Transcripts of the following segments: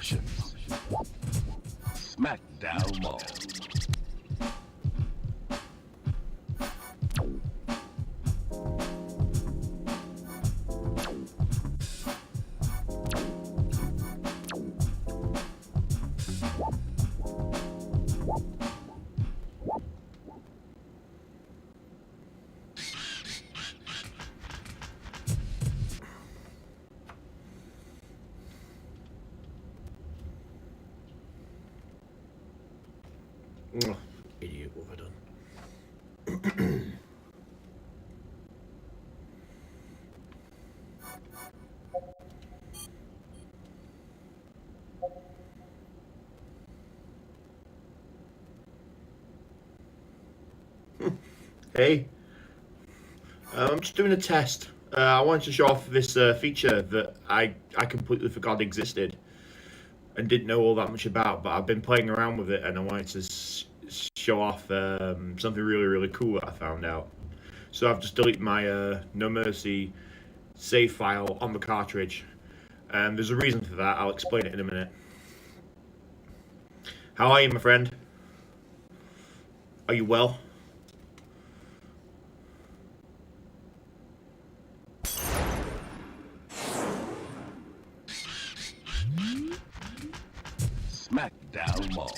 Options. Smackdown Mall. Oh, idiot, what have I done? Hey, I'm just doing a test. I wanted to show off this feature that I completely forgot existed and didn't know all that much about, but I've been playing around with it and I wanted to show off something really cool that I found out. So I've just deleted my No Mercy save file on the cartridge, and there's a reason for that. I'll explain it in a minute. How are you, my friend? Are you well? Smackdown Mall.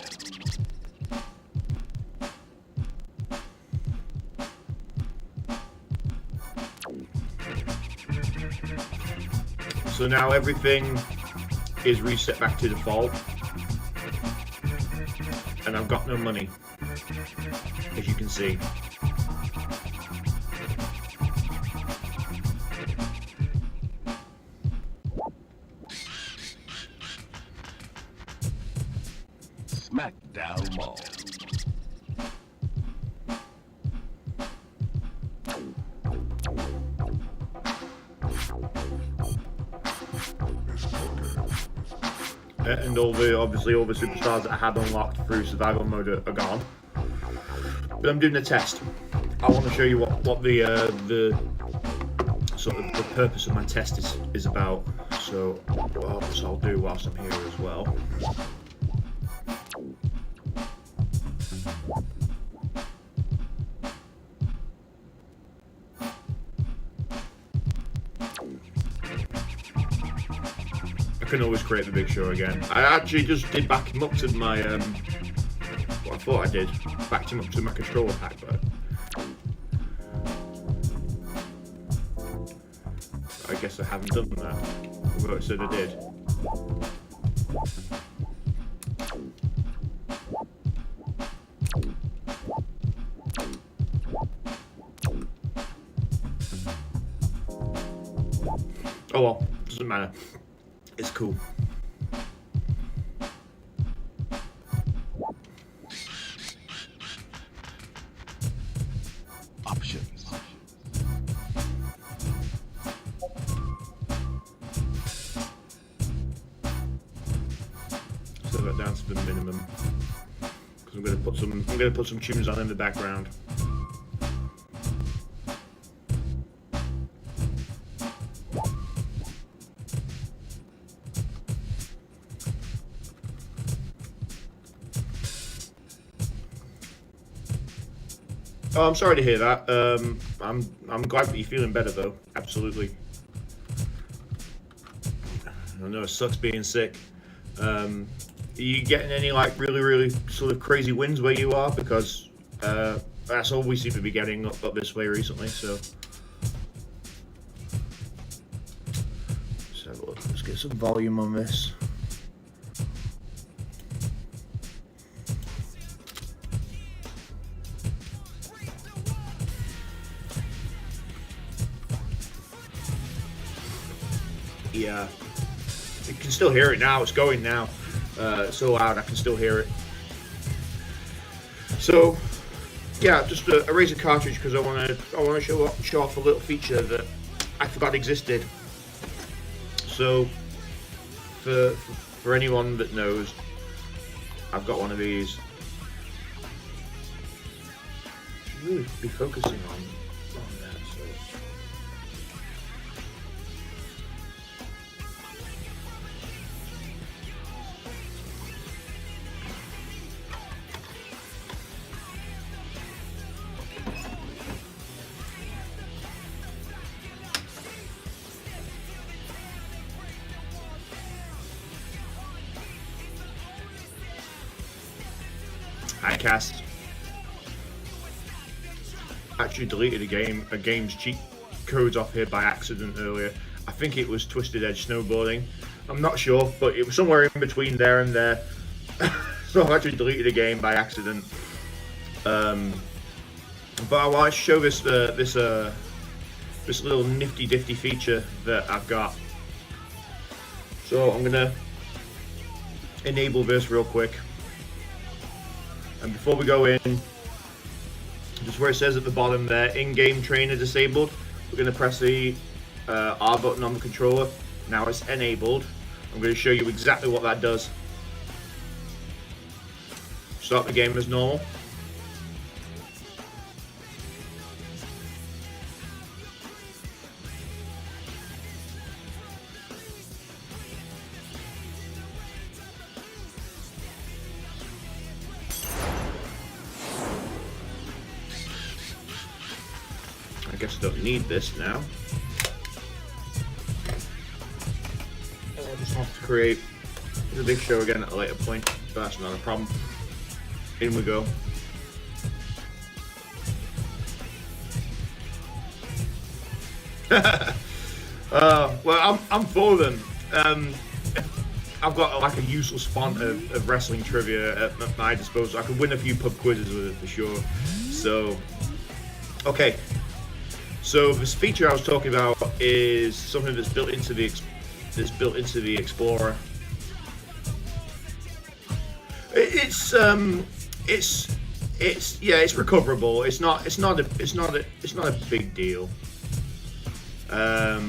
So now everything is reset back to default, and I've got no money, as you can see. Smackdown Mall. And obviously all the superstars that I had unlocked through survival mode are gone. But I'm doing a test. I want to show you what the sort of the purpose of my test is about. So what I'll do whilst I'm here as well. I can always create the big show again. I actually just did back him up to my what I thought I did. Backed him up to my controller pack, but I guess I haven't done that. Although it said I did. Oh well, doesn't matter. It's cool. Options. Set that down to the minimum because I'm gonna put some tunes on in the background. Oh, I'm sorry to hear that. I'm glad that you're feeling better though. Absolutely. I know it sucks being sick. Are you getting any like really sort of crazy winds where you are? Because that's all we seem to be getting up this way recently. So let's have a look. Let's get some volume on this. Yeah, you can still hear it now. It's going now. It's so loud, I can still hear it. So, yeah, just a Razer cartridge because I want to show off a little feature that I forgot existed. So, for anyone that knows, I've got one of these. Should really be focusing on that. So. I actually deleted a game's cheat codes off here by accident earlier. I think it was Twisted Edge Snowboarding. I'm not sure, but it was somewhere in between there and there. So I actually deleted a game by accident. But I want to show this this little nifty diffy feature that I've got. So I'm gonna enable this real quick, and before we go in, just where it says at the bottom there, in-game trainer disabled, we're gonna press the R button on the controller. Now it's enabled. I'm going to show you exactly what that does. Start the game as normal. I guess I don't need this now. I'll just have to create the big show again at a later point, but that's not a problem. In we go. Well, I'm for them. I've got like a useless font of wrestling trivia at my disposal. I could win a few pub quizzes with it for sure. So, okay. So this feature I was talking about is something that's built into the Explorer. It's recoverable. It's not a big deal. I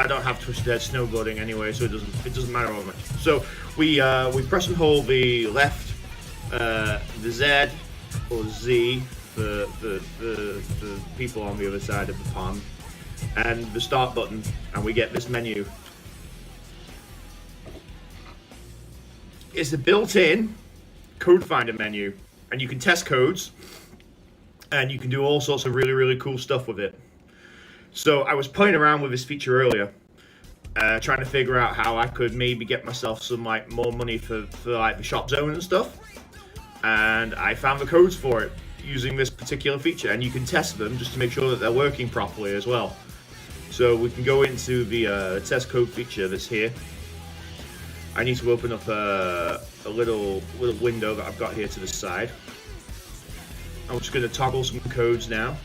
don't have Twisted Edge Snowboarding anyway, so it doesn't matter all much. So we press and hold the left, the Z or Z for the people on the other side of the pond, and the start button, and we get this menu. It's a built-in code finder menu, and you can test codes, and you can do all sorts of really, really cool stuff with it. So I was playing around with this feature earlier, trying to figure out how I could maybe get myself some like more money for like the shop zone and stuff, and I found the codes for it using this particular feature, and you can test them just to make sure that they're working properly as well. So we can go into the test code feature that's here. I need to open up a little window that I've got here to the side. I'm just going to toggle some codes now.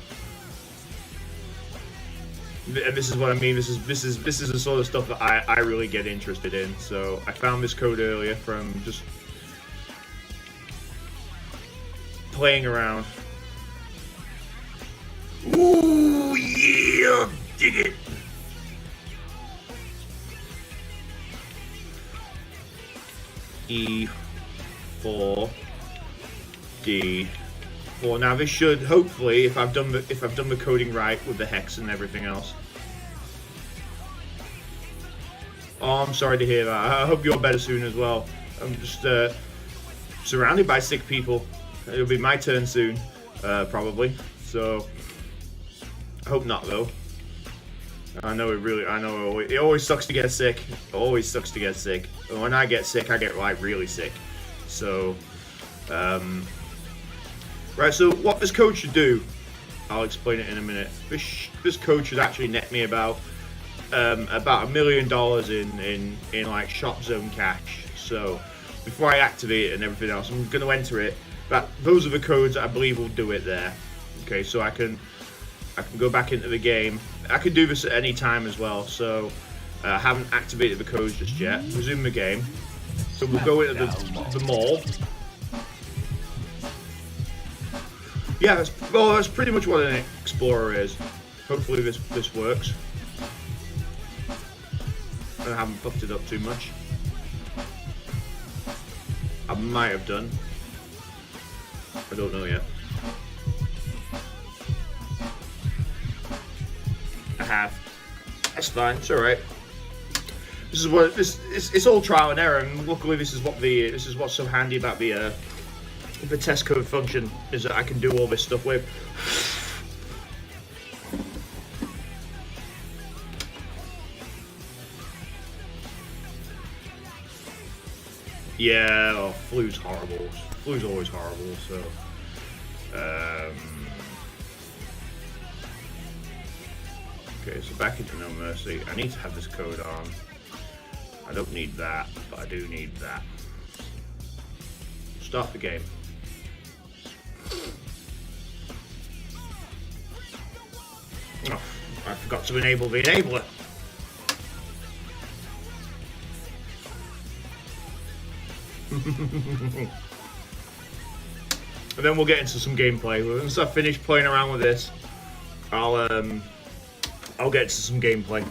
And this is what I mean. This is the sort of stuff that I really get interested in. So I found this code earlier from just playing around. Ooh yeah, dig it. E4 D4. Now this should hopefully, if I've done the coding right with the hex and everything else. Oh, I'm sorry to hear that. I hope you're better soon as well. I'm just surrounded by sick people. It'll be my turn soon, probably. So I hope not though. I know it always sucks to get sick. It always sucks to get sick. And when I get sick, I get like really sick. So, right. So what this code should do, I'll explain it in a minute. This code should actually net me about $1 million in like shop zone cash. So before I activate it and everything else, I'm going to enter it. But those are the codes that I believe will do it there. Okay, so I can go back into the game. I can do this at any time as well, so I haven't activated the codes just yet. Resume the game. So we'll go into the mall. Yeah, that's pretty much what an Explorer is. Hopefully this works. I haven't fucked it up too much. I might have done. I don't know yet. I have. That's fine. It's all right. This is what it's all trial and error, and luckily this is what's so handy about the test code function, is that I can do all this stuff with. Yeah, oh, flu's horrible. Flu's always horrible, so... Okay, so back into No Mercy. I need to have this code on. I don't need that, but I do need that. Start the game. Oh, I forgot to enable the enabler. And then we'll get into some gameplay. Once I finish playing around with this, I'll get to some gameplay.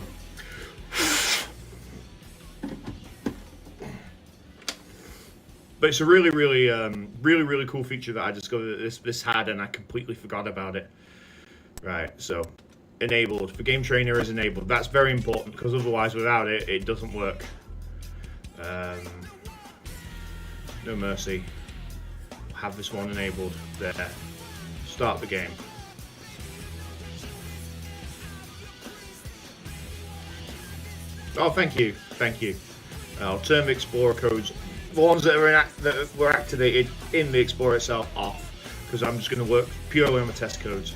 But it's a really cool feature that I discovered that this had, and I completely forgot about it. Right, so enabled. The game trainer is enabled. That's very important because otherwise, without it, it doesn't work. No Mercy. Have this one enabled. There. Start the game. Oh, thank you. I'll turn the Explorer codes, the ones that were activated in the Explorer itself, off, because I'm just going to work purely on the test codes.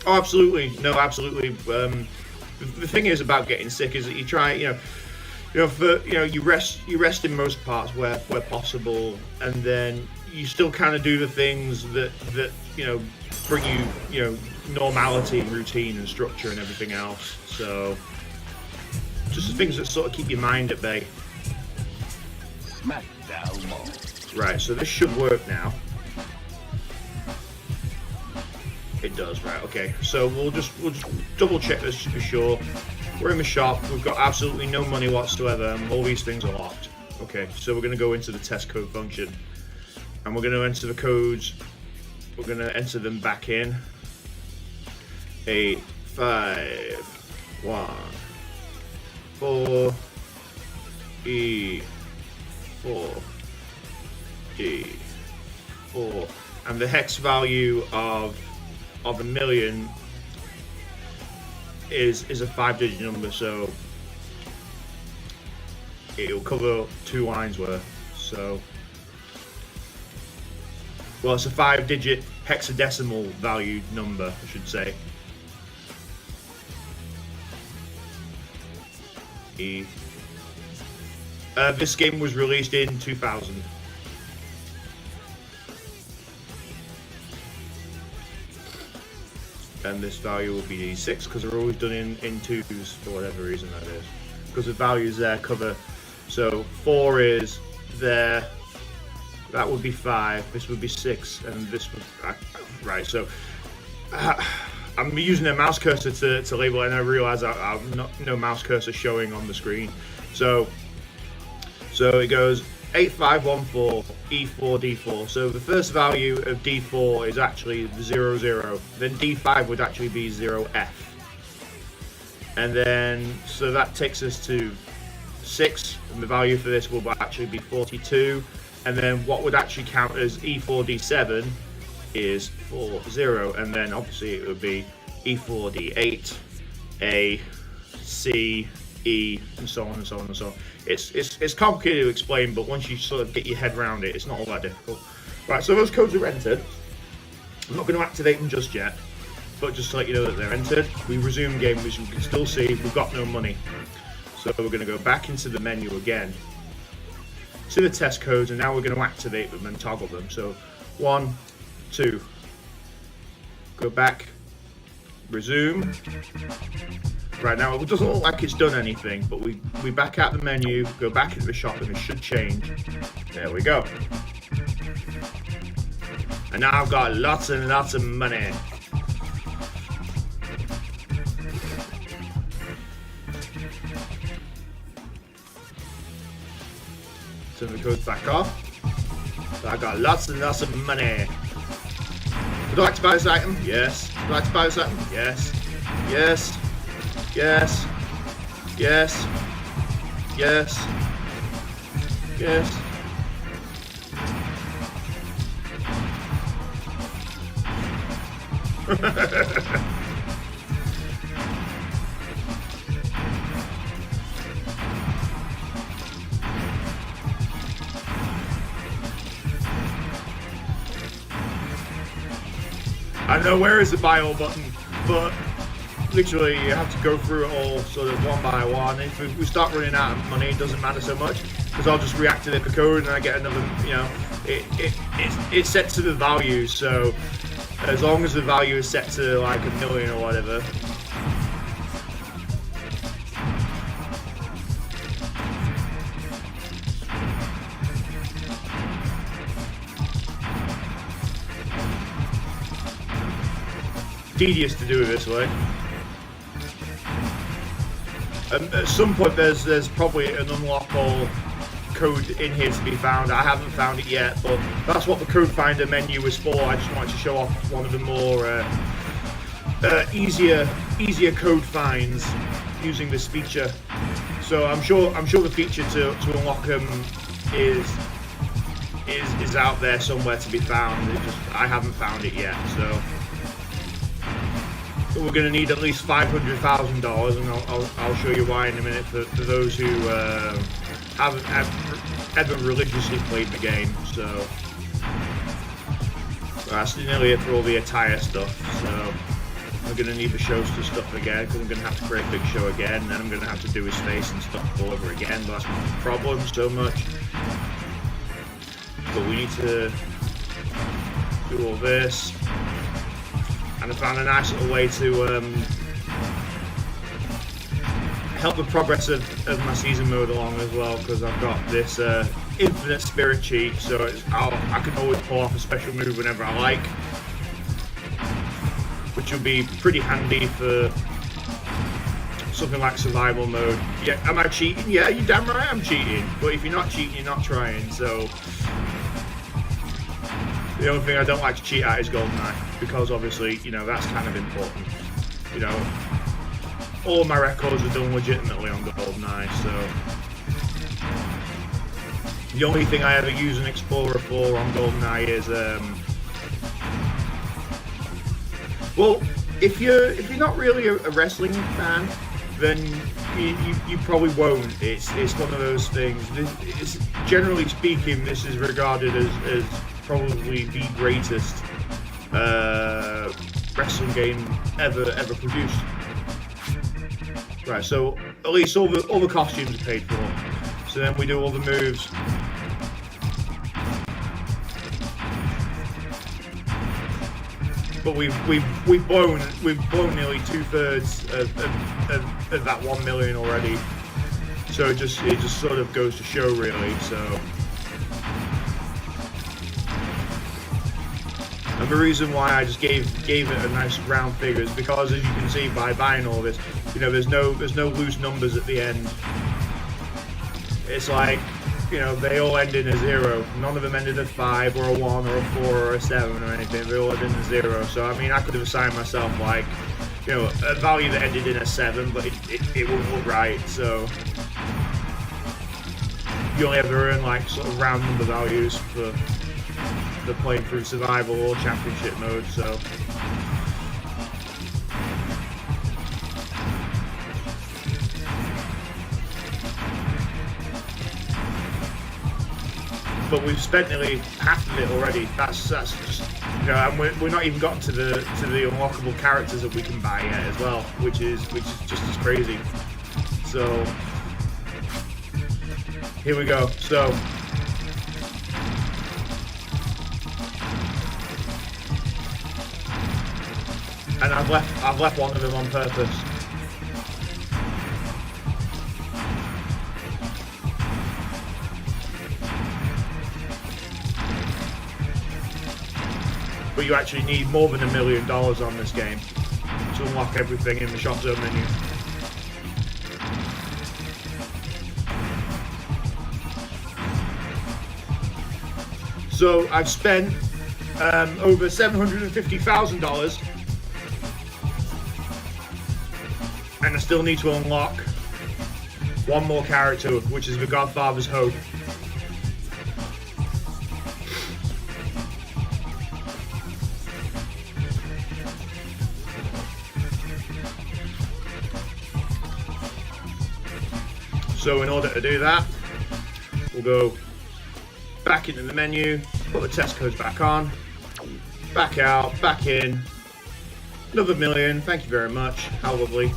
Oh, absolutely. No, absolutely. The thing is about getting sick is that you try, you rest in most parts where possible, and then you still kind of do the things that bring you normality and routine and structure and everything else. So just the things that sort of keep your mind at bay. Smackdown mode. Right, so this should work now. It does, right? Okay, so we'll just double check this to be sure. We're in the shop. We've got absolutely no money whatsoever, and all these things are locked. Okay, so we're going to go into the test code function, and we're going to enter the codes. We're going to enter them back in. 8, 5, 1, 4, E, 4, D, 4, and the hex value of a million is a 5-digit number, so it'll cover 2 lines worth. So, well, it's a 5-digit hexadecimal valued number, I should say. This game was released in 2000. And this value will be 6 because they're always done in twos for whatever reason that is. Because the values there cover. So 4 is there. That would be 5. This would be 6, and this would right. So I'm using a mouse cursor to label it, and I realise I've no mouse cursor showing on the screen. So it goes 8514 E4 D4. So the first value of D4 is actually 0 0. Then D5 would actually be 0F. And then so that takes us to 6, and the value for this will actually be 42. And then what would actually count as E4 D7 is 40, and then obviously it would be E4 D8, A, C, E, and so on and so on and so on. It's complicated to explain, but once you sort of get your head around it, it's not all that difficult. Right, so those codes are entered. I'm not going to activate them just yet, but just to let you know that they're entered. We resume game, which you can still see we've got no money. So we're going to go back into the menu again, to the test codes, and now we're going to activate them and toggle them. So 1, 2, go back, resume. Right, now it doesn't look like it's done anything, but we back out the menu, go back into the shop, and it should change. There we go. And now I've got lots and lots of money. Turn the codes back off. So I got lots and lots of money. Would you like to buy this item? Yes. Would you like to buy this item? Yes. Yes. Yes. Yes. Yes. Yes. I know where is the buy all button, but literally you have to go through it all sort of one by one. If we start running out of money, it doesn't matter so much because I'll just reactivate the code and I get another, you know, it's set to the value. So as long as the value is set to like 1 million or whatever. Tedious to do it this way. At some point there's probably an unlockable code in here to be found. I haven't found it yet, but that's what the code finder menu is for. I just wanted to show off one of the more easier code finds using this feature. So I'm sure the feature to unlock them is out there somewhere to be found. I haven't found it yet, so. We're going to need at least $500,000, and I'll show you why in a minute for those who haven't ever religiously played the game. So that's nearly it for all the attire stuff. So I'm going to need the showster stuff again because I'm going to have to create a big show again, and then I'm going to have to do his face and stuff all over again. But that's not a problem so much. But we need to do all this. And I found a nice little way to help the progress of my season mode along as well, because I've got this infinite spirit cheat, so I can always pull off a special move whenever I like, which will be pretty handy for something like survival mode. Yeah, am I cheating? Yeah, you're damn right I'm cheating, but if you're not cheating, you're not trying, so. The only thing I don't like to cheat at is GoldenEye, because obviously, you know, that's kind of important. You know, all of my records are done legitimately on GoldenEye, so. The only thing I ever use an Explorer for on GoldenEye is, well, if you're not really a wrestling fan, then you probably won't. It's one of those things. Generally speaking, this is regarded as probably the greatest wrestling game ever produced. Right, so at least all the costumes are paid for. So then we do all the moves. But we've blown nearly 2/3 of that 1 million already. So it just sort of goes to show really. So. And the reason why I just gave it a nice round figure is because, as you can see by buying all this, you know, there's no loose numbers at the end. It's like, you know, they all end in a 0. None of them ended at 5 or a 1 or a 4 or a 7 or anything. They all ended in a 0. So I mean, I could have assigned myself like, you know, a value that ended in a 7, but it wouldn't look right. So you only ever earn like sort of round number values for playing through survival or championship mode, so. But we've spent nearly half of it already. That's just, you know, and we're not even gotten to the unlockable characters that we can buy yet as well, which is just as crazy. So here we go. So. And I've left one of them on purpose. But you actually need more than $1 million on this game to unlock everything in the shop zone menu. So I've spent over $750,000. And I still need to unlock one more character, which is the Godfather's Hope. So in order to do that, we'll go back into the menu, put the test codes back on, back out, back in, Another million. Thank you very much. How lovely.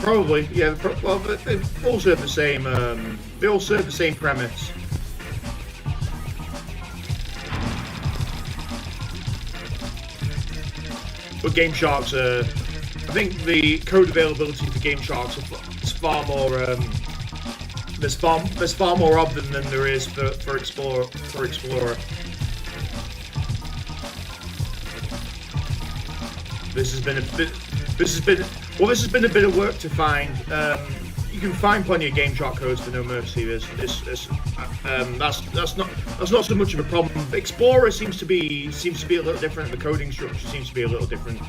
Probably, yeah. Well, they all serve the same. They all serve the same premise. But Game Sharks are. I think the code availability for Game Sharks is far more. There's far more of them than there is for Explorer. This has been a bit. This has been a bit of work to find. You can find plenty of Game Shark codes for No Mercy. That's not so much of a problem. Explorer seems to be a little different. The coding structure seems to be a little different,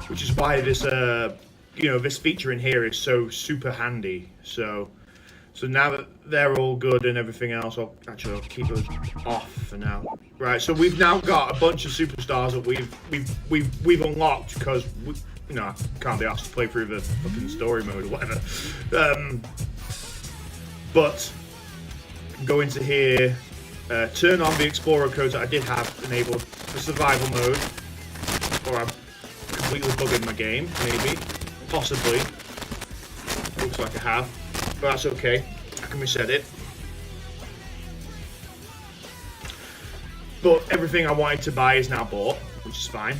which is why this this feature in here is so super handy. So now that they're all good and everything else, I'll keep those off for now. Right. So we've now got a bunch of superstars that we've unlocked because I can't be asked to play through the fucking story mode or whatever. But go into here, turn on the Explorer codes that I did have enabled for survival mode, or I'm completely bugging my game, maybe, possibly. Looks like I have, but that's okay. I can reset it. But everything I wanted to buy is now bought, which is fine.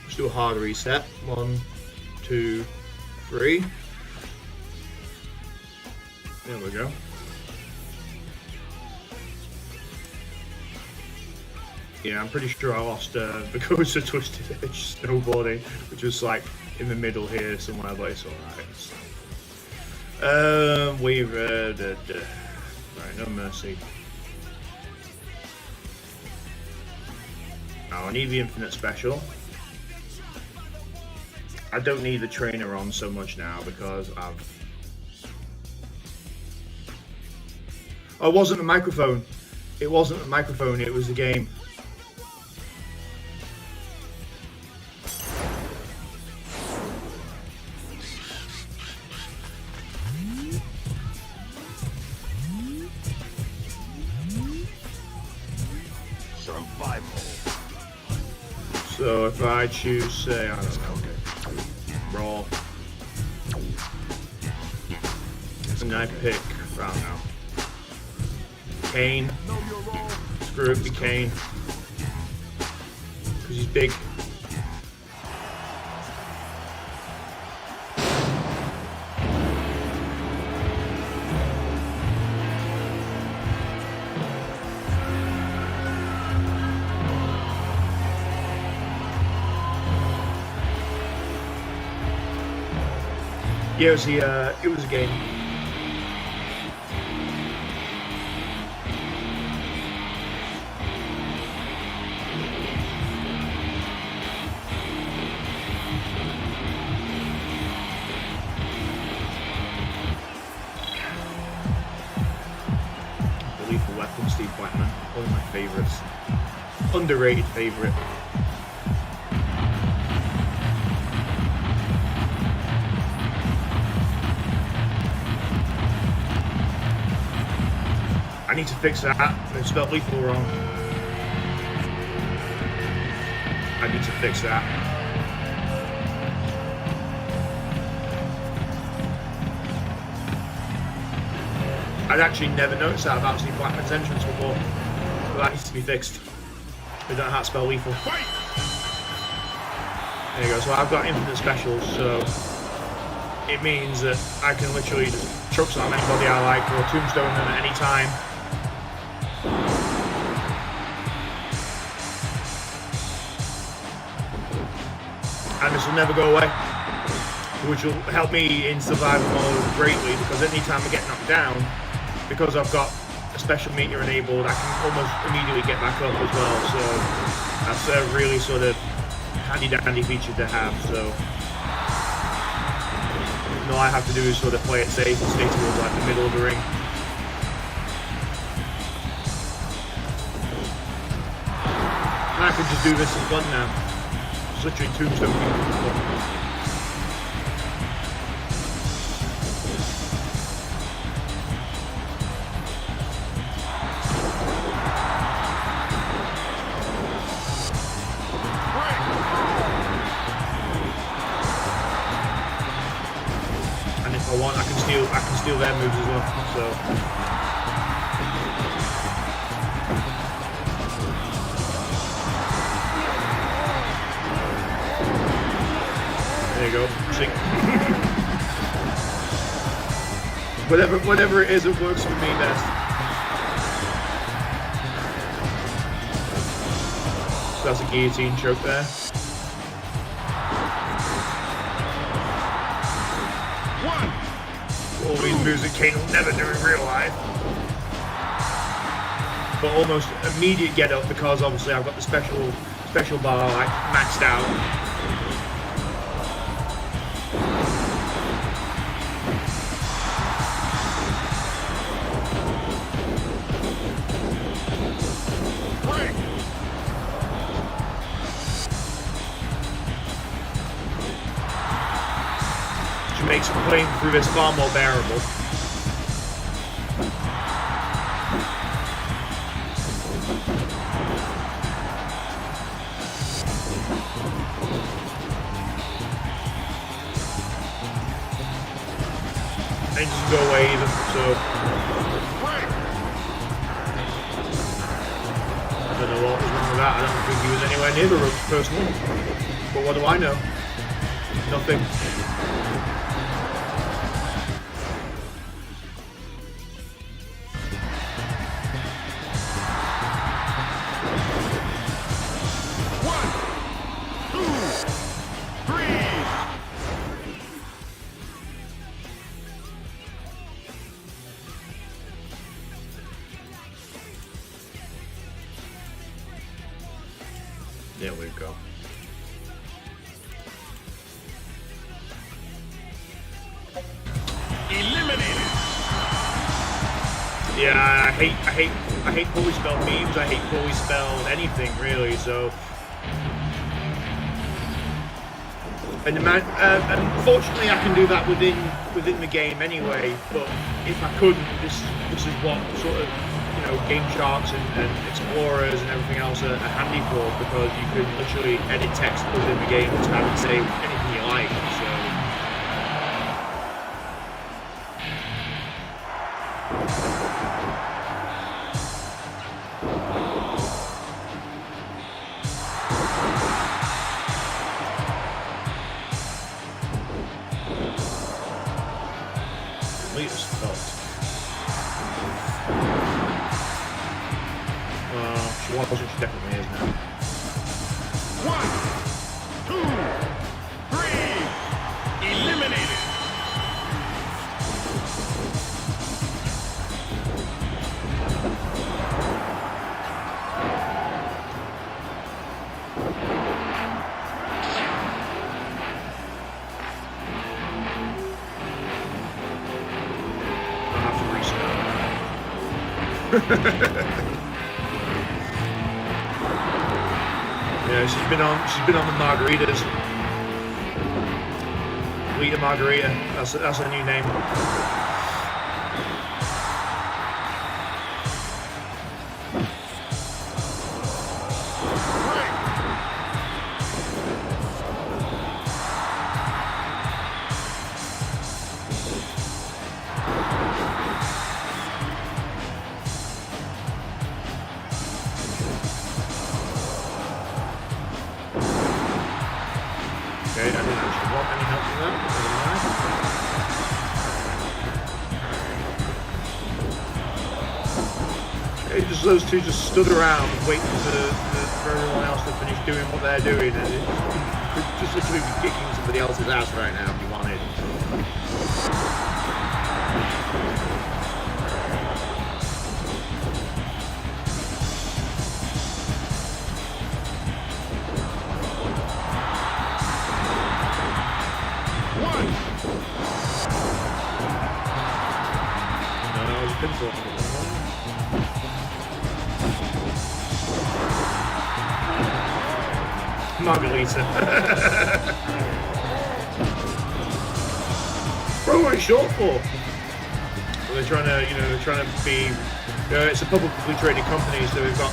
Let's do a hard reset. 1, 2, 3. There we go. Yeah, I'm pretty sure I lost the codes to Twisted Edge snowboarding, which was like in the middle here somewhere, but it's alright. We've right, No Mercy. Now I need the Infinite Special. I don't need the trainer on so much now because I've... Oh, it wasn't the microphone. It wasn't the microphone, it was the game. Survival. So if I choose, say, I don't know, Raw. And I pick, I don't know, Kane. Screw it, be Kane. Because he's big. Yeah, it was a game. The Lethal Weapon, Steve Blackman, one of my favorites. Underrated favorite. I need to fix that. I spelled lethal wrong. I need to fix that. I'd actually never noticed that about Steve Blackman's entrance before. But that needs to be fixed. I don't know how to spell lethal. There you go. So I've got infinite specials, so it means that I can literally just choke slam anybody I like or tombstone them at any time. And this will never go away, which will help me in survival mode greatly, because anytime I get knocked down, because I've got a special meter enabled, I can almost immediately get back up as well. So that's a really sort of handy dandy feature to have. So all I have to do is sort of play it safe and stay towards like the middle of the ring. And I can just do this in fun now. Literally tombstone people. steal their moves as well. So there you go. See, whatever it is, it works for me best. So that's a guillotine choke there. All these moves that Kane will never do in real life. But almost immediate get up because obviously I've got the special bar like maxed out. Makes playing through this far more bearable. And just go away either, so I don't know what was wrong with that. I don't think he was anywhere near the ropes personally. But what do I know? Nothing. There we go. Eliminated. Yeah, I hate poorly spelled memes. I hate poorly spelled anything really. So, and unfortunately, I can do that within the game anyway. But if I couldn't, this is what sort of game charts and explorers and everything else are handy for, because you can literally edit text within the game to have it say anything you like. So. Leader's fault. She wasn't, she definitely is now. 1, 2, 3. Eliminated. I'll have to restart. Yeah, she's been on the margaritas. Lita Margarita. That's her new name. Okay, I didn't actually want any help from that. Never mind. Okay, just those two just stood around waiting for everyone else to finish doing what they're doing, and it could just literally be kicking somebody else's ass right now if you wanted. Margarita. Bro, what are you short for? Well, they're trying to, be. It's a publicly traded company, so we've got,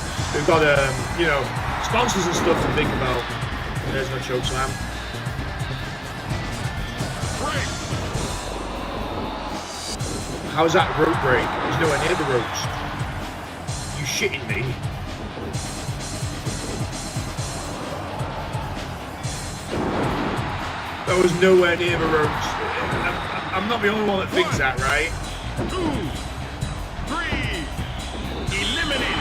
sponsors and stuff to think about. There's no choke slam. How was that a rope break? He's nowhere near the ropes. You shitting me? That was nowhere near the ropes. I'm not the only one that thinks that, right? 2, 3, eliminated.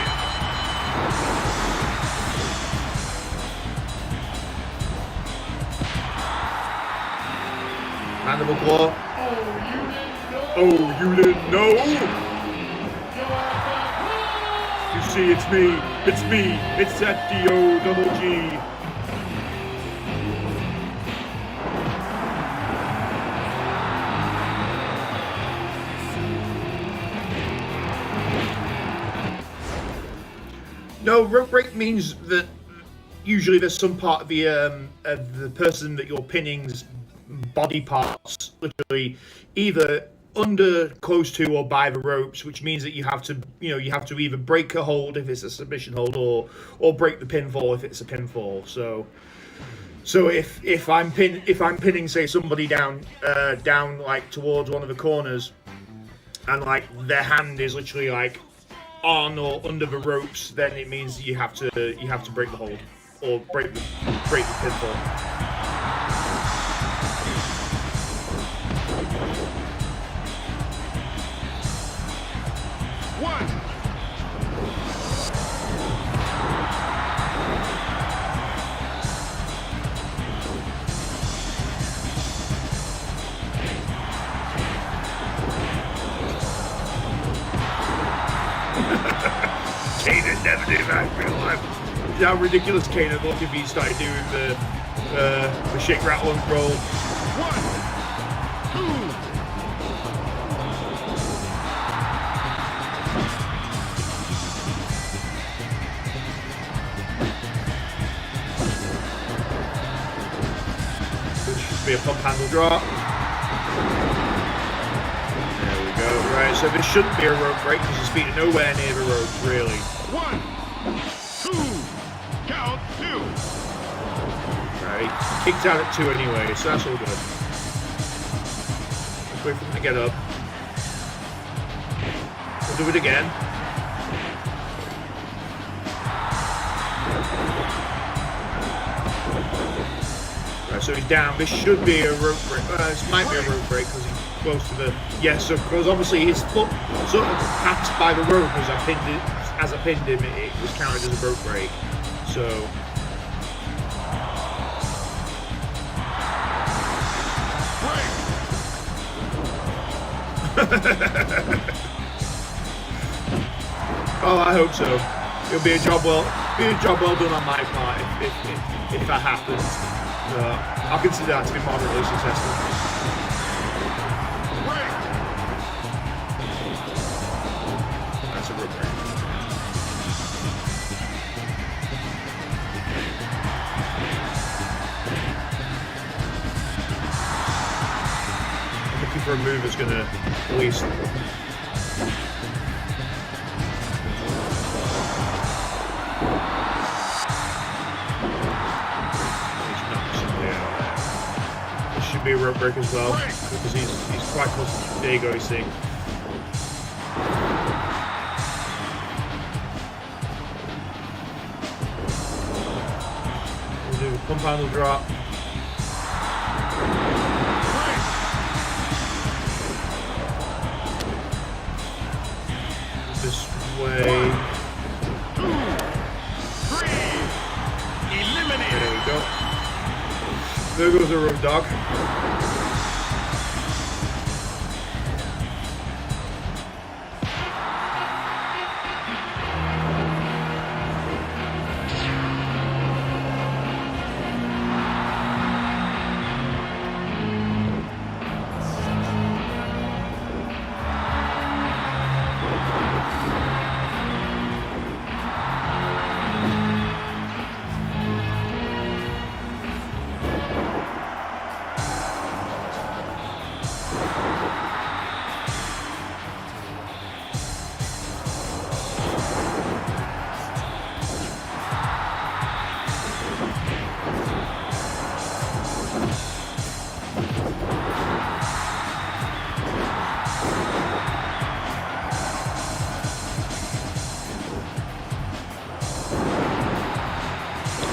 Mandible claw. Oh, you didn't know? You see, it's me. It's that D-O-double-G. No, rope break means that usually there's some part of the person that you're pinning's body parts literally either under, close to, or by the ropes, which means that you have to either break a hold if it's a submission hold, or break the pinfall if it's a pinfall. So if I'm pinning, say, somebody down like towards one of the corners, and like their hand is literally like on or under the ropes, then it means you have to break the hold or break the pinfall. Kane had never did that in real life. How ridiculous Kane would look if he started doing the shake, rattle, and roll. 1, 2. This should be a pump handle drop. There we go. Right, so this shouldn't be a rope break because his feet are nowhere near the ropes, really. 1, 2. Count 2. Right, he kicked out at 2 anyway, so that's all good. Let's wait for him to get up. We'll do it again. Right, so he's down. This should be a rope break. This might be a rope break because he's close to the... Yes, so because obviously his foot sort of passed by the rope as I pinned him. It was counted as a rope break. So... Oh, I hope so. It'll be a job well done on my part if that happens. I'll consider that to be moderately successful. That's a rope break. I'm looking for a move that's going to at least... Should be a rope break as well because he's quite close. There you go, you see. We'll do a pump handle drop. This way. 1, 2, 3. Eliminated. There we go. There goes a road dog.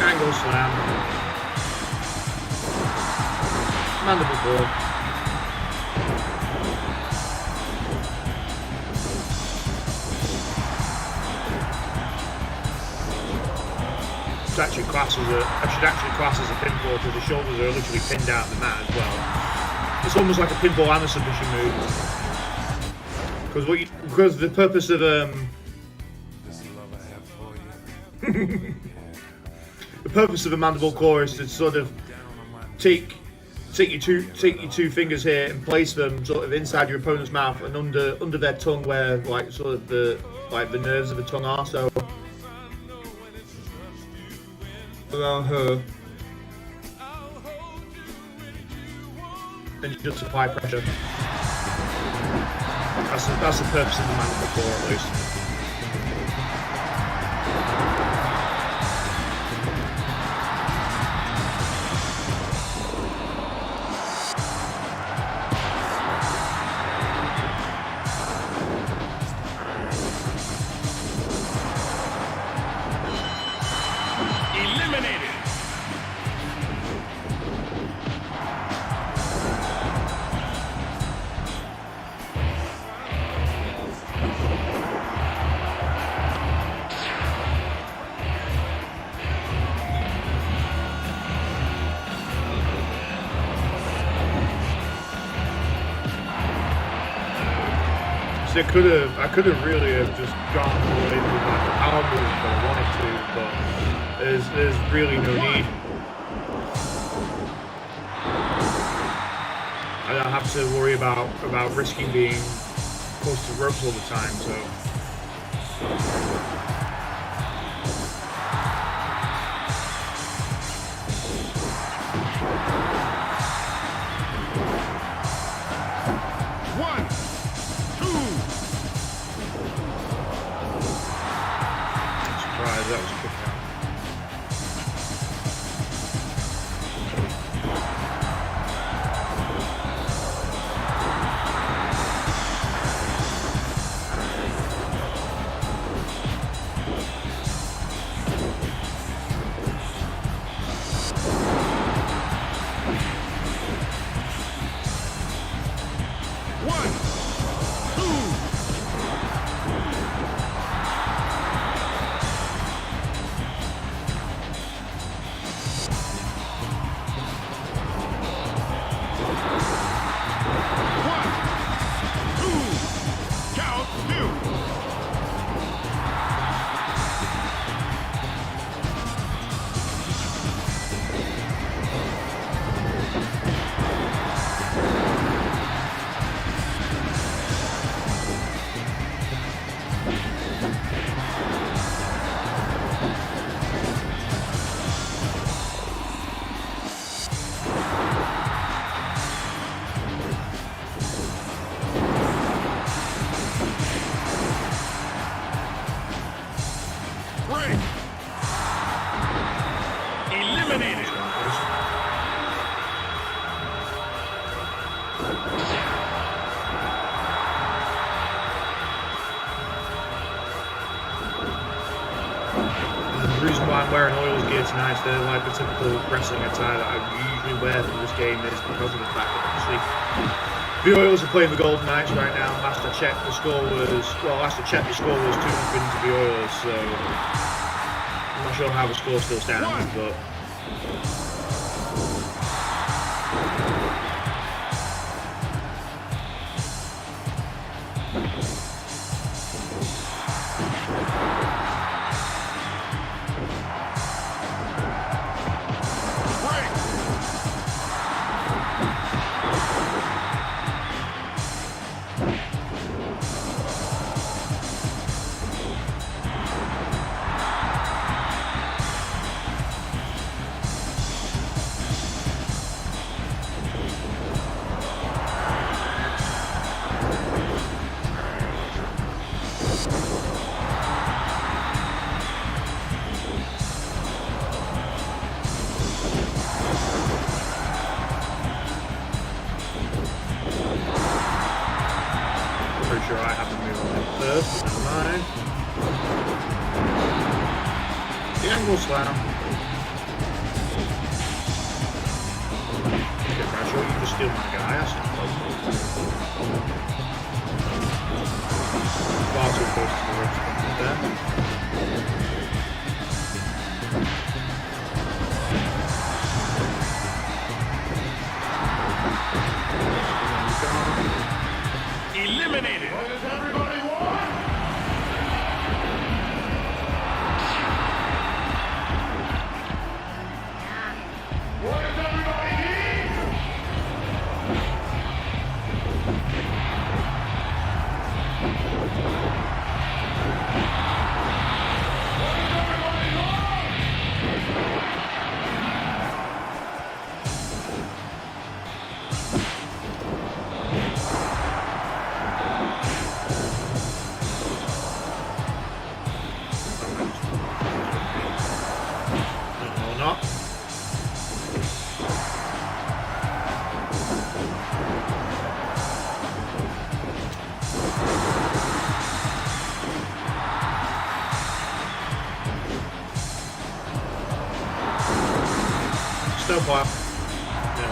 Angle slam. Mandible claw. I should actually class as a pinfall because the shoulders are literally pinned out the mat as well. It's almost like a pinfall and a submission move. Because the purpose of the purpose of a mandible claw is to sort of take your two fingers here and place them sort of inside your opponent's mouth and under their tongue, where like sort of the nerves of the tongue are. So around her, and you just apply pressure. That's the purpose of the mandible claw, at least. Eliminated. I could have really just gone all in with like the power move if I wanted to, but there's really no need. I don't have to worry about risking being close to the ropes all the time, so. That was a good count. Eliminated. The reason why I'm wearing oils gear tonight instead of like the typical wrestling attire that I usually wear for this game is because of the fact that obviously the Oilers are playing the Golden Knights right now. Last I checked the score was 2-0 to the Oilers, so I'm not sure how the score still stands, but pretty sure I have to move on first, never mind. The angle slam. Okay, Bradshaw, you just steal my guy. That's not possible. Far too close to the ropes there. Eliminated. What does everybody want? What does everybody need? What does everybody want? No, not. Snowplow. No.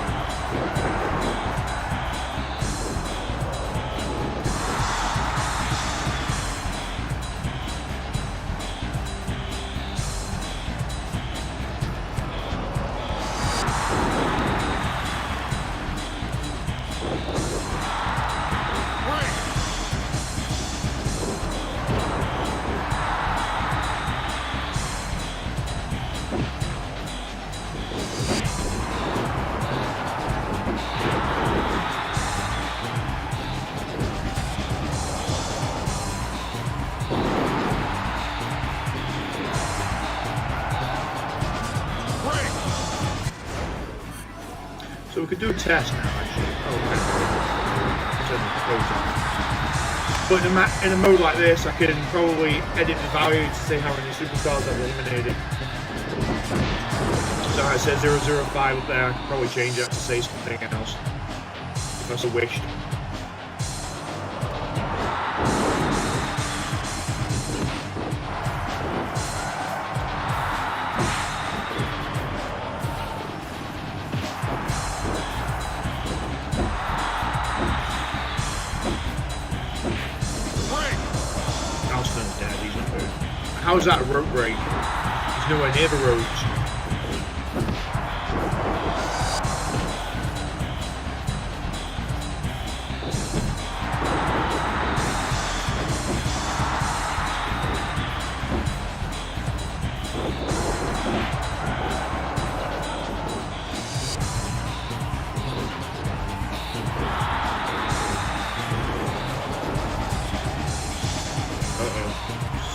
So we could do a test now, actually. Oh, okay. But in a mode like this, I can probably edit the value to see how many superstars I've eliminated. So I said 005 up there, I could probably change that to say something else, if I so wished. Alston's dead, he's not hurt. How's that a rope break? He's nowhere near the ropes.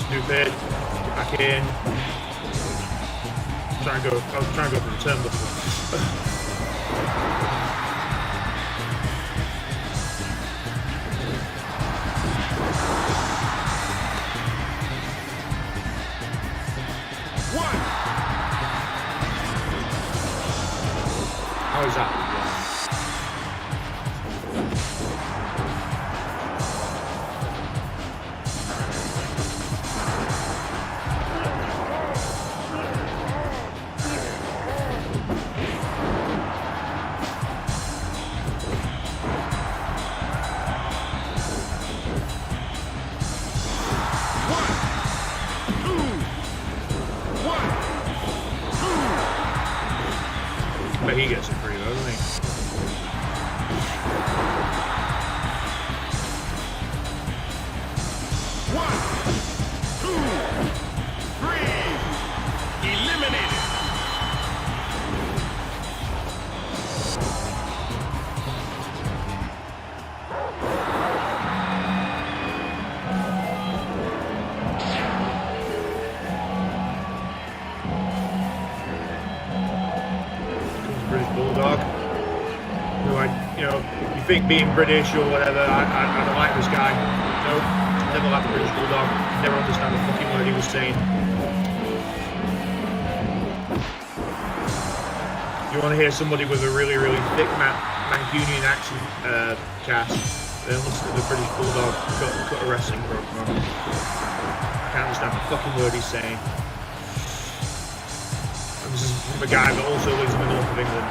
Stupid. Get back in. I was trying to go for the turnbuckle. One. How is that? But he gets it pretty well, doesn't he? One, two, three. Eliminated. British Bulldog. Who you think being British or whatever, I don't like this guy. No, never liked the British Bulldog. Never understand the fucking word he was saying. You want to hear somebody with a really, really thick Mancunian accent cast, then listen to the British Bulldog cut a wrestling program. I can't understand the fucking word he's saying. And this is from a guy that also lives in the north of England.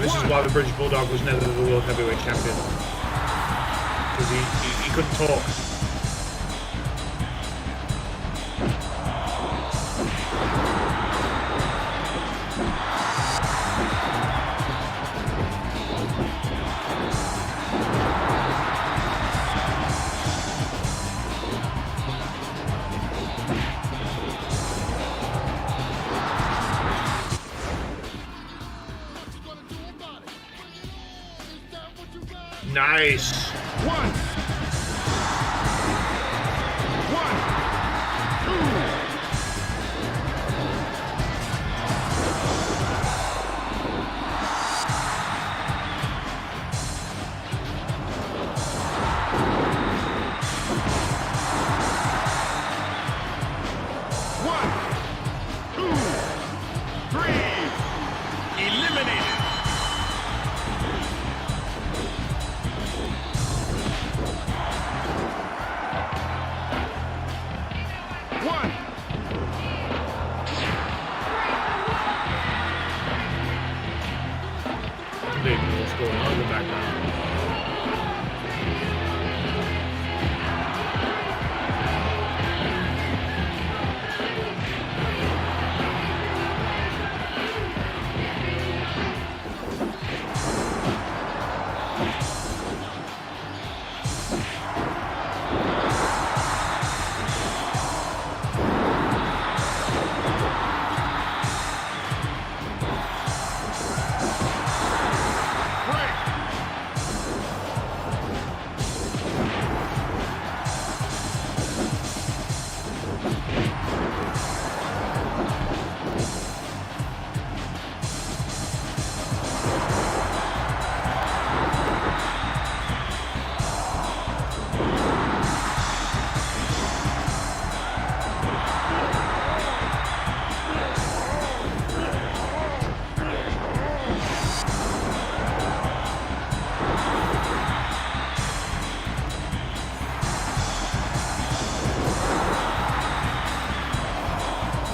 And this is why the British Bulldog was never the World Heavyweight Champion. Because he couldn't talk. Nice. One. What's going on in the background?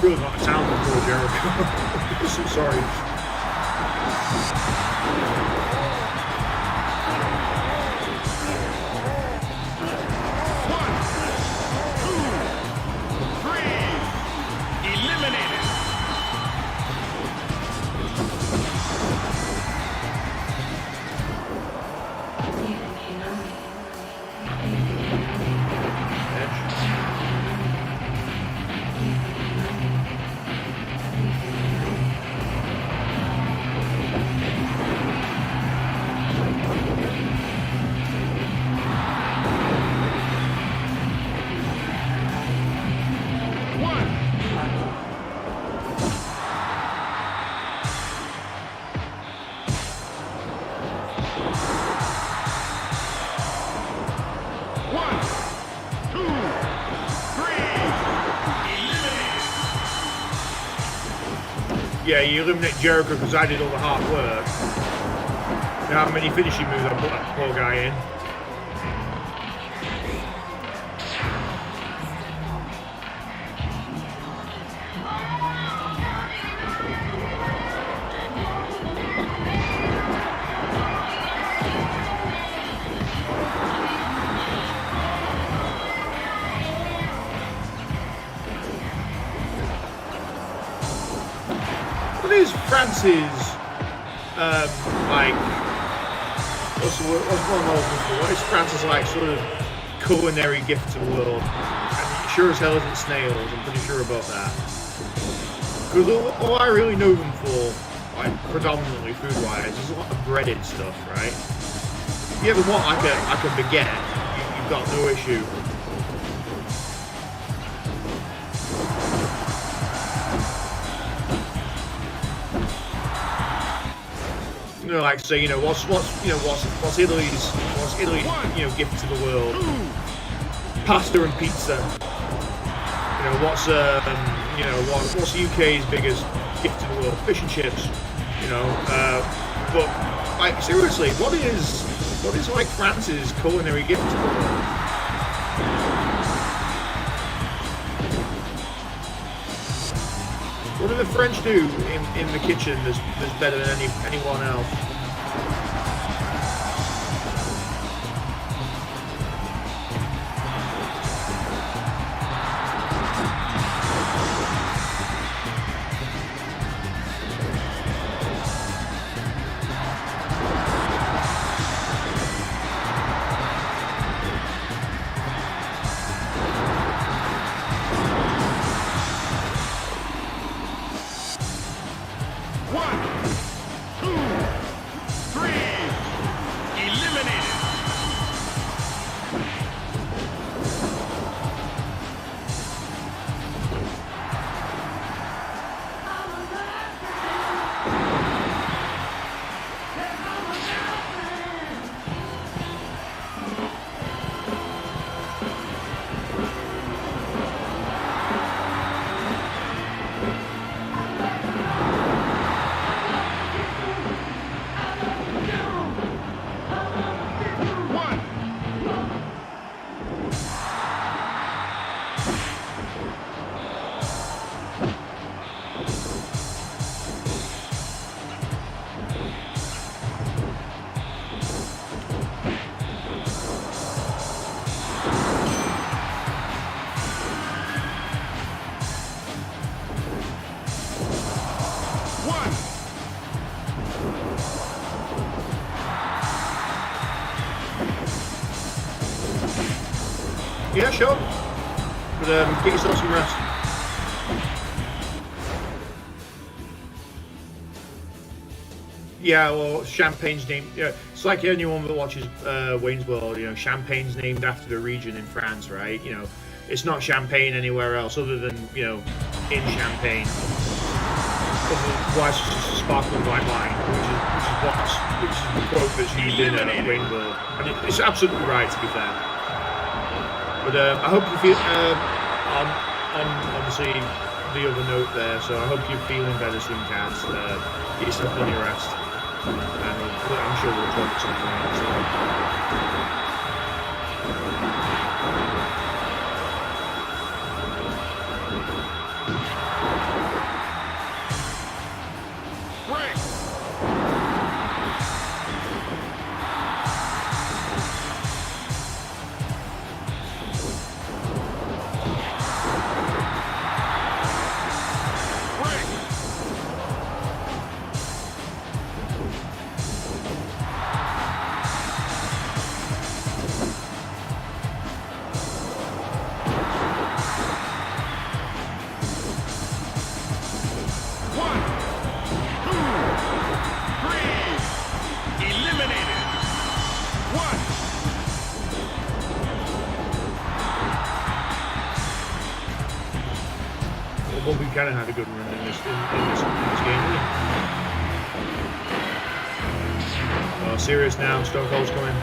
Really not a sound before Jericho. So sorry. Yeah, you eliminate Jericho because I did all the hard work. You know how many finishing moves I put that poor guy in. What is France's, like, what's one of those? What is France's, like, sort of culinary gift to the world? And sure as hell isn't snails, I'm pretty sure about that. Because all I really know them for, like, predominantly food-wise, is a lot of breaded stuff, right? If you ever want, like a baguette, you've got no issue. You know, like say, what's Italy's gift to the world? Pasta and pizza. What's the UK's biggest gift to the world? Fish and chips. But like seriously, what is like France's culinary gift to the world? What do the French do in the kitchen that's better than anyone else? 1, 2, 3. Eliminated. Yeah, sure. But get yourself some rest. Yeah, well, Champagne's named. Yeah, it's like anyone that watches Wayne's World. You know, Champagne's named after the region in France, right? You know, it's not Champagne anywhere else other than in Champagne. Otherwise, it's just a sparkling white wine, which is the quote that's used in Wayne's World, and it's absolutely right, to be fair. But I hope you feel on obviously the other note there. So I hope you're feeling better soon, Cats. Get yourself on your rest, and I'm sure we'll talk at some point. Well, we kind of had a good run in this game. Oh, serious now. Stone Cold's coming.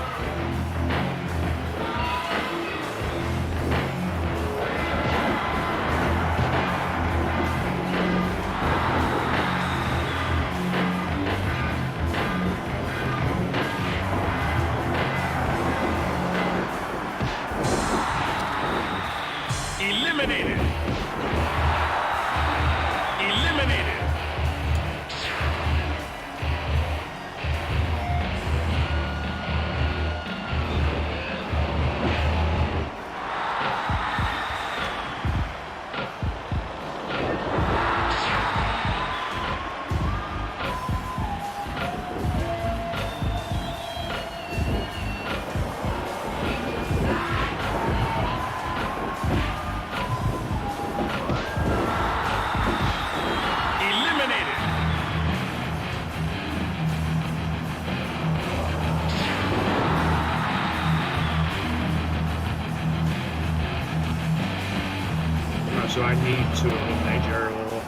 Eliminated. So I need to eliminate Jerry Lawler.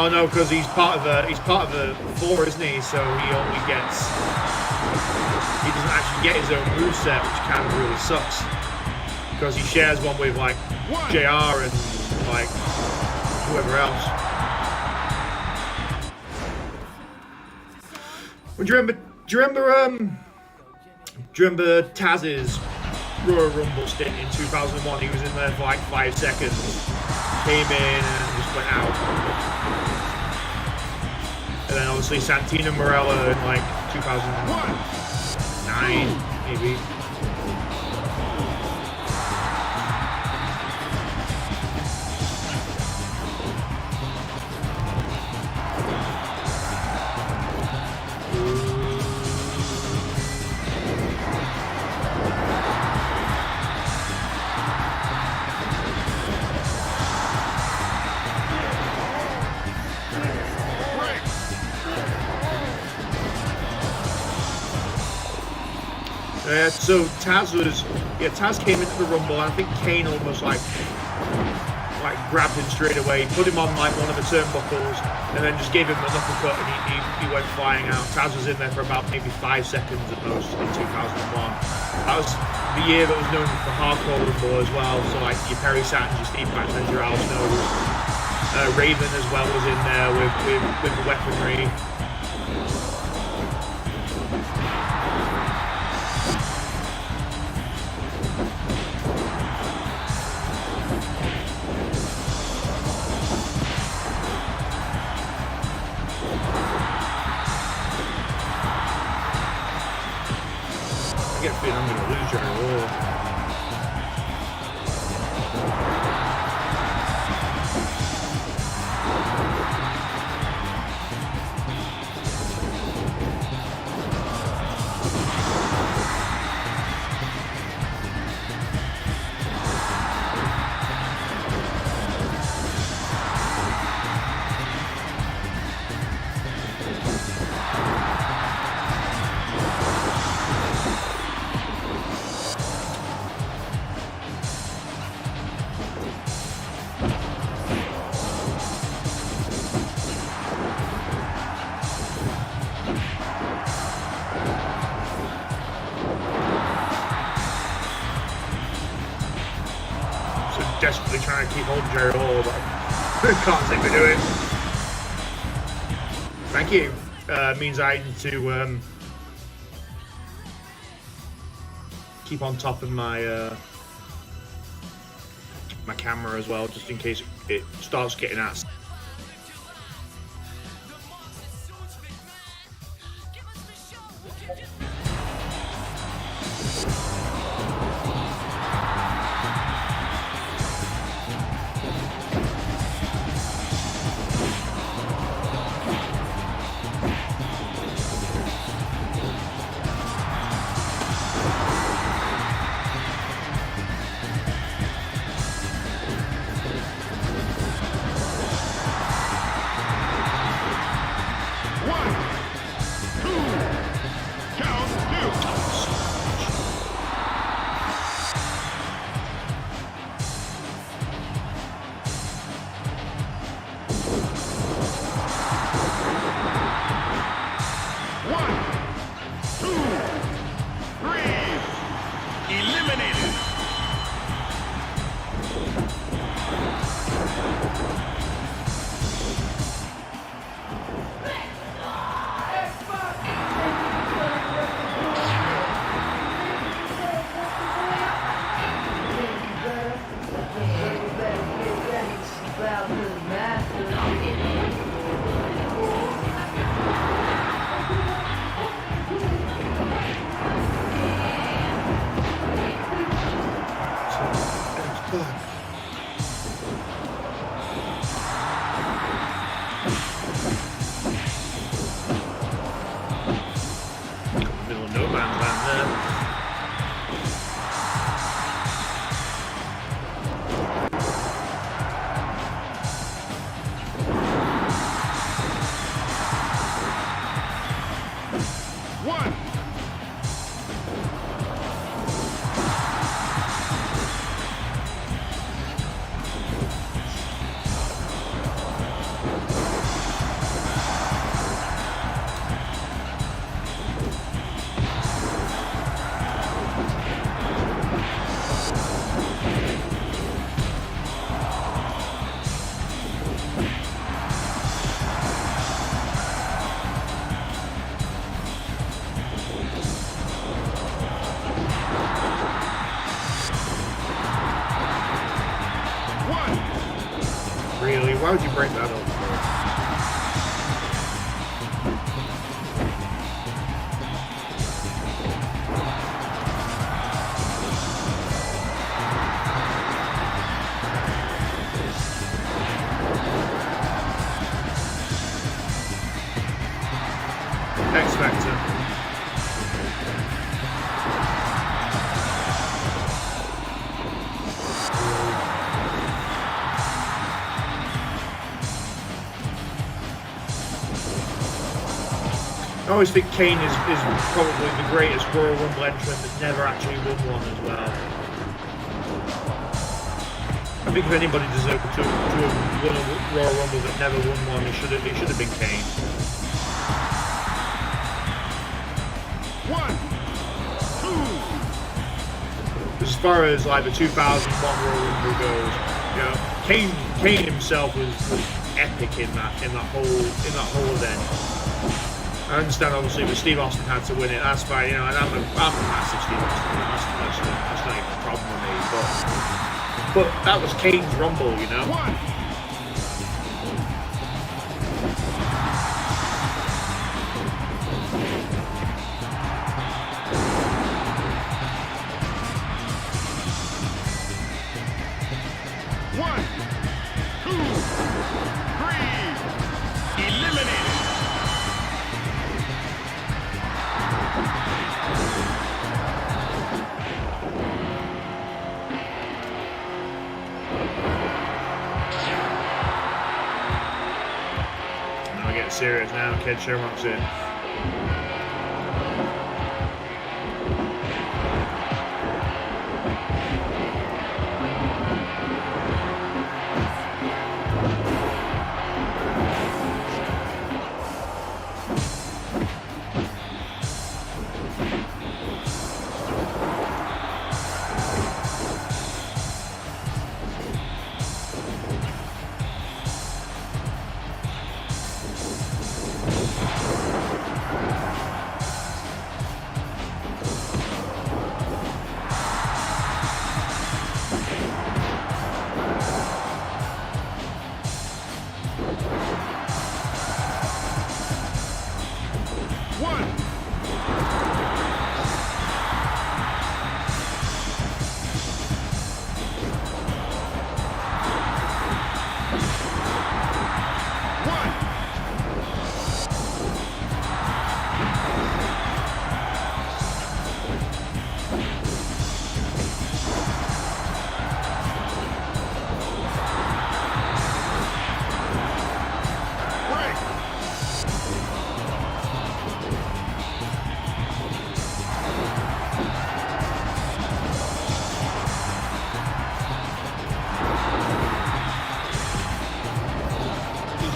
Oh no, because he's part of the floor, isn't he? So he doesn't actually get his own moveset, which kind of really sucks. Because he shares one with like JR and like whoever else. Well, do you remember Taz's Royal Rumble stint in 2001? He was in there for like 5 seconds, came in and just went out. And then obviously Santino Marella in like 2009, maybe. So Taz came into the Rumble, and I think Kane almost like grabbed him straight away, put him on like one of the turnbuckles, and then just gave him an uppercut, and he went flying out. Taz was in there for about maybe 5 seconds at most in 2001. That was the year that was known for Hardcore Rumble as well. So like your Perry Saturn, your Steve Macklin, your Al Snow, Raven as well was in there with the weaponry. I get a feeling I'm going to lose Jerry Lawler. Desperately trying to keep hold of Jerry Lawler, but I can't seem to do it. Thank you. Means I need to keep on top of my my camera as well, just in case it starts getting at. Why would you break that up? X Factor. I always think Kane is probably the greatest Royal Rumble entrant that's never actually won one as well. I think if anybody deserved to have won a Royal Rumble that never won one, it should have been Kane. 1, 2. As far as like the 2001 Royal Rumble goes, you know, Kane himself was epic in that whole event. I understand, obviously, that Steve Austin had to win it. That's fine, you know, and I'm a massive Steve Austin fan. That's not even a problem with me. But that was Kane's Rumble, you know. 1. One, 2, 3. Eliminated. Now we're getting serious now. Ken Shamrock's in.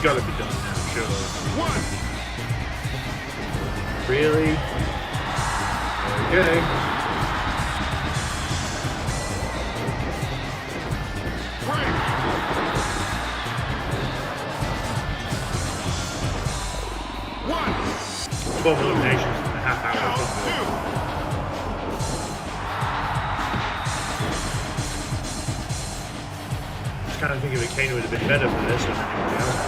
Gotta be done now, surely. 1. Really? Okay. 3. 1. 12 eliminations in a half hour. Count Just kind of think if Kane would have been better for this than anybody else.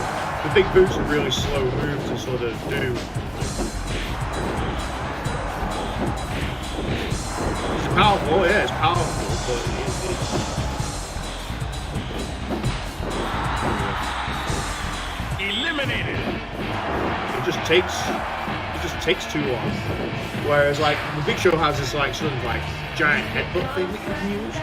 The big boot's a really slow move to sort of do. It's powerful, yeah, it's powerful, but Eliminated. it just takes too long. Whereas like the Big Show has this like sort of like giant headbutt thing that you can use.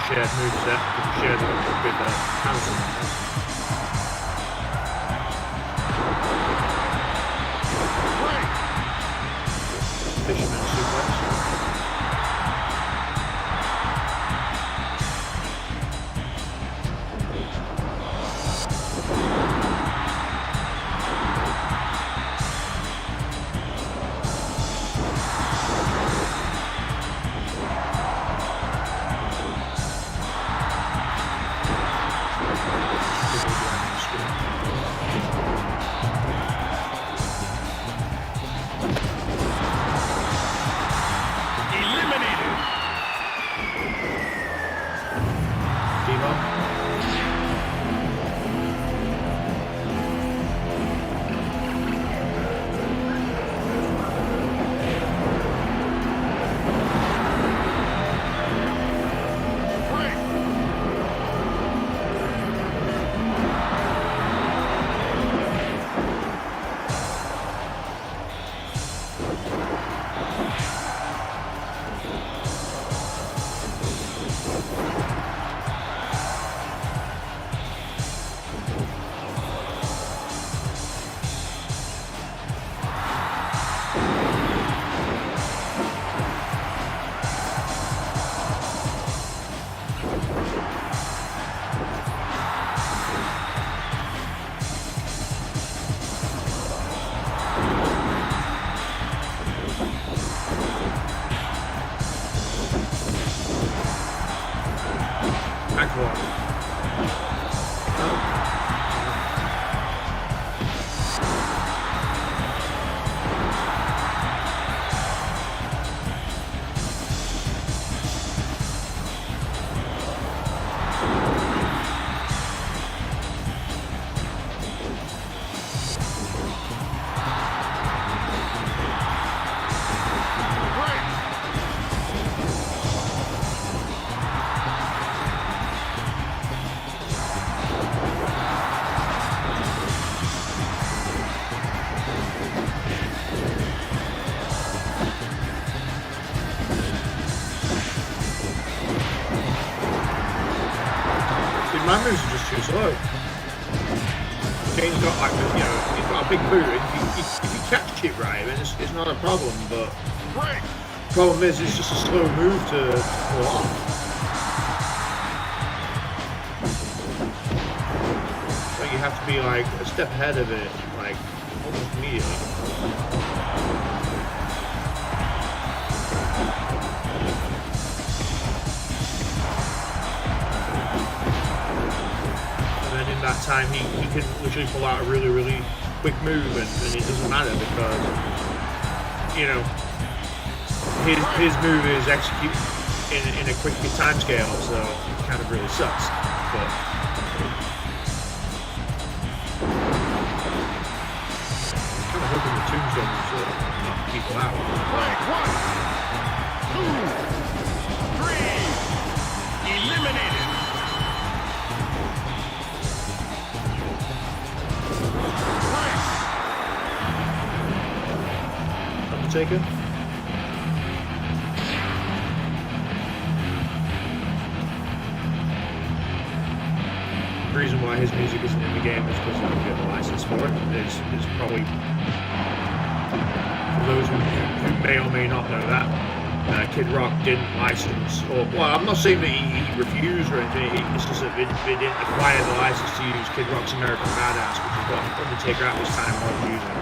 Shared moveset, shared with Hanson. fisherman suplex. Eliminated. Devo. My moves are just too slow. Kane's got like, he's got a big boot, and if you catch it right, then it's not a problem, but the problem is it's just a slow move to pull off. So you have to be like a step ahead of it, like almost immediately. That time he can literally pull out a really, really quick move, and it doesn't matter because, you know, his move is executed in a quick time scale, so it kind of really sucks. But I'm kind of hoping the tombstone will sort of knock people out. One, two, three. Eliminated. Undertaker. The reason why his music isn't in the game is because he didn't get the license for it. Is probably, for those who may or may not know that, Kid Rock didn't license, or, well, I'm not saying that he refused or anything, it's just that they didn't acquire the license to use Kid Rock's American Badass, which is what Undertaker at this time was using.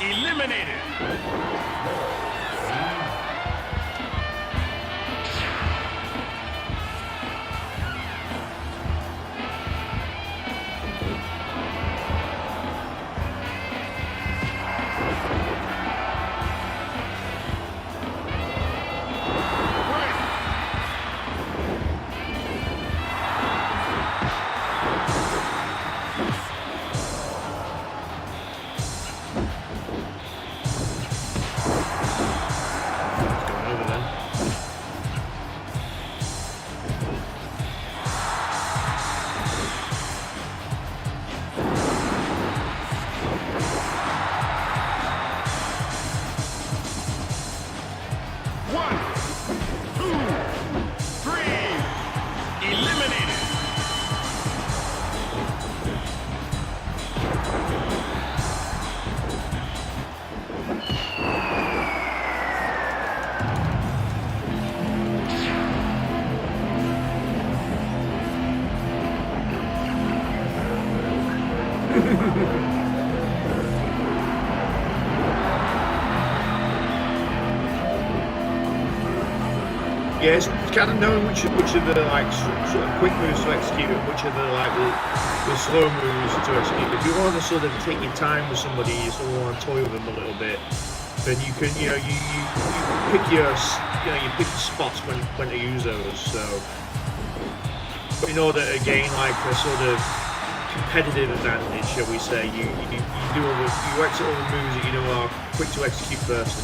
Eliminated. Yes, kind of knowing which of the like sort of quick moves to execute and which of the like the slow moves to execute. If you want to sort of take your time with somebody, you sort of want to toy with them a little bit, then you can you pick your you pick the spots when to use those. So, but in order to gain like a sort of competitive advantage, shall we say, you exit all the moves that you know are quick to execute first.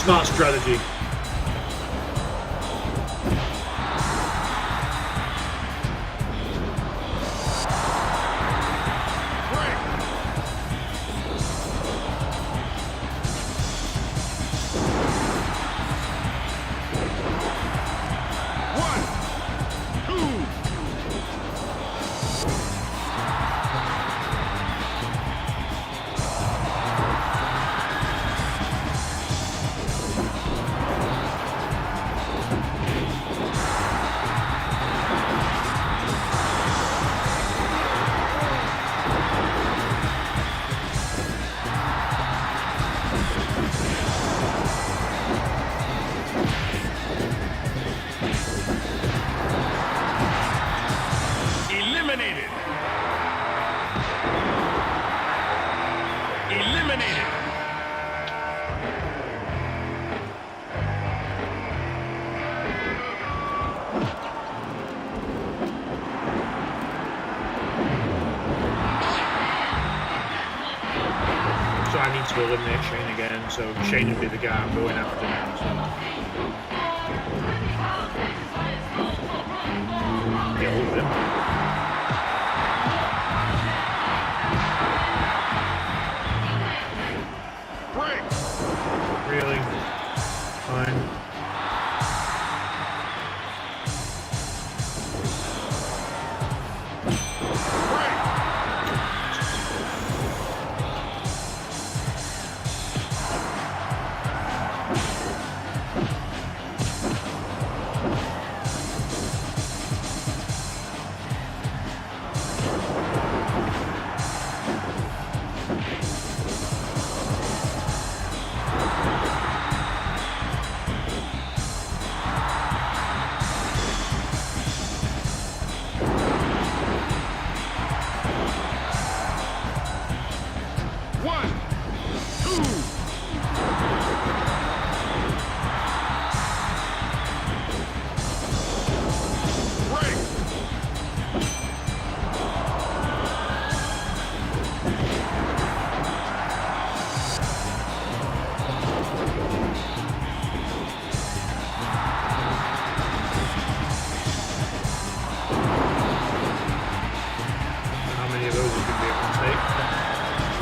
Smart strategy. To eliminate Shane again, so Shane would be the guy I'm going after now. So. Get hold of him. Really? Fine.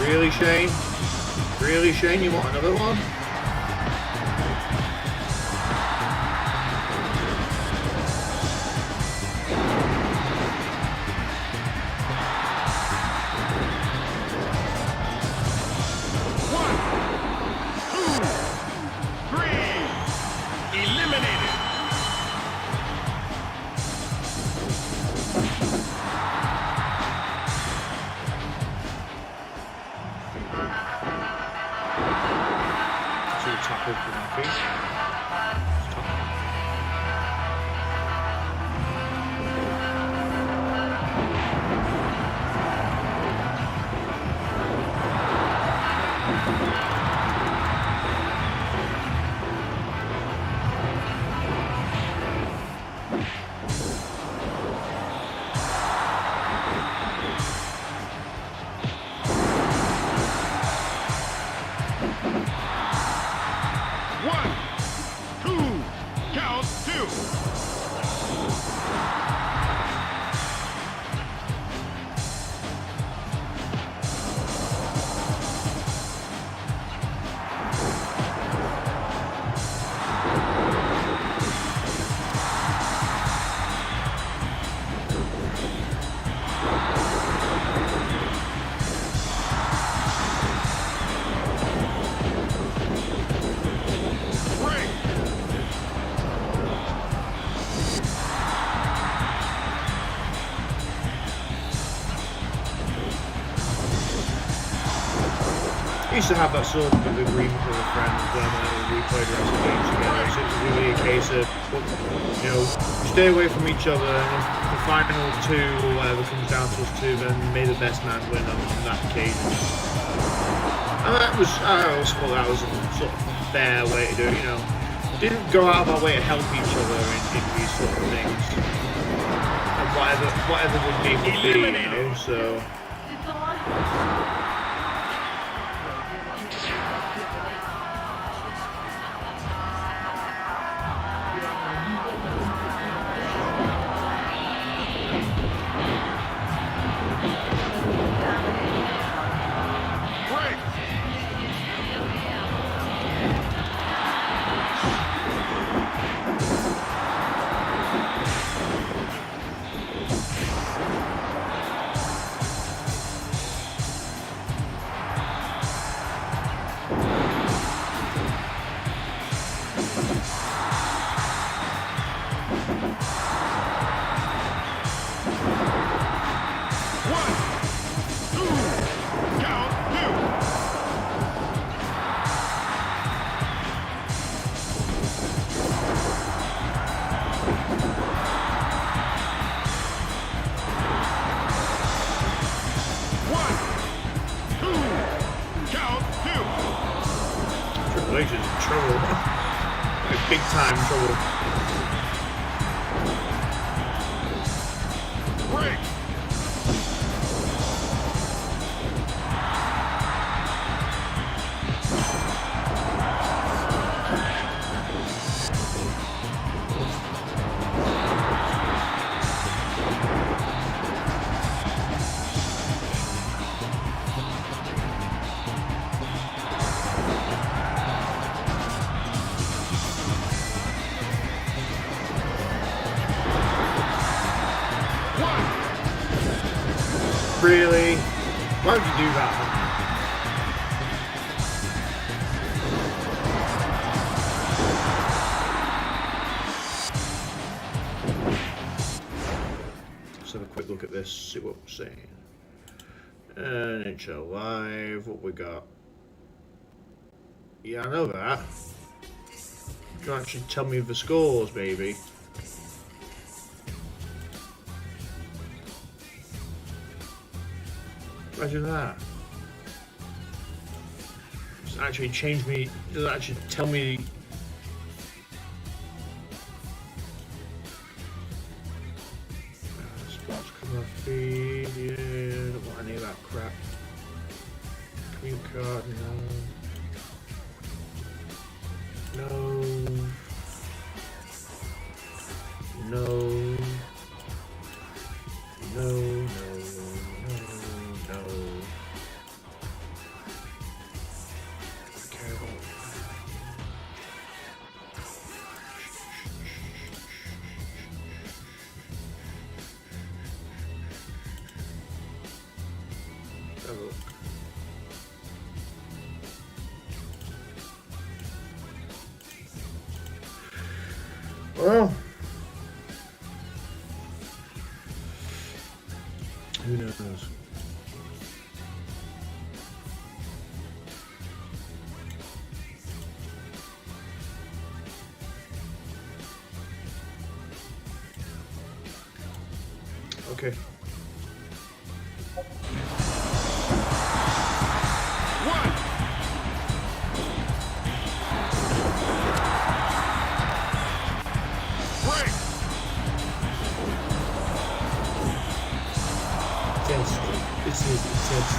Really, Shane? Really, Shane? You want another one? I used to have that sort of agreement with a friend when we played wrestling games together. So it was really a case of, you know, stay away from each other, and if the final two or whatever comes down to us two, then may the best man win on that occasion. And I always thought that was a sort of fair way to do it, you know. Didn't go out of our way to help each other in these sort of things. And whatever the game would be, you know, so... Triple H is in trouble. Like big time trouble. Break. Really? Why would you do that? Let's have a quick look at this, see what we're saying. NHL Live, what we got? Yeah, I know that. You can actually tell me the scores, baby. Imagine that. Does it actually change me? Does it actually tell me? Spots come off feed. Yeah, don't want any of that crap. Green card, no. No. No. No. Well, who knows? Okay. This is the test.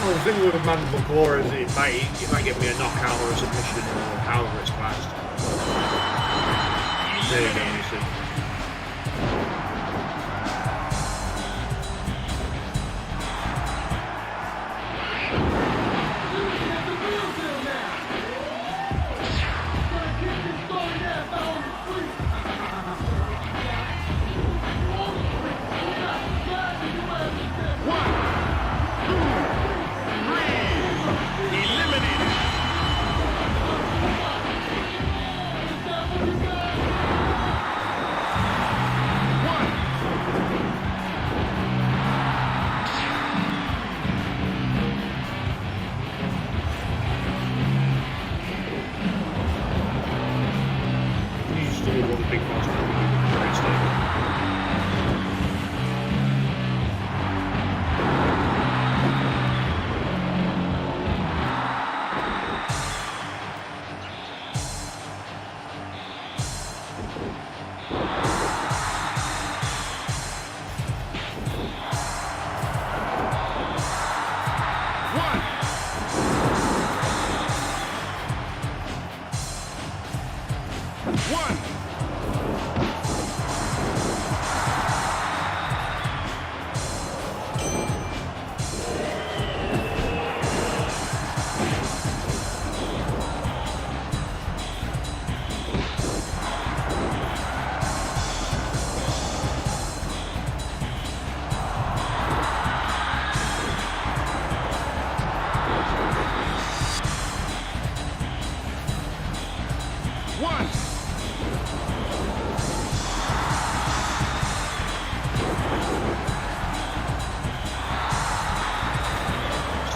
Well, the thing with a mandible claw is it might get me a knockout or a submission or however it's classed. There you go, you see. Big monster. Great stuff.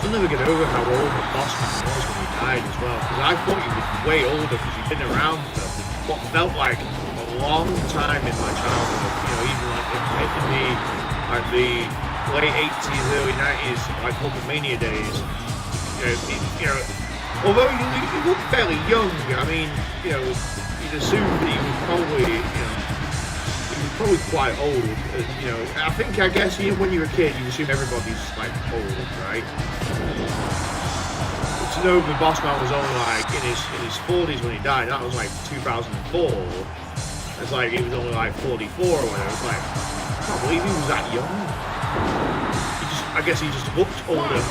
I'll never get over how old the boss man was when he died as well, because I thought he was way older because he'd been around for what felt like a long time in my childhood. You know, even like in the late 80s, early 90s, like Hulkamania days. Although he looked fairly young, I mean, you'd assume that he was probably quite old. I guess when you're a kid, you assume everybody's like old, right? But to know the boss man was only like in his 40s when he died, that was like 2004. It's like he was only like 44 or whatever. It's like, I can't believe he was that young. I guess he just looked older.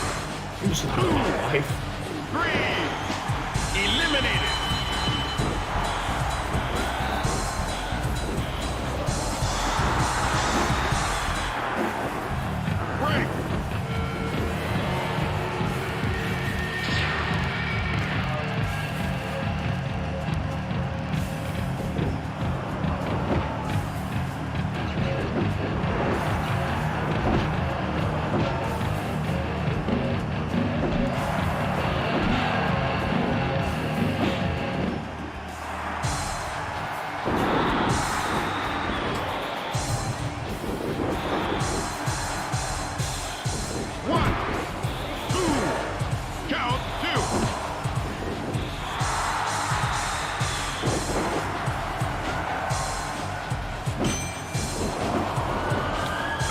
He was not alive. 3 eliminated.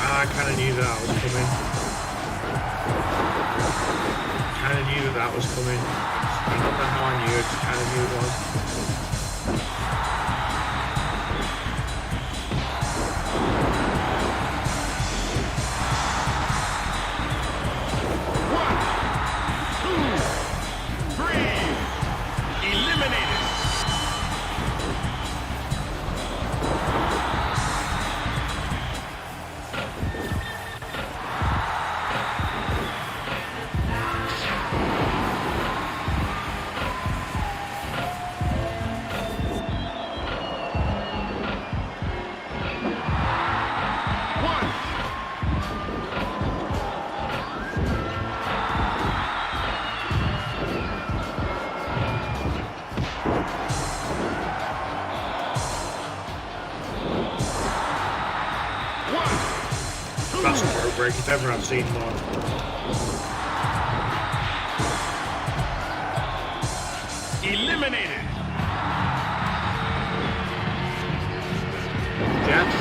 I kind of knew that was coming. That was coming. I don't know how I knew it, just kind of knew it was. That's a rope break if ever I've seen one. Eliminated. Jets.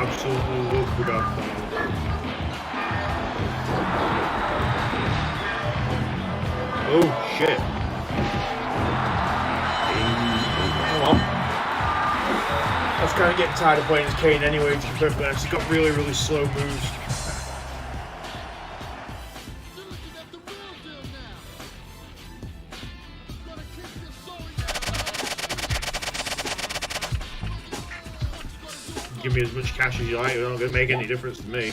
absolutely love the Godfather. Oh shit. Oh well. I was kind of getting tired of playing as Kane anyway, to be perfectly honest. He's got really, really slow moves. Give me as much cash as you like, it's not going to make any difference to me.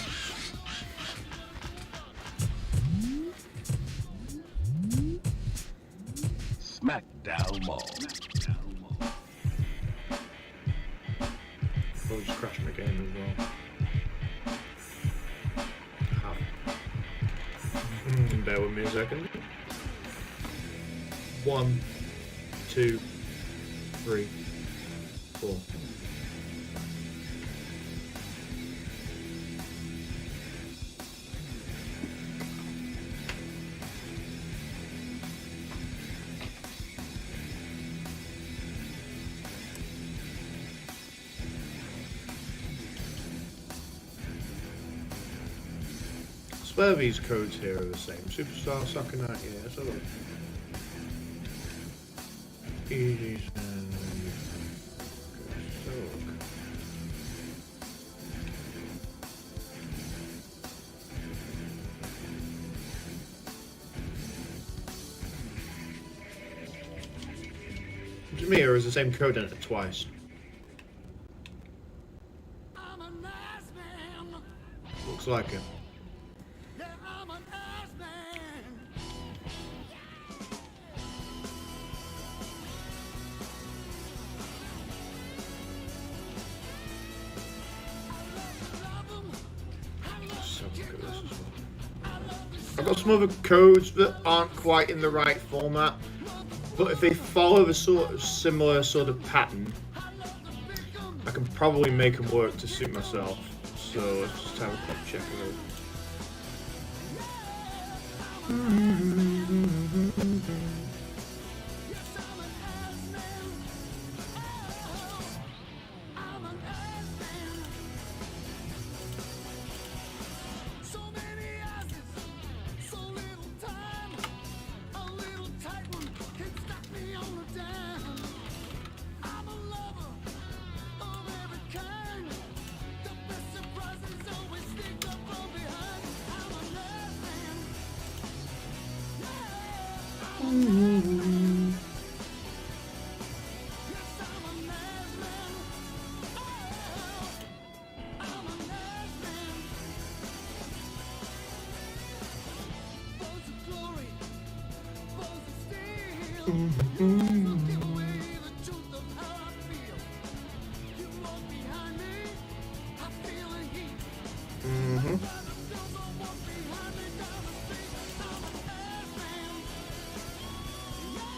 SmackDown Mall. I'll just crash my game as well. Bear with me a second. 1, 2, 3, 4. I swear these codes here are the same. Superstar, Soccer Night, yeah, let's have a look. Easy Send. Jameer is the same code in it twice. I'm a nice man. Looks like it. Yeah, I'm a nice man. So good at this as well. I've got some other codes that aren't quite in the right format, but if they follow the sort of similar sort of pattern, I can probably make them work to suit myself. So let's just have a quick check of those. So many asses, so little time. A little tight one can stop me on a dime. I'm a lover of every kind. The best surprises always sneak up from behind. I'm a nice man. Yeah, I'm a nice man. Yes, I'm a nice man. Oh, I'm a nice man. Balls of glory, balls of steel. Give away the truth of how I feel. You walk behind me, I feel the heat. Mm-hmm. By the silver walk behind me down the street. I'm a nice man. Yeah,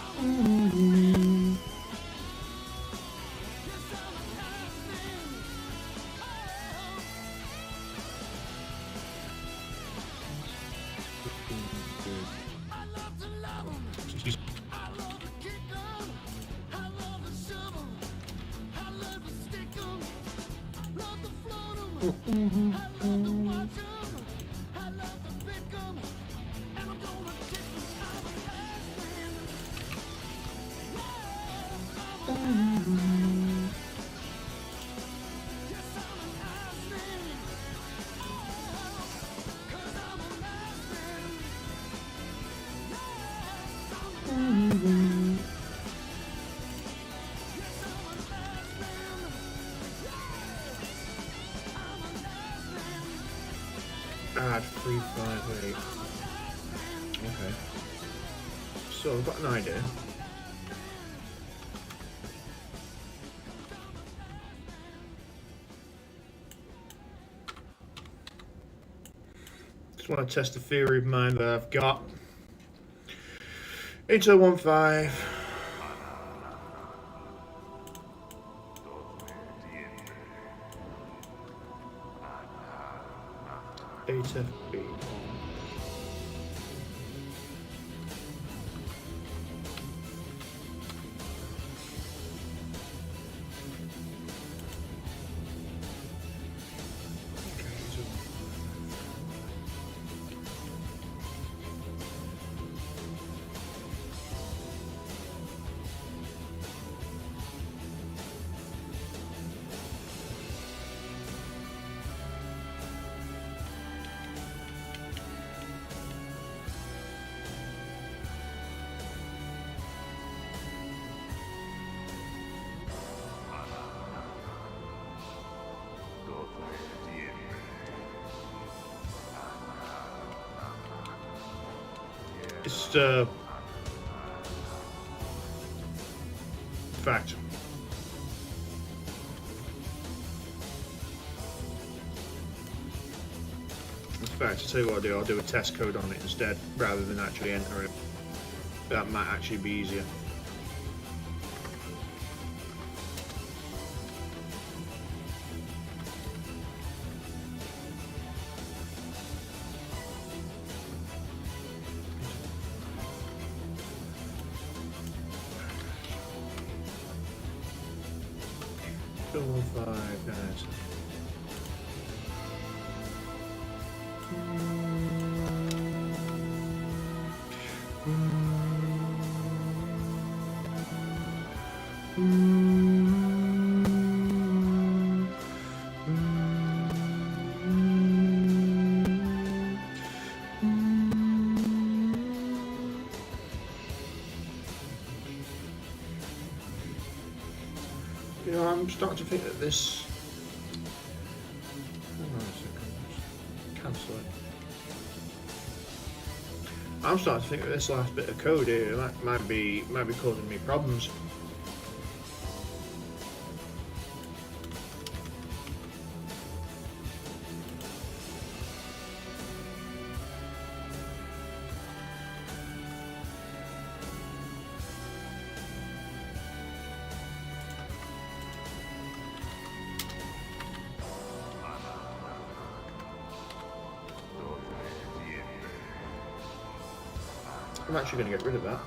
I'm a nice man. Yes, I'm a nice man. I love to love 'em. I love to kick 'em. I love to shove 'em. I love to stick 'em. Love to float 'em. I love to watch 'em. I love to pick 'em. And I'm gonna kick 'em. I'm a nice man. Yeah, I'm a nice man. Yes, I'm a nice man. 'Cause I'm a nice man. Add 358. Okay. So I've got an idea. Just want to test a theory of mine that I've got. 8015. HFB. It's fact. In fact, I'll tell you what I'll do. I'll do a test code on it instead, rather than actually enter it. That might actually be easier. Fill 5 guys. You know, I'm starting to think that this. Hang on a second. Cancel it. I'm starting to think that this last bit of code here might be causing me problems. I'm actually going to get rid of that.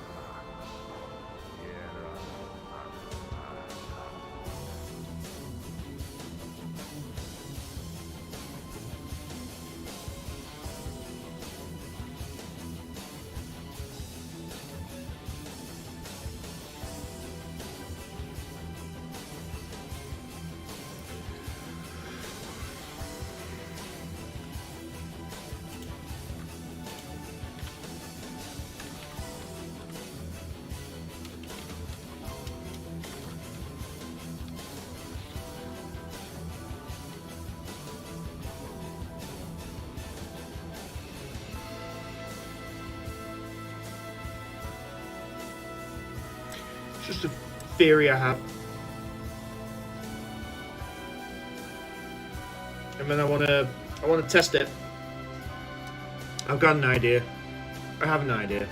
Just a theory I have. And then I wanna test it. I've got an idea. I have an idea.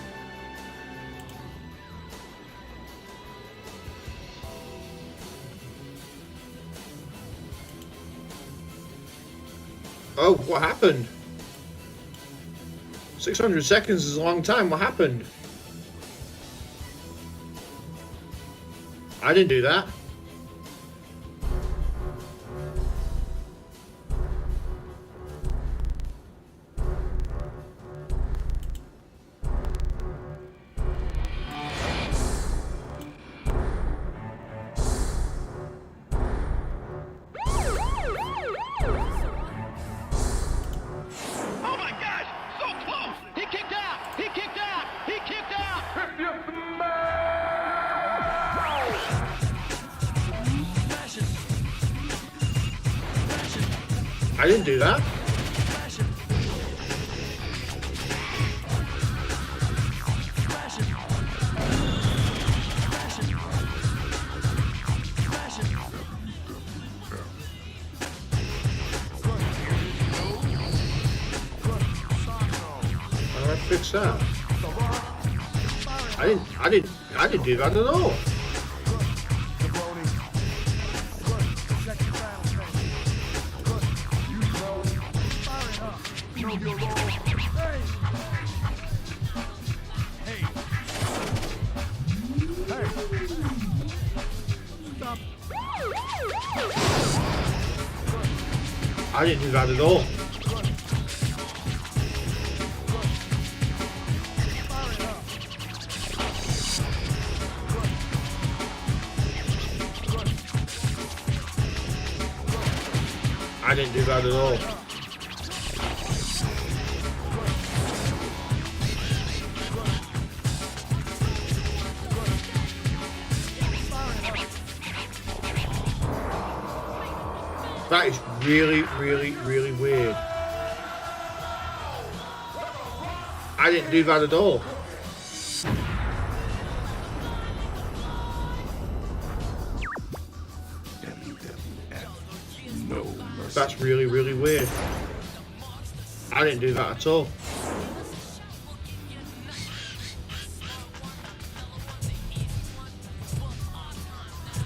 Oh, what happened? 600 seconds is a long time. What happened? I didn't do that. Oh my gosh! So close! He kicked out! He kicked out! He kicked out! I didn't do that. How do I fix that? I didn't do that at all. I didn't do that at all. I didn't do that at all. That is really, really, really weird. I didn't do that at all. WWF. No mercy. That's really, really weird. I didn't do that at all.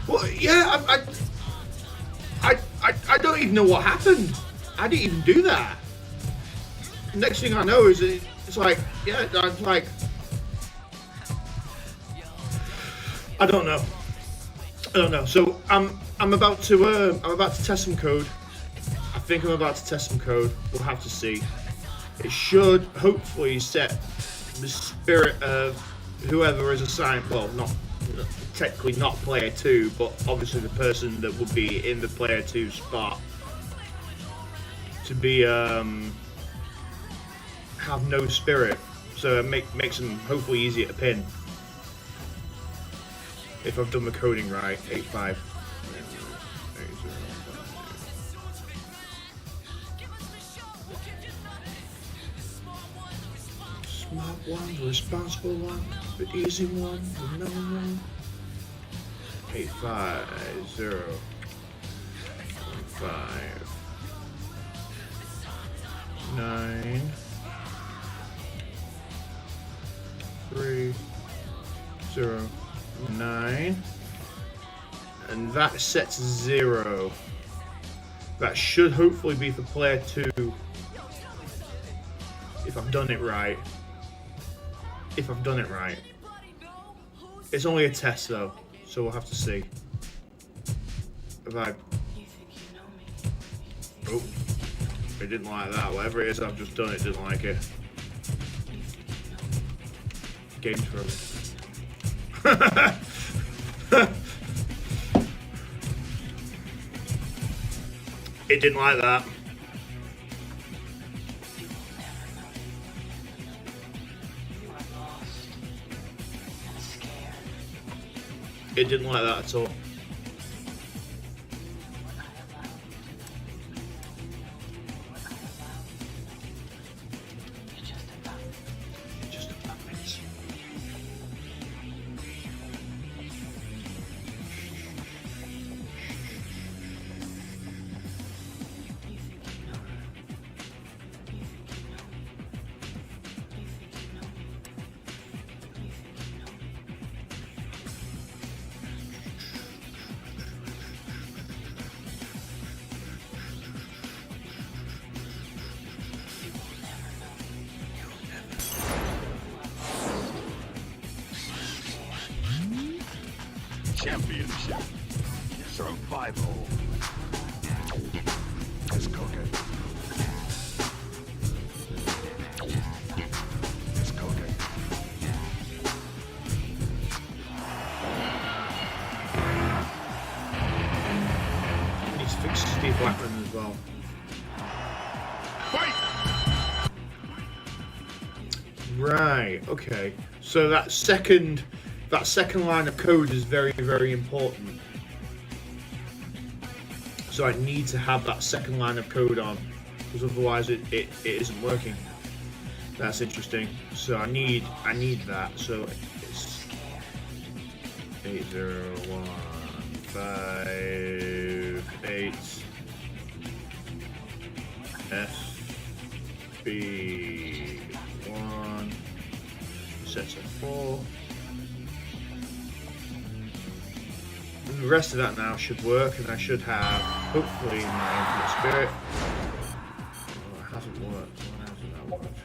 Well, yeah, I don't even know what happened. I didn't even do that. Next thing I know is it's like, yeah, I'm like, I don't know. So I'm about to test some code. I think I'm about to test some code. We'll have to see. It should hopefully set the spirit of whoever is assigned. Well, not technically not player 2, but obviously the person that would be in the player 2 spot to be have no spirit. So it makes them hopefully easier to pin. If I've done the coding right, 85. Smart one, the responsible one, the easy one, the number one. 85015 9 3 0 9, and that sets 0. That should hopefully be for player 2 if I've done it right. It's only a test though, so we'll have to see. If I... Oh, it didn't like that. Whatever it is I've just done, it didn't like it. Game throw. It didn't like that. It didn't like that at all. Championship. Survival. It's cooking. It's cooking. Needs to fix Steve Blackman as well. Fight! Right, okay. So that second line of code is very, very important. So I need to have that second line of code on, because otherwise it isn't working. That's interesting. So I need that. So it's 80158 FB1 sets of 4. And the rest of that now should work, and I should have hopefully my infinite spirit. Oh, it hasn't worked. Why hasn't that worked?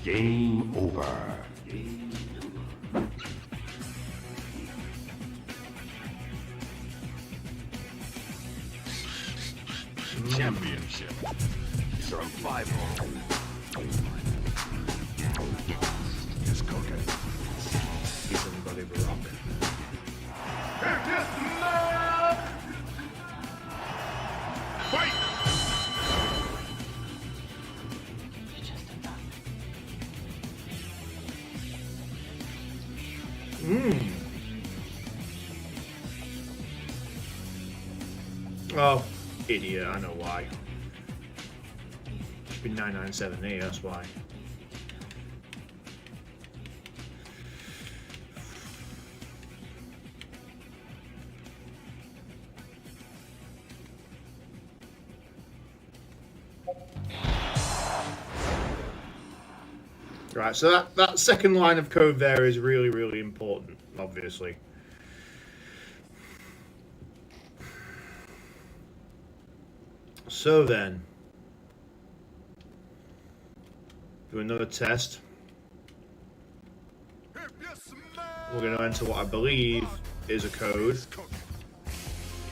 Game over. Championship. Survival. It's cooking. Give everybody the rock. Fight! Oh, idiot. I know why. Should be 997A. That's why. Right, so that second line of code there is really, really important, obviously. So then, do another test. We're going to enter what I believe is a code,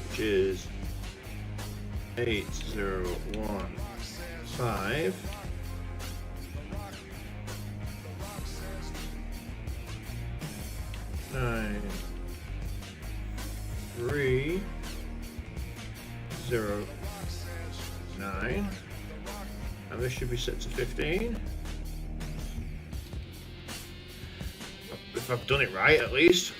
which is 8015. 9309, and this should be set to 15. If I've done it right, at least.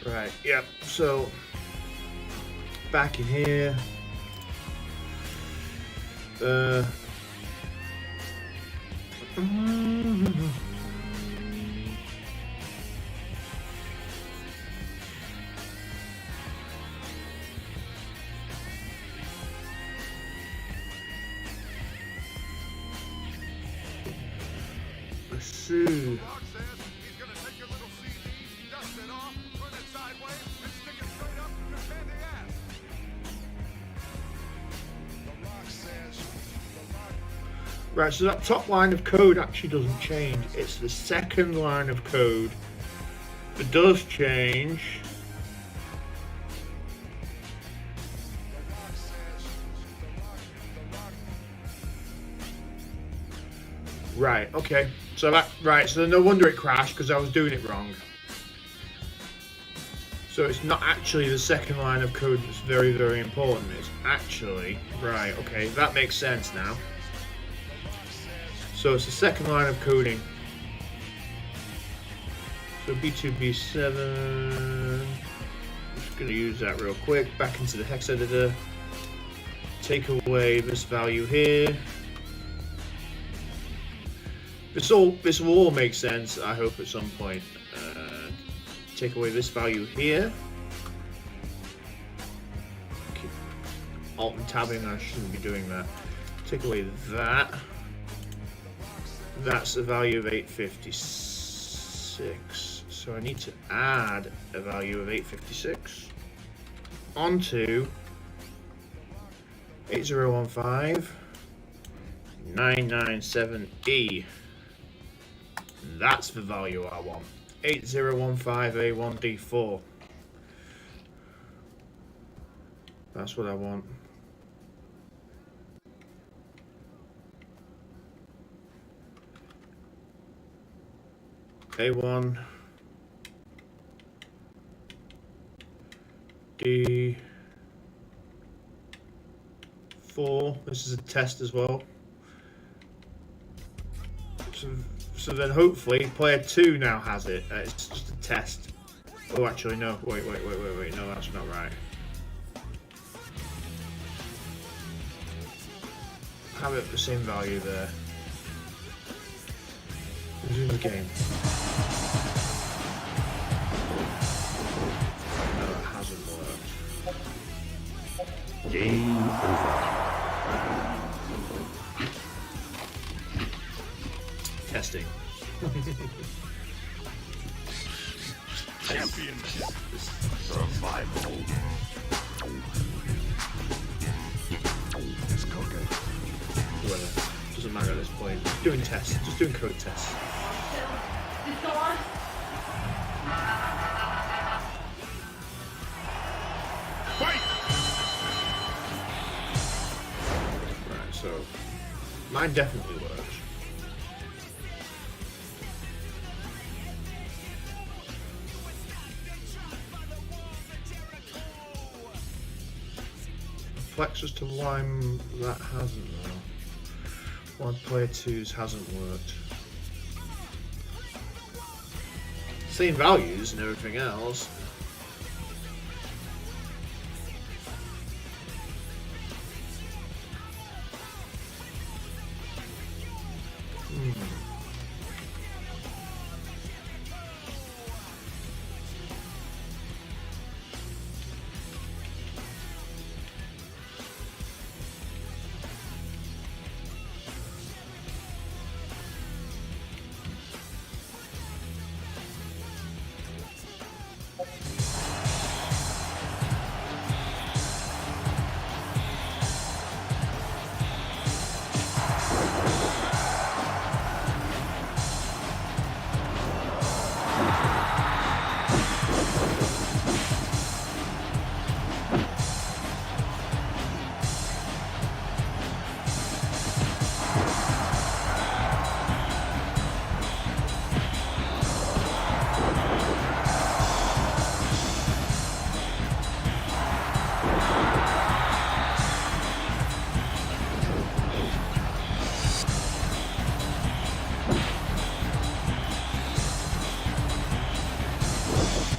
Right, yep, so back in here, let's see. Right, so that top line of code actually doesn't change. It's the second line of code that does change. Right, okay. So so no wonder it crashed, because I was doing it wrong. So it's not actually the second line of code that's very, very important. It's actually, right, okay, that makes sense now. So it's the second line of coding. So B2, B7. I'm just going to use that real quick. Back into the hex editor. Take away this value here. This will all make sense, I hope, at some point. Take away this value here. Keep Alt and tabbing, I shouldn't be doing that. Take away that. That's a value of 856. So I need to add a value of 856 onto 8015 997E. That's the value I want. 8015A1D4. That's what I want. A1 D4. This is a test as well. So then hopefully player 2 now has it. It's just a test. Oh, actually no. Wait. No, that's not right. Have it at the same value there. Resume the game. No, it hasn't worked. Game over. Testing. Championship. Survival. It's cooking. Whatever. Doesn't matter at this point. Just doing tests. Just doing code tests. Fight! so mine definitely works. Flex as to why that hasn't though. Why player 2's hasn't worked. Same values and everything else.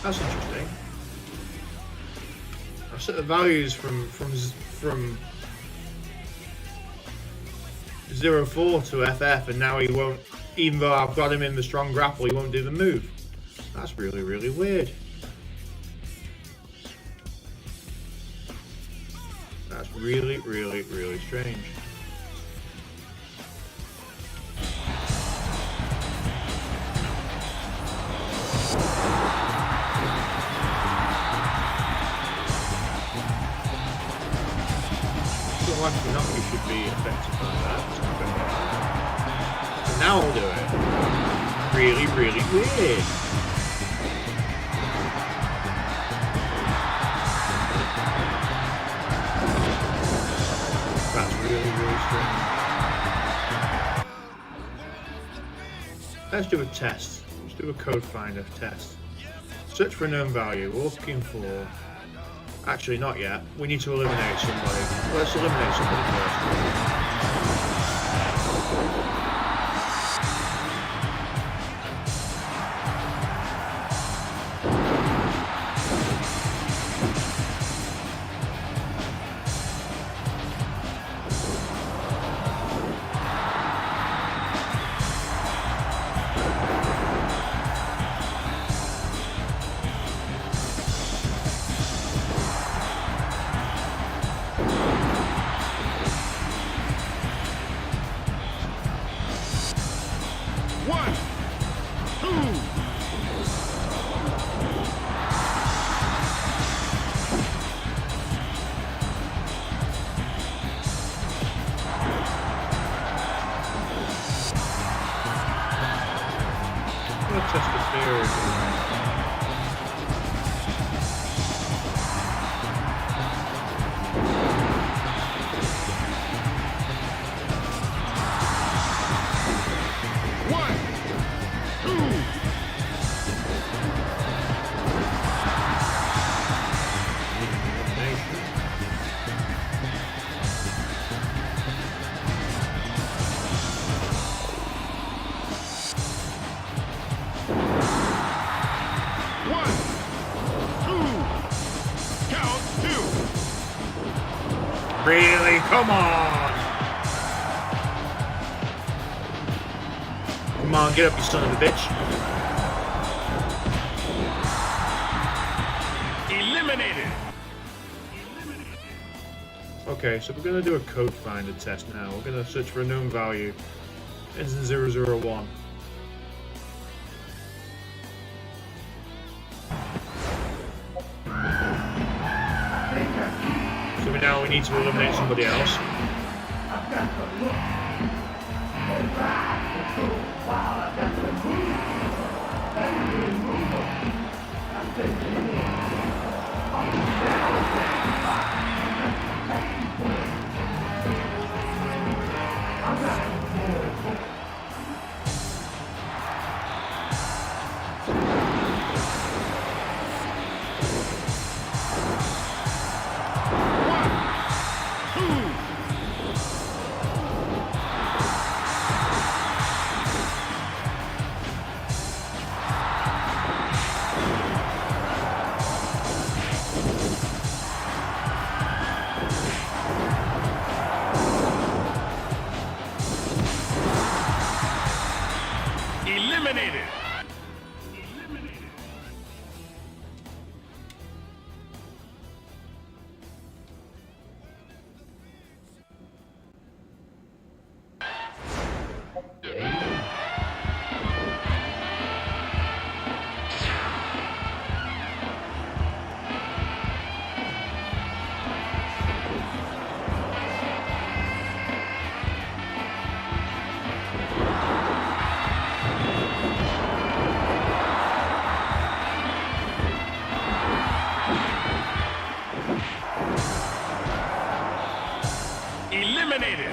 That's interesting. I set the values from 0-4 to FF, and now he won't. Even though I've got him in the strong grapple, he won't do the move. That's really, really weird. That's really, really, really strange. Actually not, you should be affected by that. So now I'll do it. Really, really weird. That's really, really strange. Let's do a test. Let's do a code finder test. Search for a known value. We're looking for... Actually, not yet. We need to eliminate somebody. Let's eliminate somebody first. Test the stairs. Really? Come on! Come on, get up, you son of a bitch. Eliminated. Okay, so we're going to do a code finder test now. We're going to search for a known value. Ends in 001. So now we need to eliminate somebody else. Eliminated.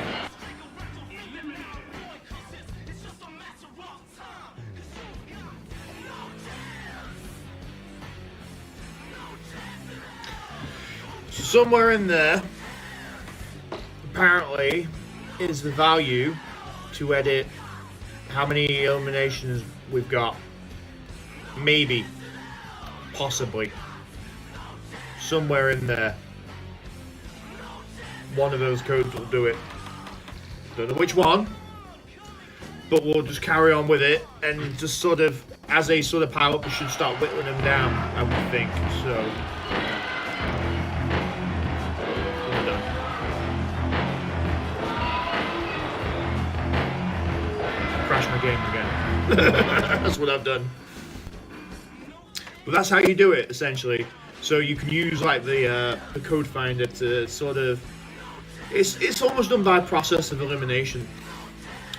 Somewhere in there, apparently, is the value to edit how many eliminations we've got. Maybe. Possibly. Somewhere in there. One of those codes will do it. Don't know which one, but we'll just carry on with it and just sort of, as a sort of pilot, we should start whittling them down, I would think. So. Crash my game again. That's what I've done. But that's how you do it, essentially. So you can use like the code finder to sort of. It's almost done by process of elimination.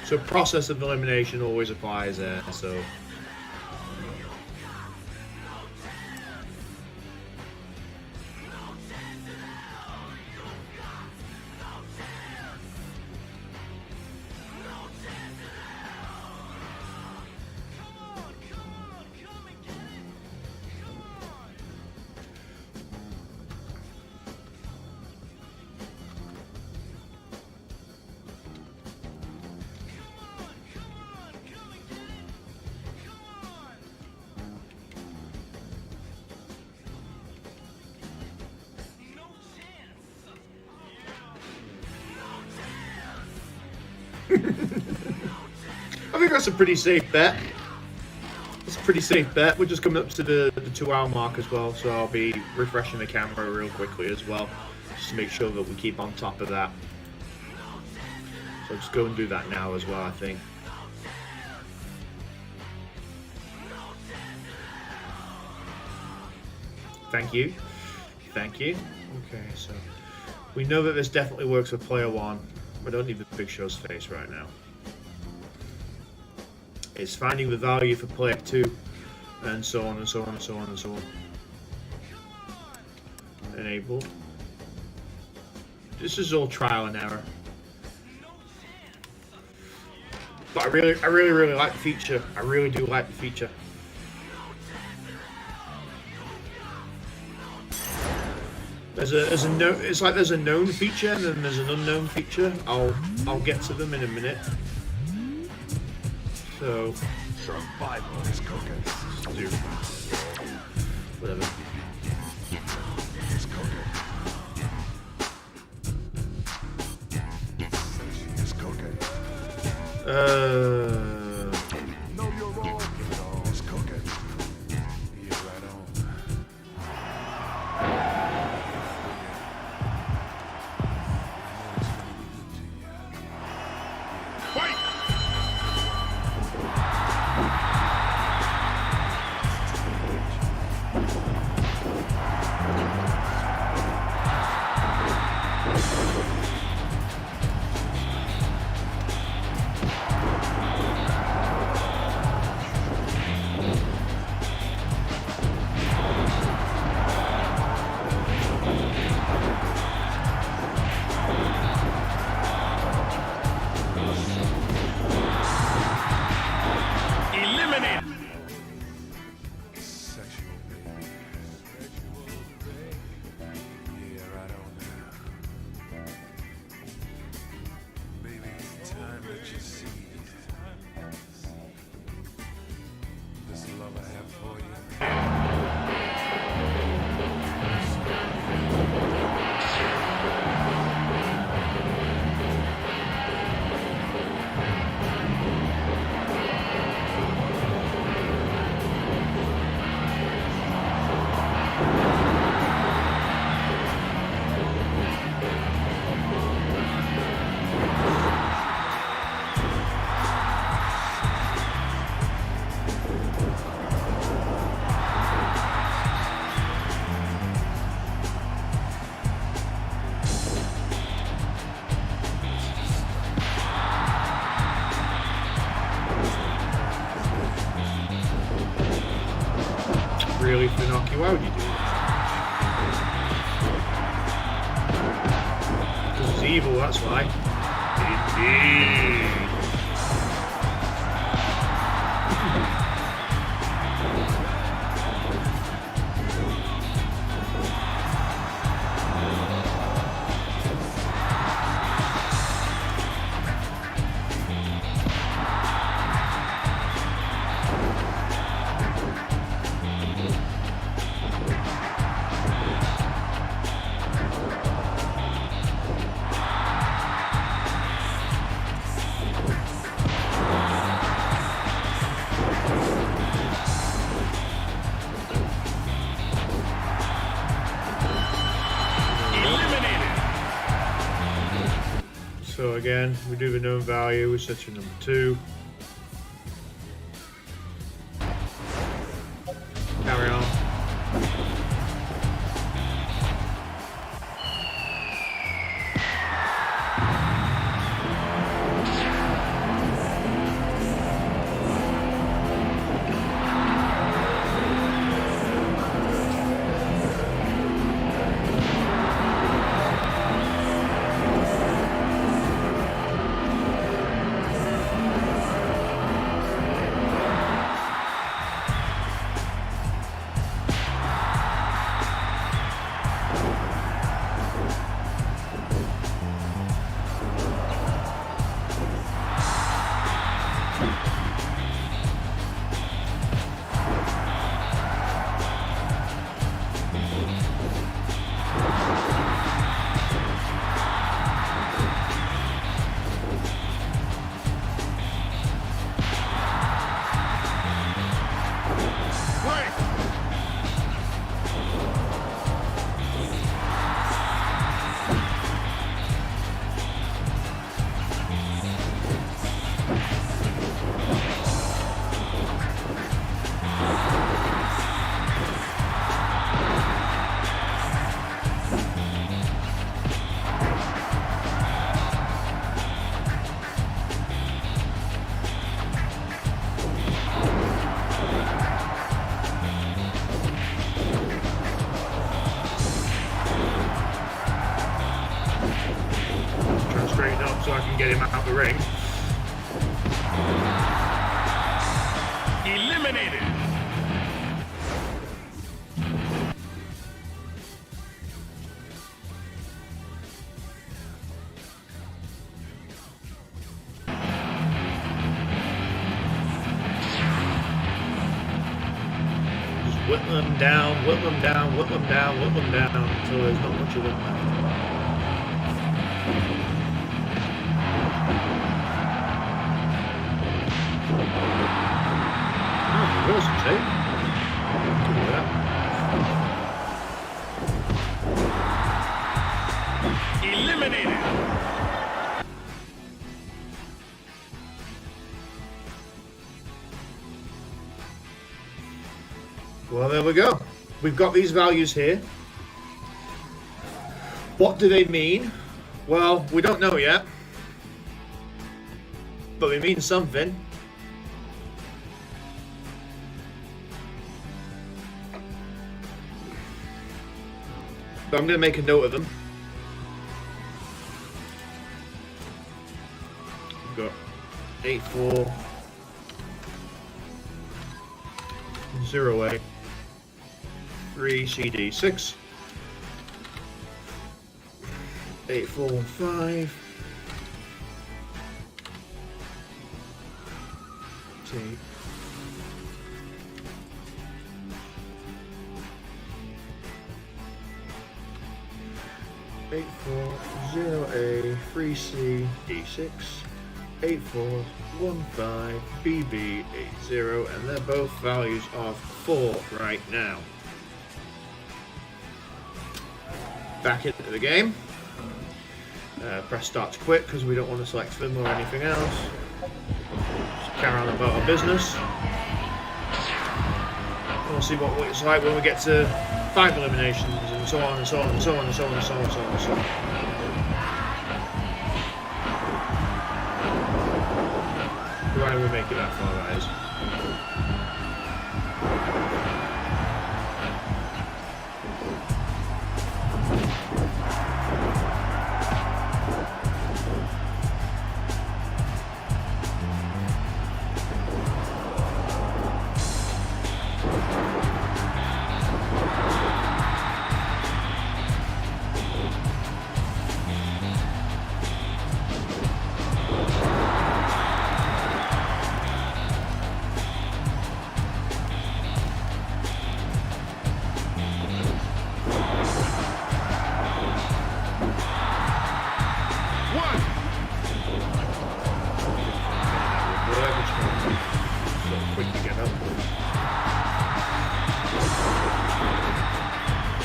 So process of elimination always applies there. So. I think that's a pretty safe bet. It's a pretty safe bet. We're just coming up to the 2-hour mark as well, so I'll be refreshing the camera real quickly as well, just to make sure that we keep on top of that. So I'll just go and do that now as well, I think. Thank you. Thank you. Okay, so we know that this definitely works for player 1. I don't need the Big Show's face right now. It's finding the value for player 2, and so on and so on and so on and so on. Enable. This is all trial and error. But I really like the feature. I really do like the feature. It's like there's a known feature and then there's an unknown feature. I'll get to them in a minute. So Survival is cooking. do whatever. It's cooking. It's cooking. Know your role. It's cooking. Yeah, right on. Fight! Eliminated! Sexual baby. Yeah, right on now. Baby, it's time that you see this love I have for you. Really, Finocchio, why would you do that? Because it's evil, that's why. Indeed. So again, we do the known value, we set to number 2. Carry on. Straighten up so I can get him out the ring. Eliminated. Just whittle them down, whittle them down, whittle them down, whittle them down until there's not much of them left. Reverse tape. Look at that. Eliminated. Well, there we go. We've got these values here. What do they mean? Well, we don't know yet. But they mean something. But I'm going to make a note of them. We've got 84 08 3 CD6 8415 tape 840A 3C D6 8415 BB80, and they're both values of 4 right now. Back into the game. Press start to quit because we don't want to select them or anything else. Just carry on about our business. We'll see what it's like when we get to 5 eliminations and so on and so on and so on and so on and so on and so on and so on. Provided we make it that far, that is.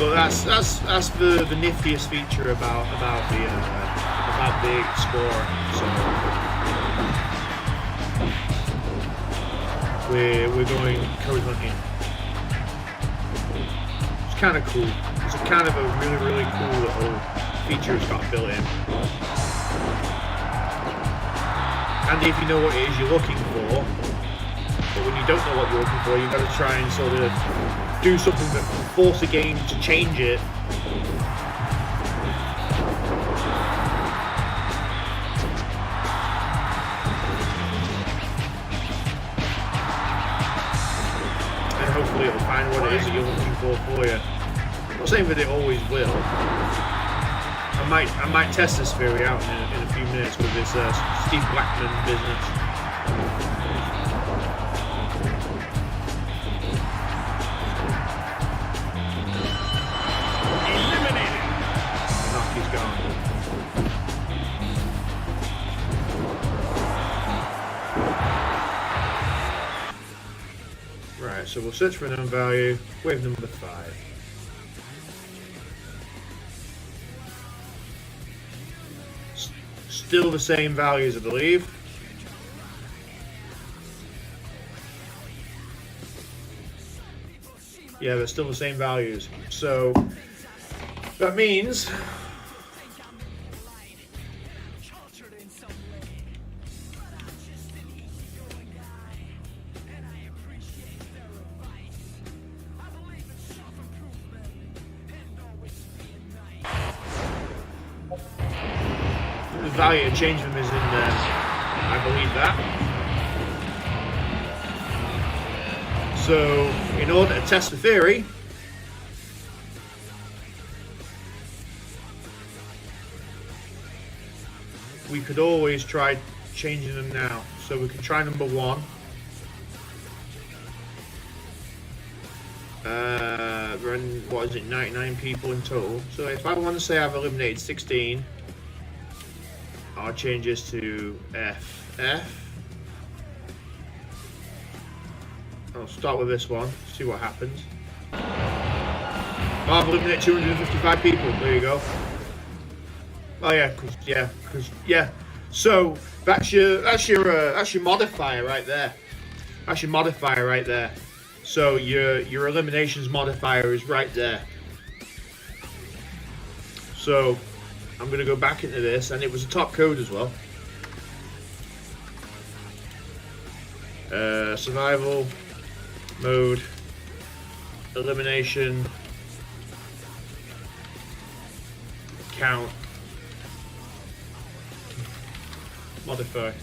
But that's the niftiest feature about the Explorer. So we're going code hunting. It's kind of cool. It's a kind of a really cool little feature it's got built in. And if you know what it is you're looking for, but when you don't know what you're looking for, you've got to try and sort of do something that will force a game to change it. And hopefully it'll find what it is that you're looking for you. I'm not saying that it always will. I might test this theory out in a few minutes with this Steve Blackman business. Eliminated. Knock, he's gone. Right, so we'll search for a known value. Wave number 5. Still the same values, I believe. Yeah, they're still the same values. So that means the value to change them is in there. I believe that. So, in order to test the theory, we could always try changing them now. So we could try number 1. Run, what is it, 99 people in total. So if I want to say I've eliminated 16, I'll change this to FF. I'll start with this one, see what happens. Oh, I've eliminated 255 people, there you go. Oh yeah. So that's your modifier right there. That's your modifier right there. So your eliminations modifier is right there. So I'm gonna go back into this, and it was a top code as well. Survival mode, elimination, count, modifier.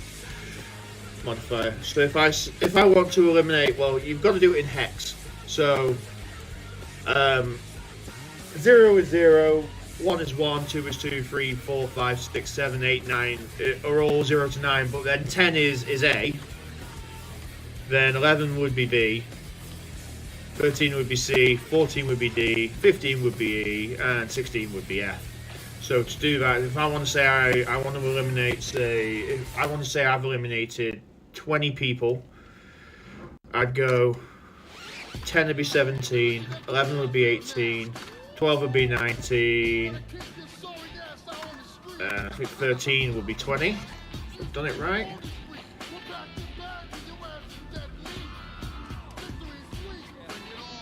So if I want to eliminate, well, you've got to do it in hex. So 0 is 0, 1 is 1, 2 is 2, 3, 4, 5, 6, 7, 8, 9 are all 0 to 9, but then 10 is A. Then 11 would be B. 13 would be C, 14 would be D, 15 would be E, and 16 would be F. So to do that, if I want to say I want to eliminate, say, if I want to say I've eliminated 20 people, I'd go 10 would be 17, 11 would be 18, 12 would be 19, I think 13 would be 20. I've done it right.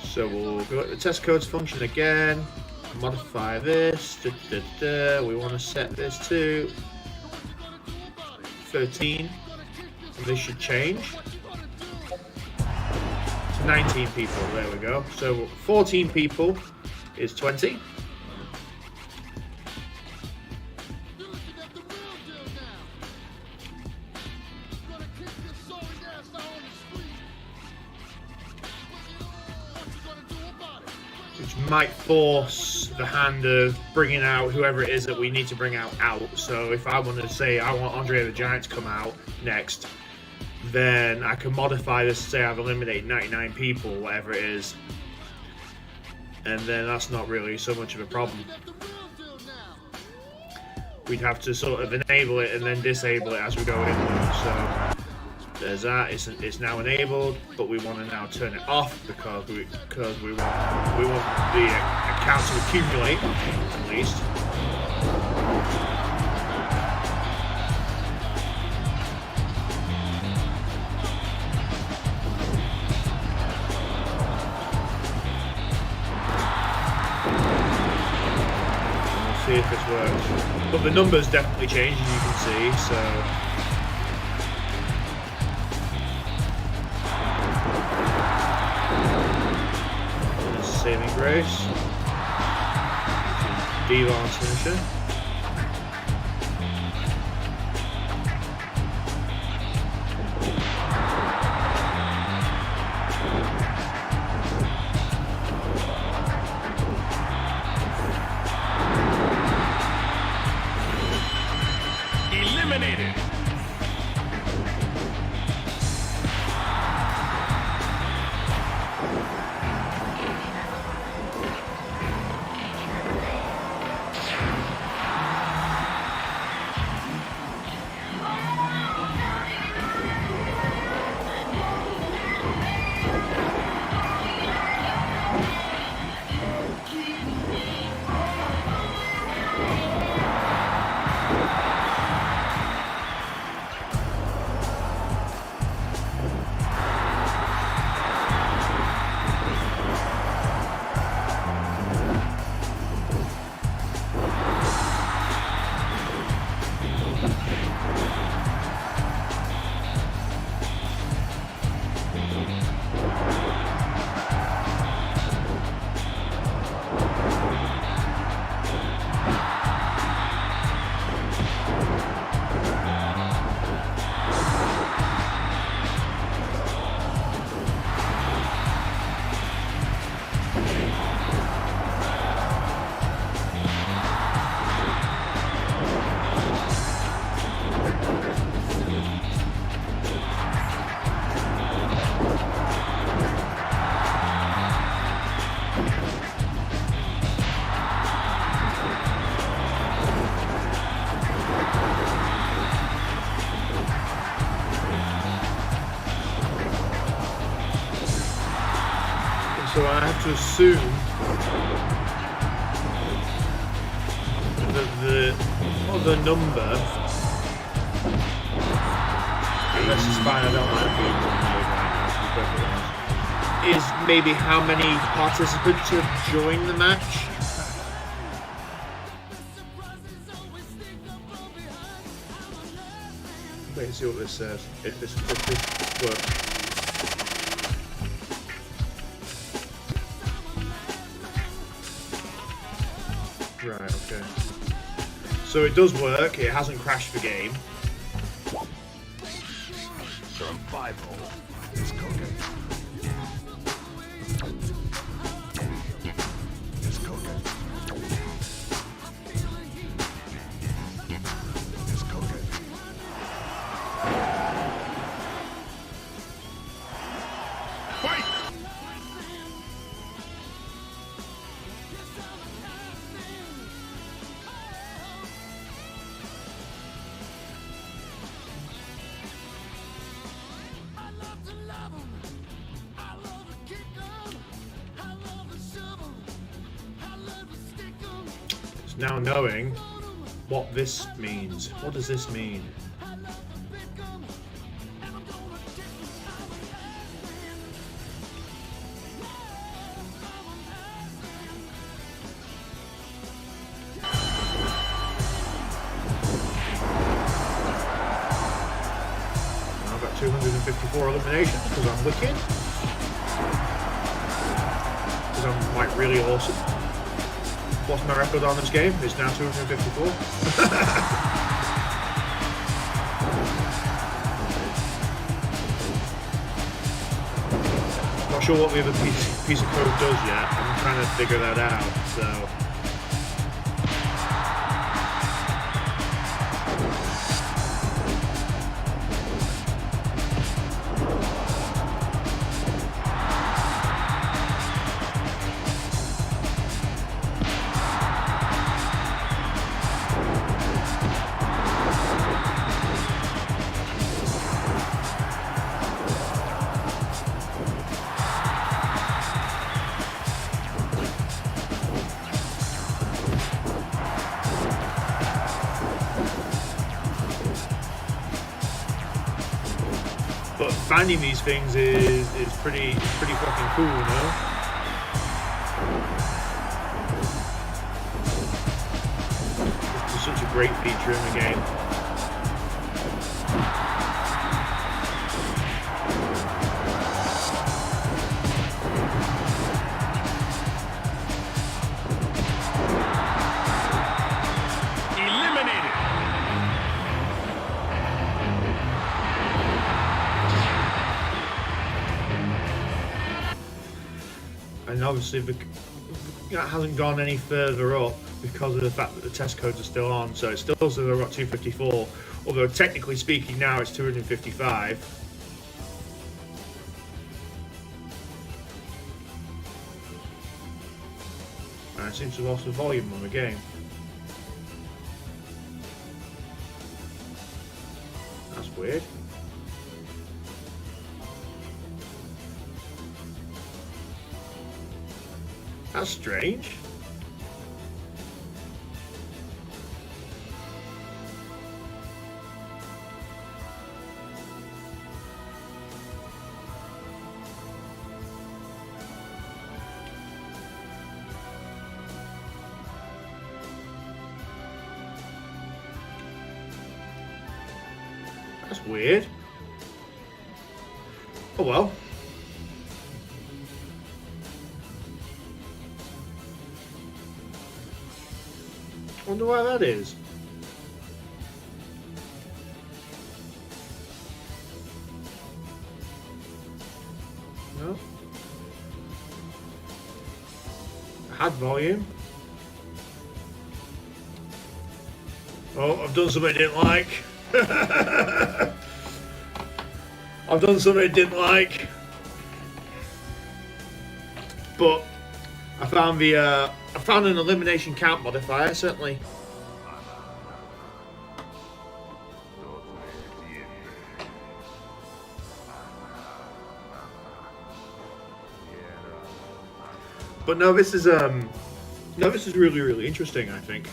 So we'll go to the test codes function again, modify this, we want to set this to 13, and this should change to 19 people, there we go. So 14 people is 20. Which might force the hand of bringing out whoever it is that we need to bring out. So if I want to say I want Andre the Giant to come out next, then I can modify this to say I've eliminated 99 people, whatever it is. And then that's not really so much of a problem. We'd have to sort of enable it and then disable it as we go in. So There's that. It's now enabled, but we want to now turn it off because we want the account to accumulate at least. We'll see if this works. But the numbers definitely changed, as you can see. So. Saving grace. Devon's finisher. Eliminated. So I have to assume that the other number, unless it's fine, I don't like being right now, to be perfectly honest, is maybe how many participants have joined the match. Wait and see what this says, if this works. Right, okay. So it does work, it hasn't crashed the game. Survival is cooking. It's cooking. It's cooking. Fight! Now knowing what this means. What does this mean? I've got 254 eliminations because I'm wicked. Because I'm like really awesome. What's my record on this game? It's now 254. Not sure what the other piece of code does yet. I'm trying to figure that out. So. But finding these things is pretty fucking cool, you know? It's such a great feature in the game. Eliminated. And obviously that hasn't gone any further up because of the fact that the test codes are still on, so it still says I've got 254, although technically speaking now it's 255. And it seems to have lost the volume on the game. That's weird. That's strange. That's weird. Oh well. Wonder why that is. No. Had volume. Oh, I've done something I didn't like. I've done something I didn't like. But I found an elimination count modifier, certainly. But no, this is really, really interesting, I think.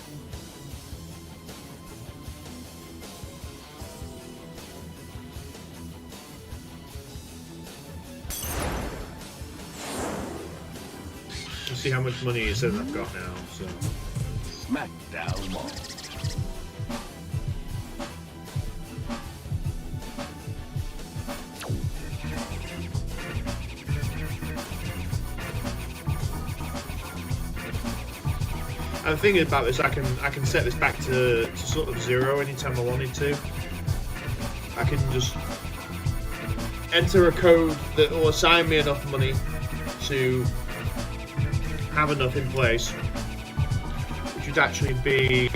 Let's see how much money it says I've got now. So. SmackDown Mall. And the thing about this, I can set this back to sort of 0 anytime I wanted to. I can just enter a code that will assign me enough money to have enough in place, which would actually be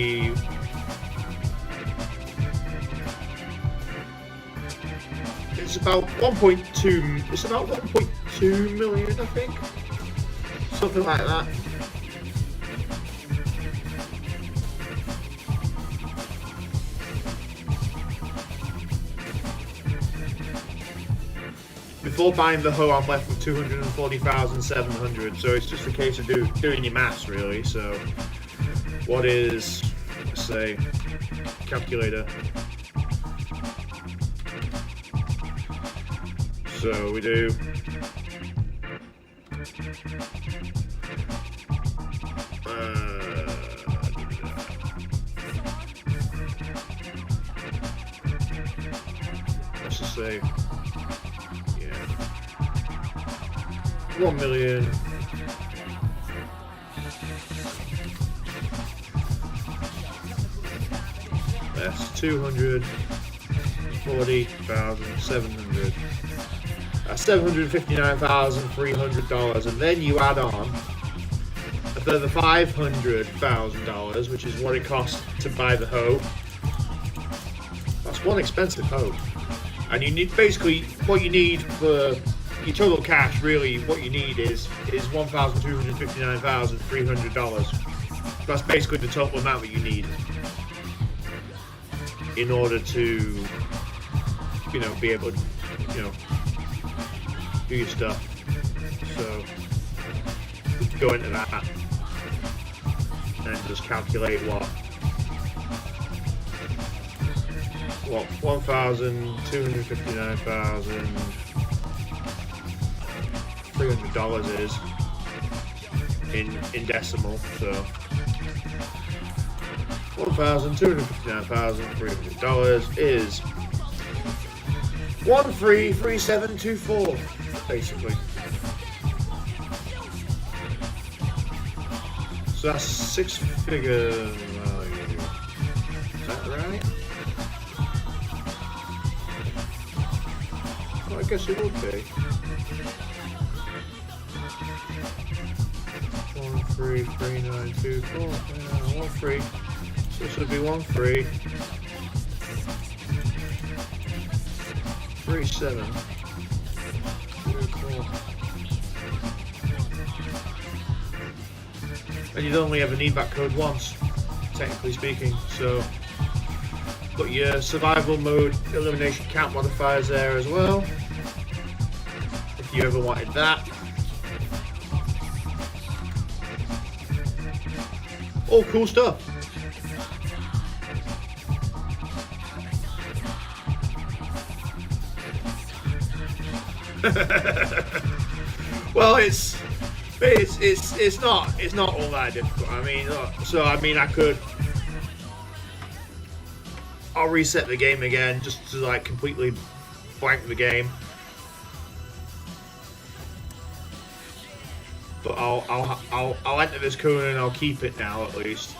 it's about 1.2. It's about 1.2 million, I think, something like that. Before buying the hoe, I'm left with 240,700. So it's just a case of doing your maths, really. So what is, let's say, calculator? So we do. Let's just say. 1 million. That's 240,700. That's $759,300, and then you add on a further $500,000, which is what it costs to buy the hoe. That's one expensive hoe, and you need basically what you need for your total cash. Really, what you need is $1,259,300. That's basically the total amount that you need in order to, be able to, do your stuff. So go into that and just calculate what what, 1,259,300 is in decimal, so $1,259,300 is 133724, basically. So that's 6-figure value. Is that right? Well, I guess it would be. 133924. 13. So this would be 1337. And you'd only ever need that code once, technically speaking. So, got your survival mode elimination count modifiers there as well, if you ever wanted that. All cool stuff. Well, it's not all that difficult. I mean, I'll reset the game again just to like completely blank the game. But I'll enter this code and I'll keep it now at least.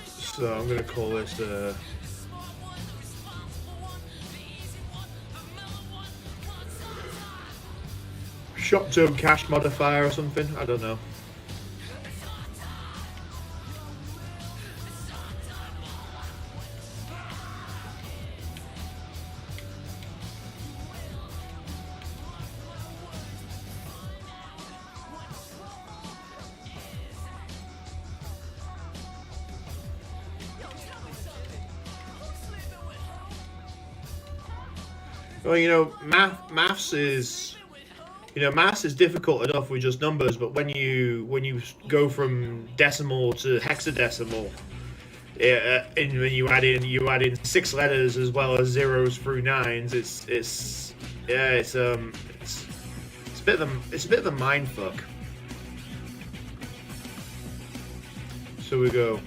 So I'm gonna call this shop zone cache modifier or something. I don't know. Well, you know, maths is difficult enough with just numbers, but when you go from decimal to hexadecimal, and when you add in 6 letters as well as zeros through nines, it's a bit of a mind fuck. So we go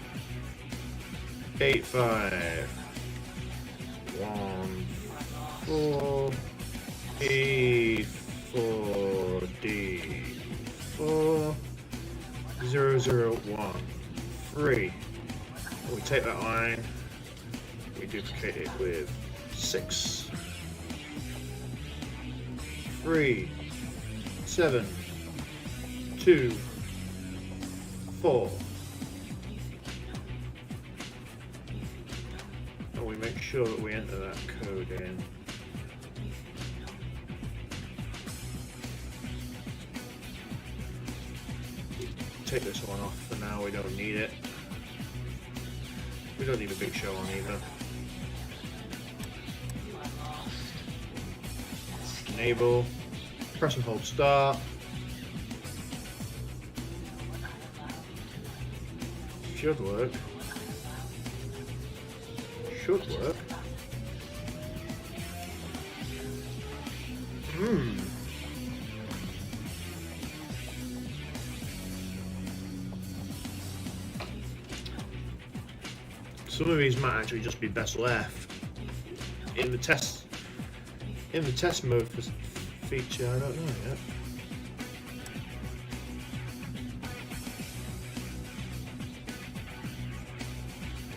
8 5 1 4 8 4 D 4 0 0 1 3. We take that line, we duplicate it with 6 3 7 2 4. And we make sure that we enter that code in. Take this one off for now, we don't need it. We don't need a big show on either. Enable, press and hold start. Should work. Should work. Some of these might actually just be best left in the test mode feature. I don't know yet.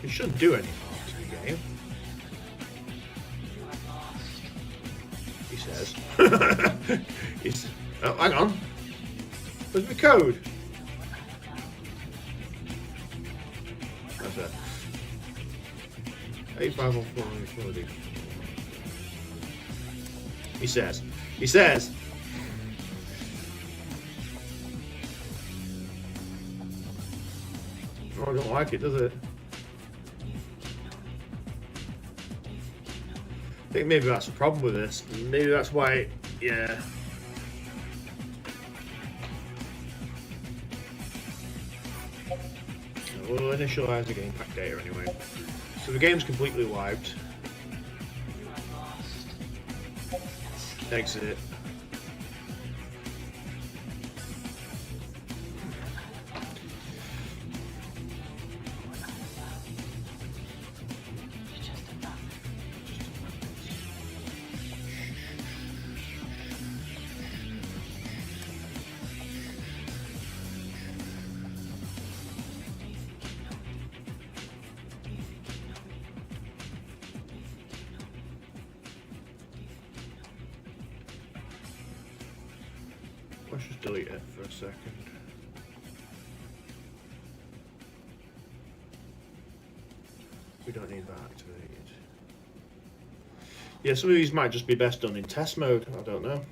It shouldn't do any harm to the game, he says. Oh, hang on. Where's the code? That's it. 8514. He says. Oh, I don't like it, does it? I think maybe that's the problem with this. Maybe that's why, yeah. We'll initialize the game pack data anyway. So the game's completely wiped. Exit. Let's just delete it for a second. We don't need that activated. Yeah, some of these might just be best done in test mode, I don't know.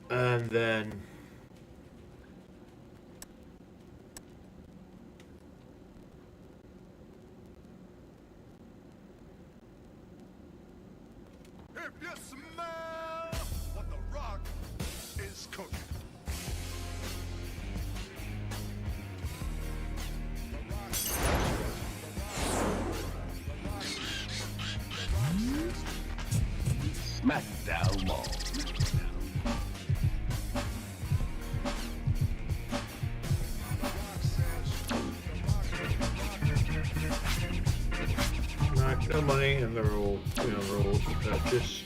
And then If you smell what the rock is cooking. SmackDown Mall. right, no money, and they're all, you know, rules to purchase.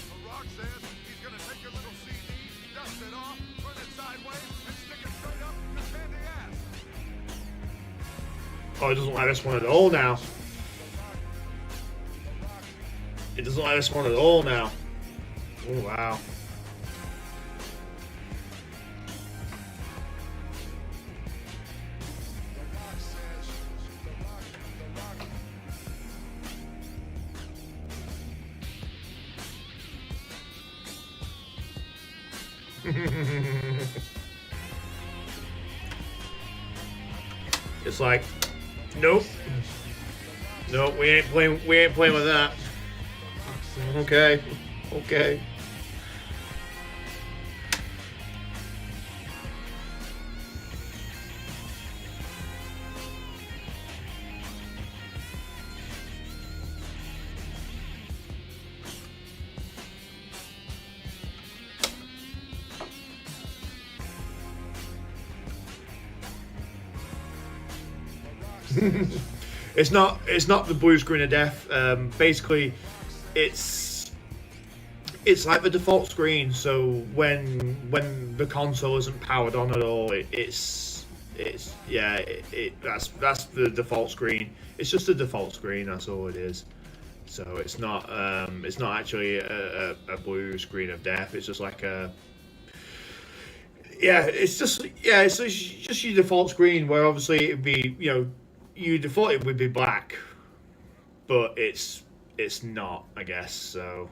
The Rock says he's gonna take your little CD, dust it off, turn it sideways, and stick it straight up your candy ass. Oh, it doesn't like this one at all now. It doesn't like this one at all now. Oh, wow. It's like, nope. Nope, we ain't playing with that. Okay. Okay. It's not the blue screen of death. Basically, it's like the default screen. So when the console isn't powered on at all, that's the default screen. It's just a default screen. That's all it is. So it's not actually a blue screen of death. It's just like it's just your default screen where obviously it'd be, you know, you default it would be black, but it's not, I guess. So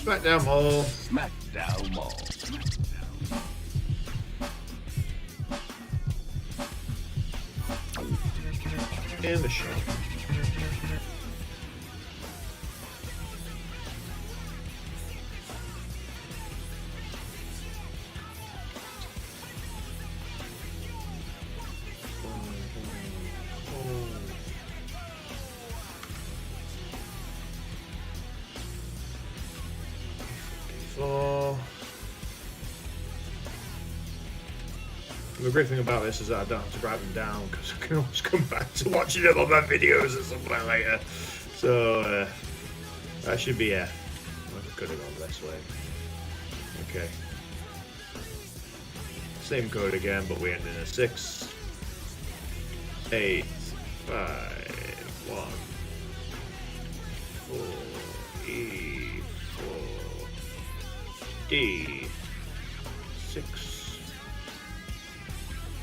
SmackDown Mall. SmackDown Mall. In the shop. The great thing about this is that I don't have to write them down because I can always come back to watching them on my videos or something later. So that should be I could have gone this way. Okay. Same code again, but we end in a 6, 8, 5, 1, 4, E, 4, D, 6.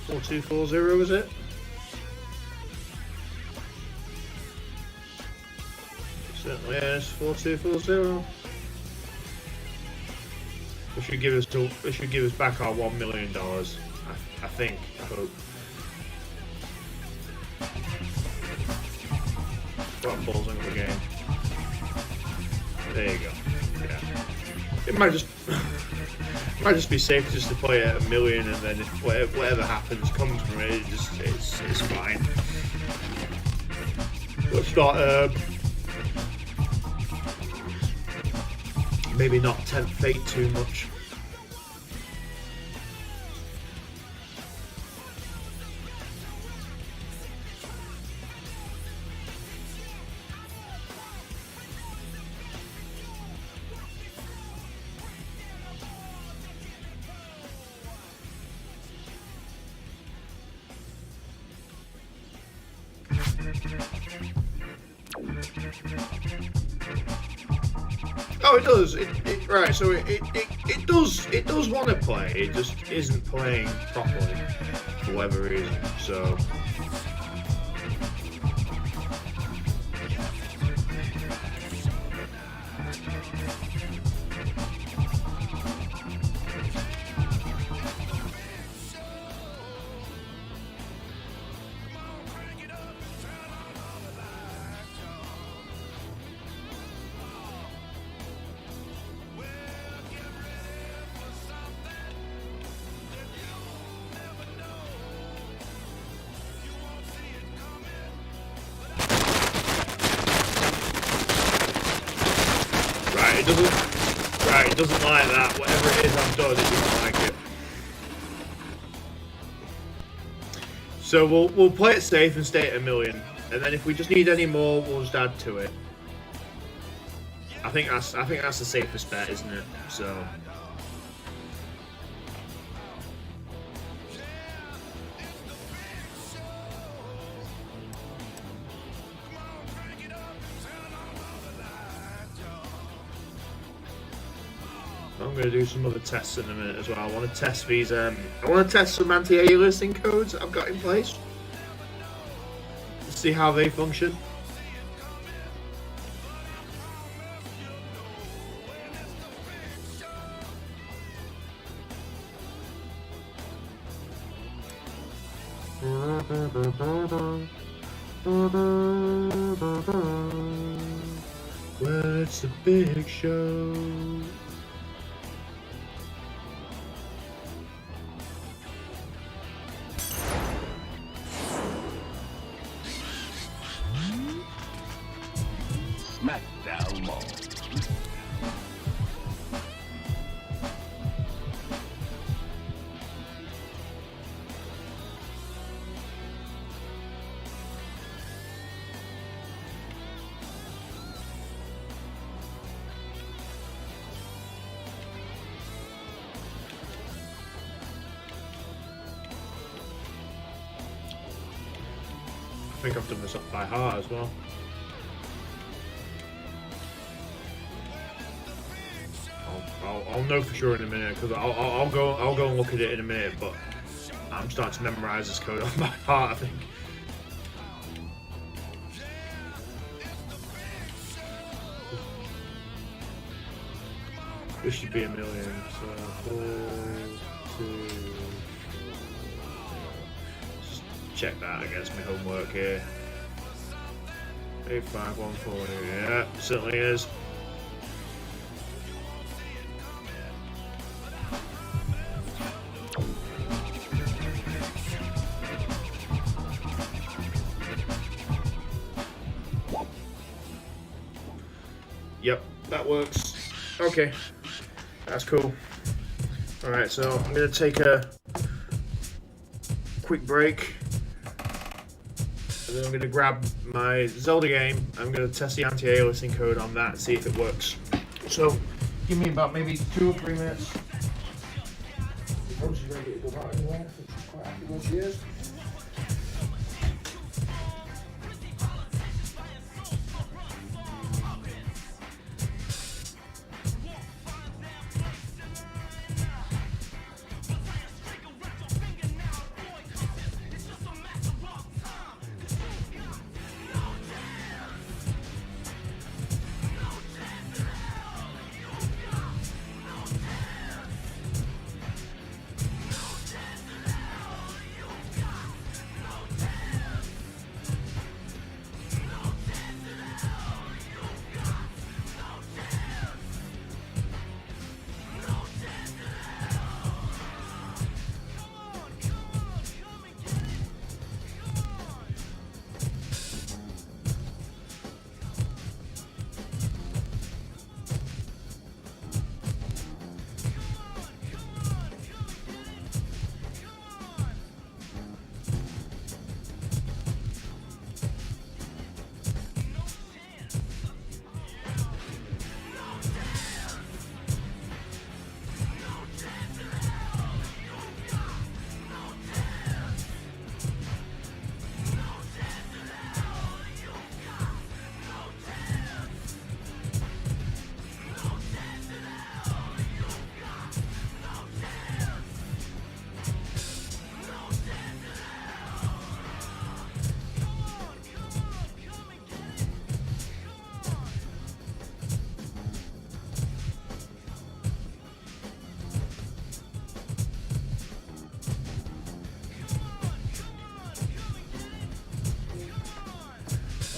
4240 is it? Certainly is 4240. It should give us back our $1 million. I think. I hope. What balls into the game? There you go. Yeah. It might just be safe just to play at $1 million, and then if whatever happens comes from it, it's fine. Let's not maybe not tempt fate too much. Oh, it does. Right. So it does want to play. It just isn't playing properly for whatever reason. So. It doesn't like that. Whatever it is I've done, it doesn't like it. So we'll play it safe and stay at $1 million, and then if we just need any more, we'll just add to it. I think that's the safest bet, isn't it? So. I'm going to do some other tests in a minute as well. I want to test these. I want to test some anti-aliasing codes I've got in place. See how they function. Well, it's a big show. SmackDown Mall. I think I've done this up by heart as well. I'll know for sure in a minute because I'll go and look at it in a minute. But I'm starting to memorize this code off by heart, I think. This should be a million. So 4, 2, 4. Just check that against my homework here. 85140. Yeah, certainly is. Yep, that works. Okay, that's cool. Alright, so I'm going to take a quick break. And then I'm going to grab my Zelda game. I'm going to test the anti-aliasing code on that and see if it works. So, give me about maybe 2 or 3 minutes. She's ready to go out anyway. She's quite happy where she is.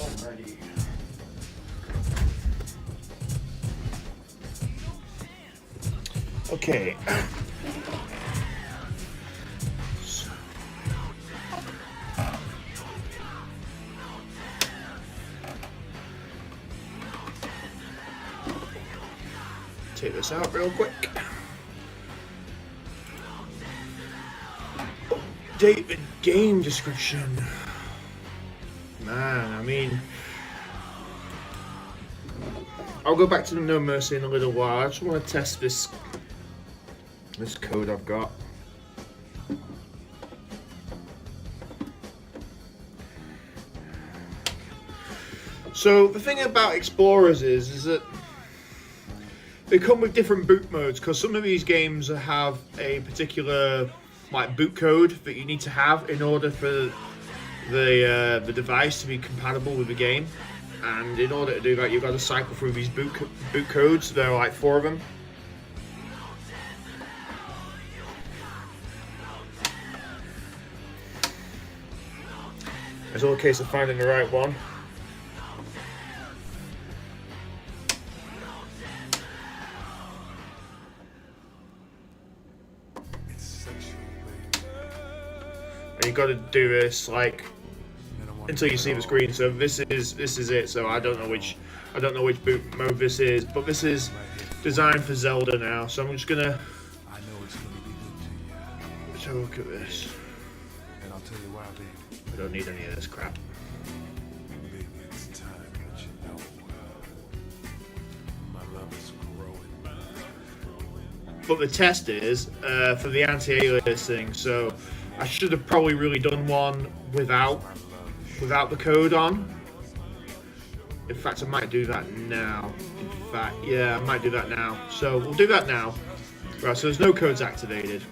Alrighty. Okay. So. Take this out real quick. Update game description. Man, I mean, I'll go back to the No Mercy in a little while. I just want to test this code I've got. So the thing about Explorers is that they come with different boot modes, because some of these games have a particular boot code that you need to have in order for the device to be compatible with the game, and in order to do that you've got to cycle through these boot codes. There are like 4 of them. It's all a case of finding the right one. And you got to do this like until you see the screen. So this is it. So I don't know which boot mode this is, but this is designed for Zelda now. So I'm just gonna let's have a look at this. And I'll tell you why, baby. I don't need any of this crap. Baby, it's time that you know my love is growing. But the test is for the anti-aliasing. So I should have probably really done one without the code on. In fact, I might do that now. In fact, yeah, I might do that now. So we'll do that now. Right, so there's no codes activated.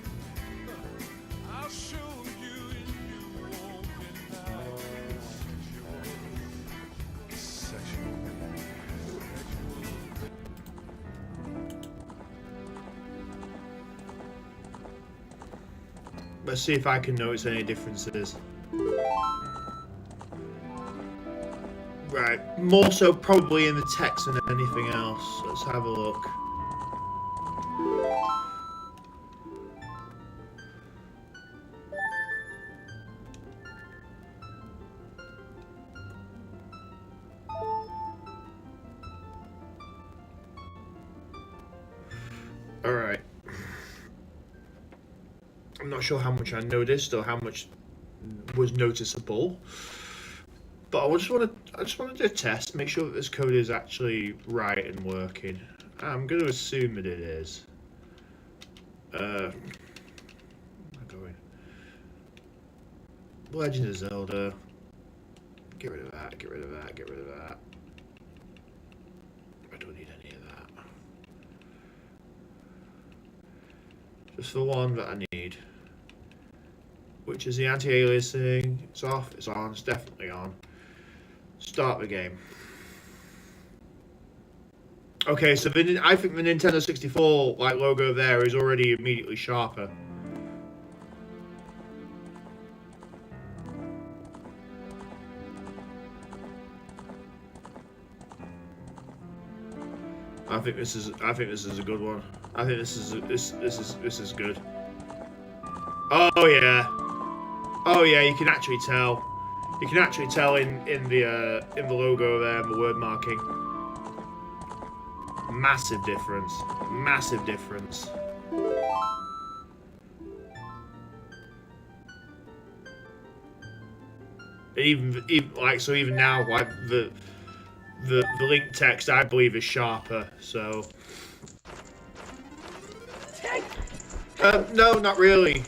Let's see if I can notice any differences. Right, more so probably in the text than anything else. Let's have a look. Alright. I'm not sure how much I noticed or how much was noticeable. But I just wanted to test, make sure that this code is actually right and working. I'm going to assume that it is. Where am I going? Legend of Zelda. Get rid of that, get rid of that, get rid of that. I don't need any of that. Just the one that I need. Which is the anti-aliasing. It's off, it's on, it's definitely on. Start the game. Okay, so I think the Nintendo 64 like logo there is already immediately sharper. I think this is a good one. I think this is good. Oh yeah. Oh yeah, you can actually tell. You can actually tell in the logo there, the word marking. Massive difference. Massive difference. Even like so, even now, like the link text, I believe, is sharper. So. No, not really.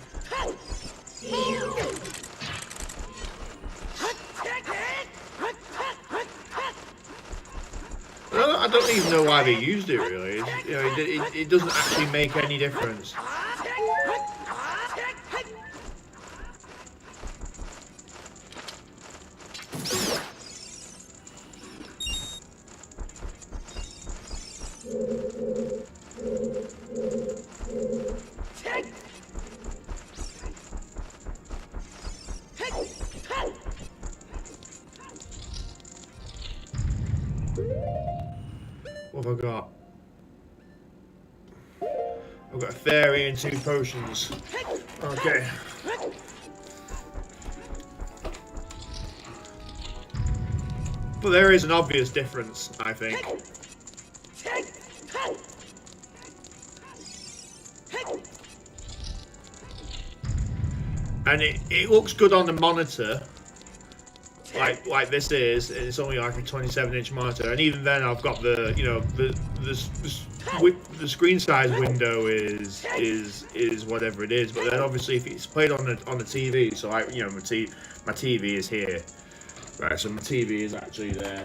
I don't even know why they used it, really. You know, it doesn't actually make any difference. What have I got? I've got a fairy and 2 potions. Okay. But there is an obvious difference, I think. And it looks good on the monitor. Like this is, it's only like a 27-inch monitor, and even then I've got the the screen size window is whatever it is. But then obviously if it's played on the TV, so my TV is here, right? So my TV is actually there,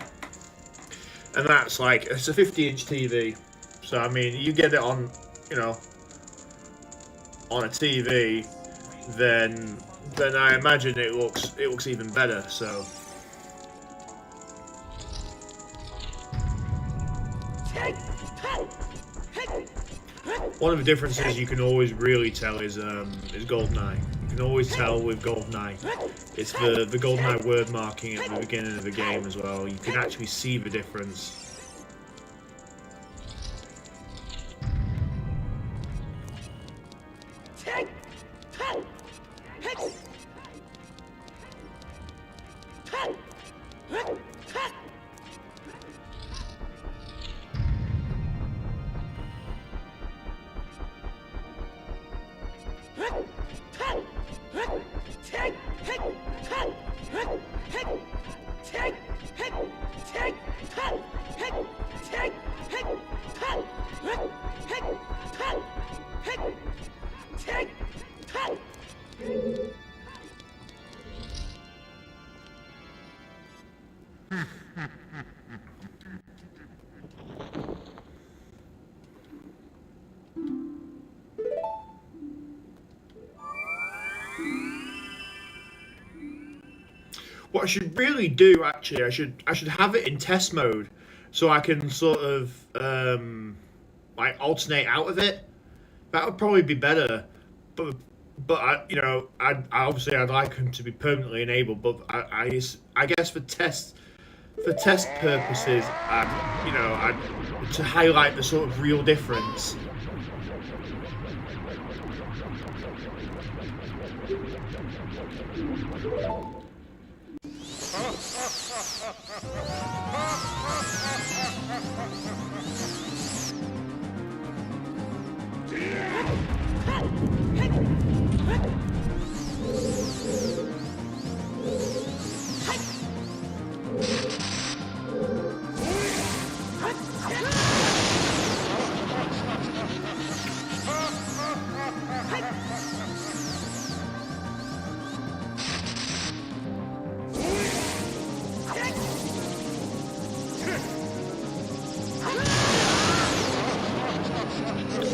and that's like it's a 50-inch TV. So I mean, you get it on on a TV, then I imagine it looks even better. So. One of the differences you can always really tell is GoldenEye. You can always tell with GoldenEye. It's the GoldenEye word marking at the beginning of the game as well. You can actually see the difference. What I should really do, actually, I should have it in test mode, so I can sort of like alternate out of it. That would probably be better. But but I obviously I'd like him to be permanently enabled. But I guess for test purposes, to highlight the sort of real difference.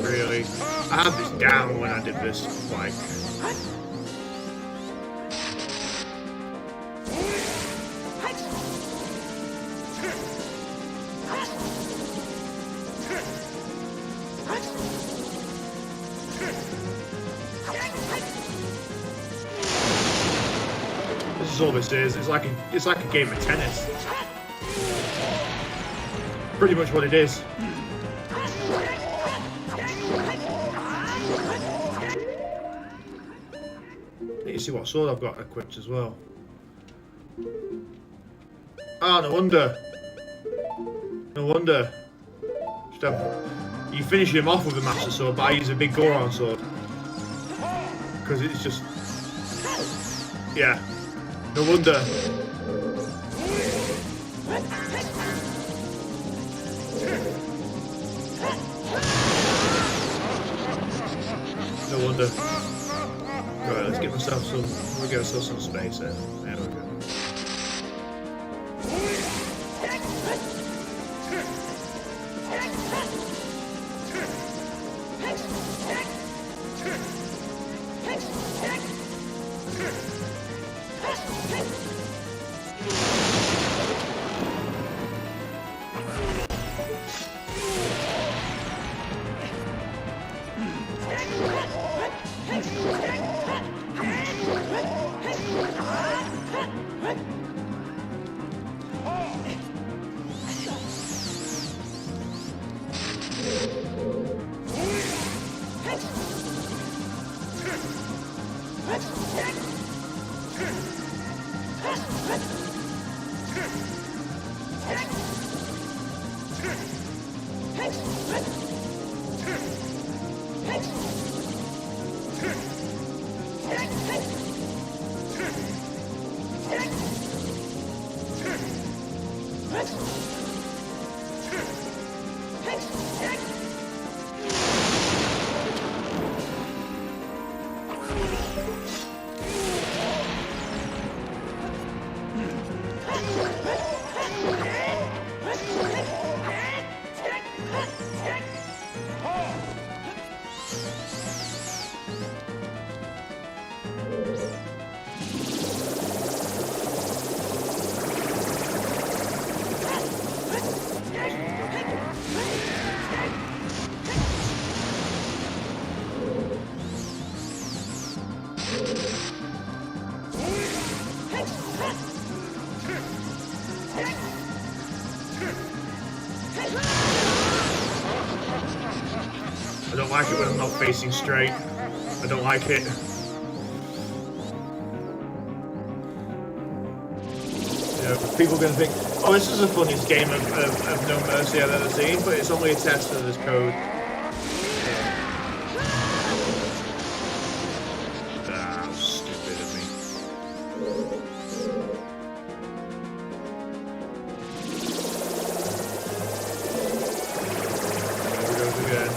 Really, I had this down when I did this, like. This is all this is. It's like a game of tennis. Pretty much what it is. Need to see what sword I've got equipped as well. Oh, no wonder. No wonder. You finish him off with a master sword, but I use a big Goron sword. Because it's just... Yeah. No wonder. No wonder. Right, let's get myself some... We'll get ourselves some space there. There we go. I don't like it when I'm not facing straight. I don't like it. You know, people are going to think, oh, this is the funniest game of No Mercy I've ever seen, but it's only a test of this code. Ah, stupid of me. There we go again.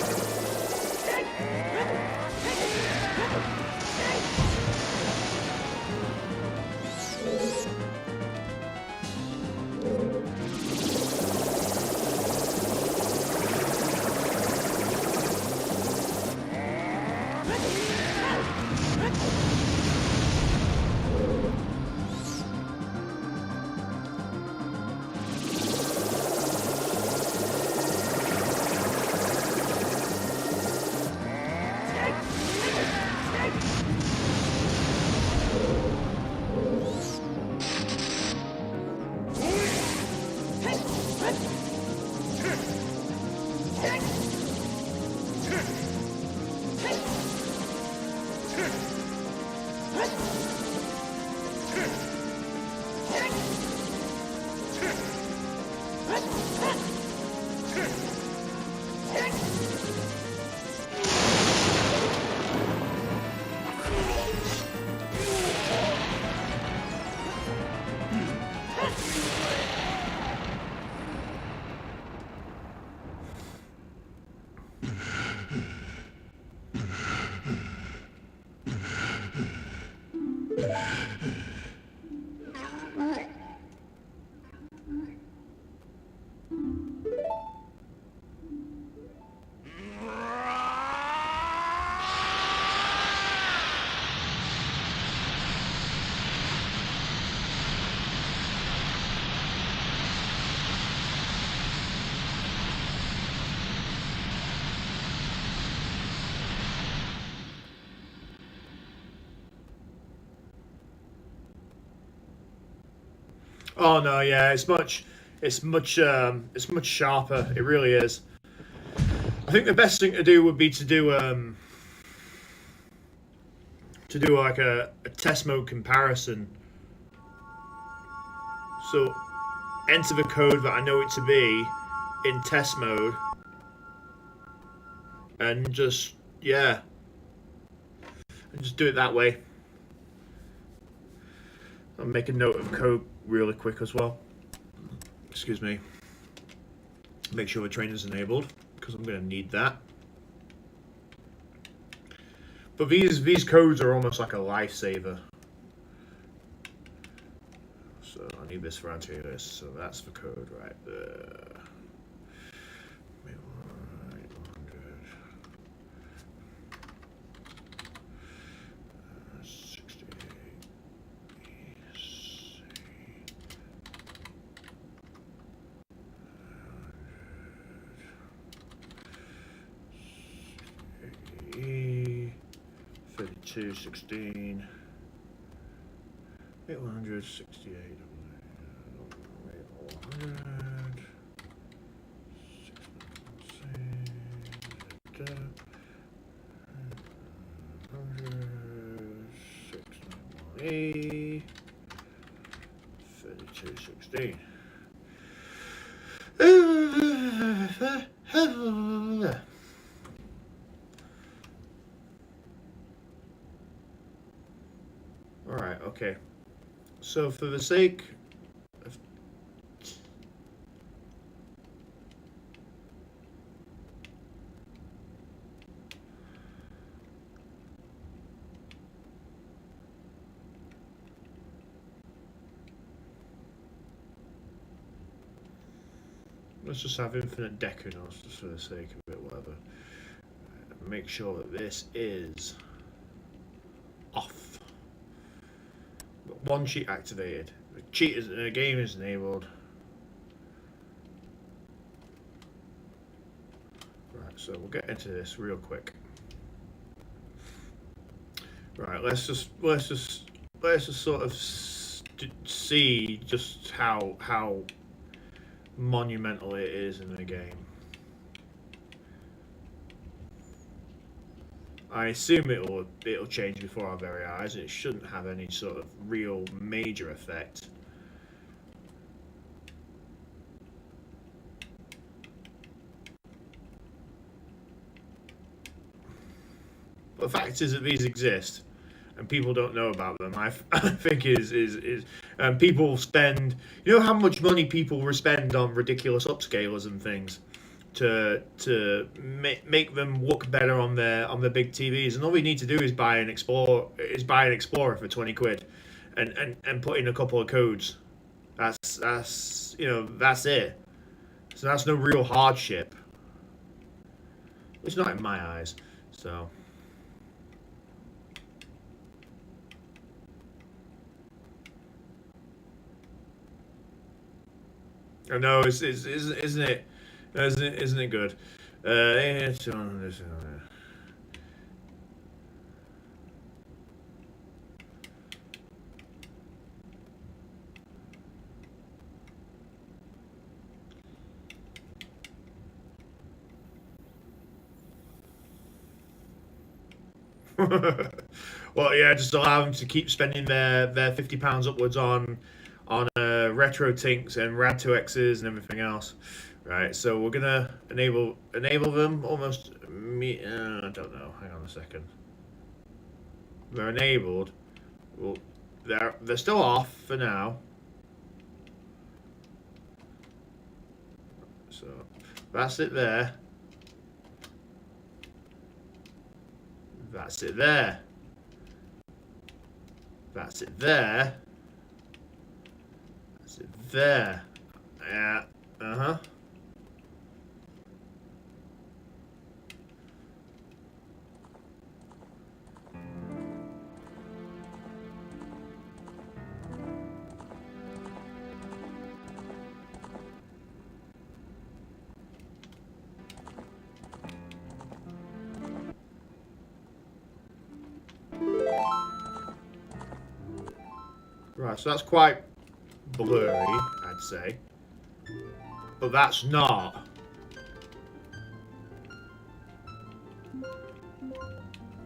Oh no, yeah, it's much sharper. It really is. I think the best thing to do would be to do like a test mode comparison. So enter the code that I know it to be in test mode, and just yeah, and just do it that way. I'll make a note of code really quick as well. Excuse me. Make sure the trainer's enabled because I'm going to need that. But these codes are almost like a lifesaver. So I need this for antivirus. So that's the code right there. 3216 868 3216. Alright, okay. So for the sake of let's just have infinite decanos just for the sake of it, whatever. Make sure that this is off. One cheat activated. The cheat is the game is enabled. Right, so we'll get into this real quick. Right, let's just sort of see just how monumental it is in the game. I assume it'll change before our very eyes, and it shouldn't have any sort of real major effect. But the fact is that these exist, and people don't know about them. I think is people spend. You know how much money people spend on ridiculous upscalers and things to make them look better on their big TVs, and all we need to do is buy an Explorer for 20 quid, and put in a couple of codes. That's that's it. So that's no real hardship. It's not in my eyes. So. I know, isn't it? Isn't it good? Well, yeah, just allow them to keep spending their £50 upwards on retro tinks and Rad 2Xs and everything else. Right, so we're gonna enable them almost. I don't know. Hang on a second. They're enabled. Well, they're still off for now. So that's it there. That's it there. That's it there. That's it there. Yeah. Uh-huh. Right, so that's quite blurry, I'd say. But that's not.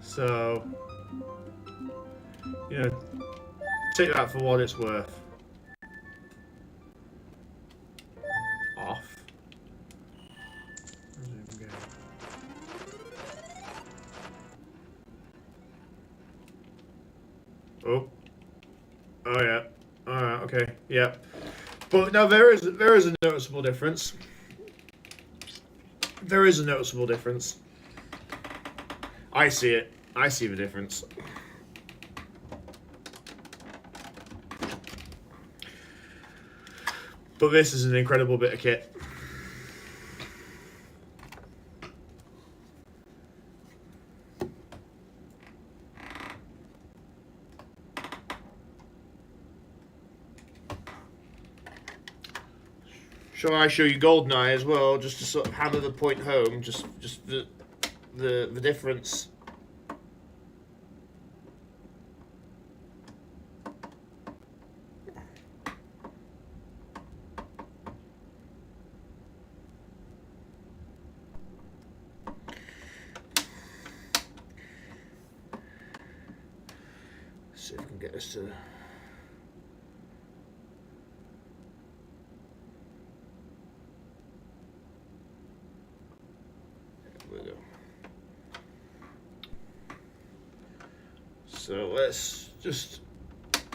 So, you know, take that for what it's worth. Off. Oh. Oh yeah. Alright, okay. Yeah. But no, there is a noticeable difference. There is a noticeable difference. I see it. I see the difference. But this is an incredible bit of kit. Shall I show you GoldenEye as well, just to sort of hammer the point home, just the difference. Let's see if we can get this to. So let's just...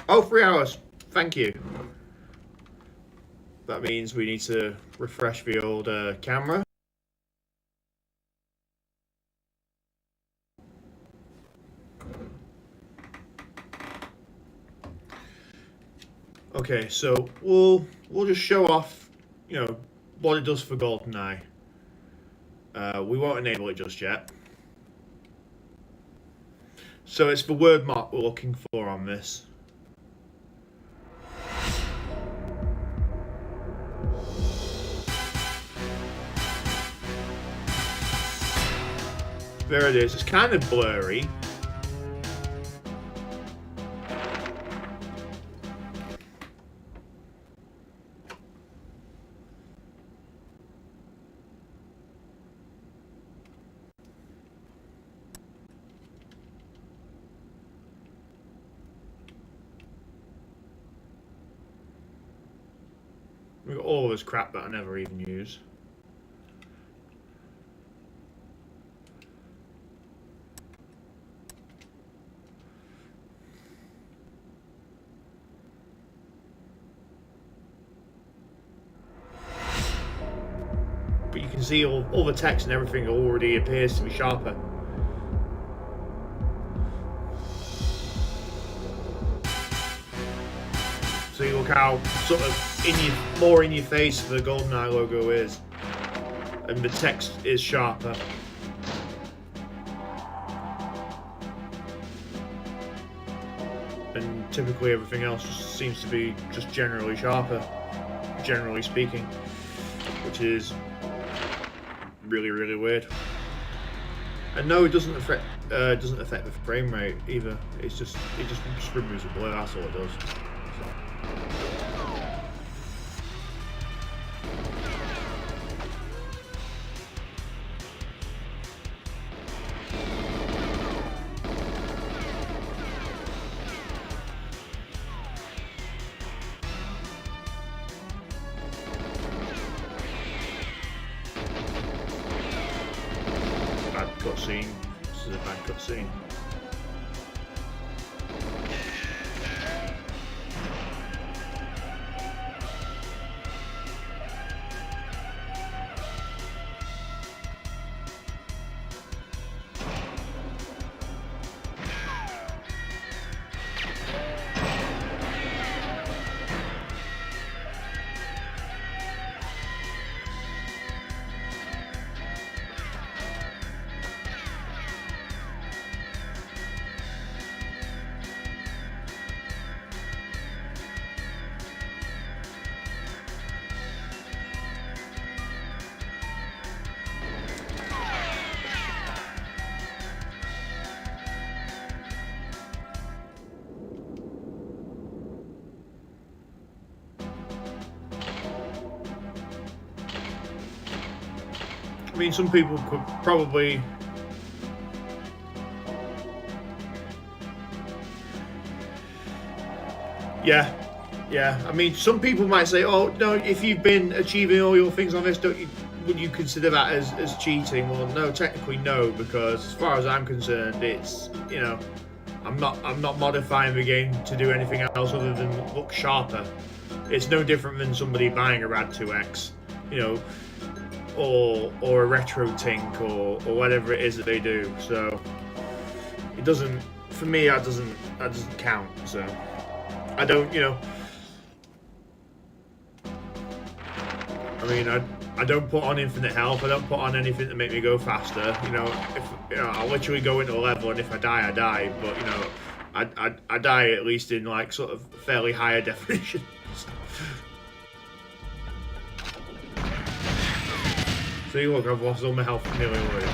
Oh, 3 hours. Thank you. That means we need to refresh the old camera. Okay, so we'll just show off, you know, what it does for GoldenEye. We won't enable it just yet. So it's the word mark we're looking for on this. There it is. It's kind of blurry. We've got all this crap that I never even use. But you can see all the text and everything already appears to be sharper. See, look how sort of more in your face the GoldenEye logo is, and the text is sharper. And typically everything else just seems to be just generally sharper, generally speaking, which is really, really weird. And no, it doesn't affect the frame rate either. It just removes the blur. That's all it does. Bad cutscene. This is a bad cutscene. I mean, some people could probably. Yeah, yeah. I mean, some people might say, "Oh, no, if you've been achieving all your things on this, would you consider that as cheating?" Well, no, technically no, because as far as I'm concerned, it's, you know, I'm not modifying the game to do anything else other than look sharper. It's no different than somebody buying a Rad 2X, you know, or a retro tink or whatever it is that they do. So it doesn't, for me, that doesn't count. So I don't, you know, I mean, I don't put on infinite health. I don't put on anything to make me go faster. You know, if you know, I'll literally go into a level, and if I die, I die. But you know, I die at least in like sort of fairly higher definitions. See, look, I've lost all my health nearly already.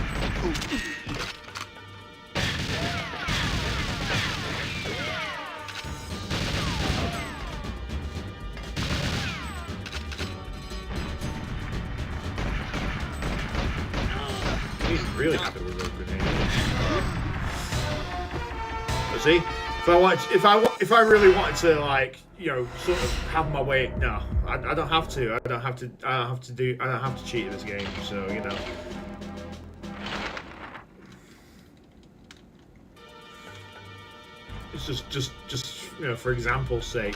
He's really happy with those grenades. But see, if I really wanted to, like, you know, sort of have my way, no, I don't have to. I don't have to cheat in this game. So, you know. It's just you know, for example's sake.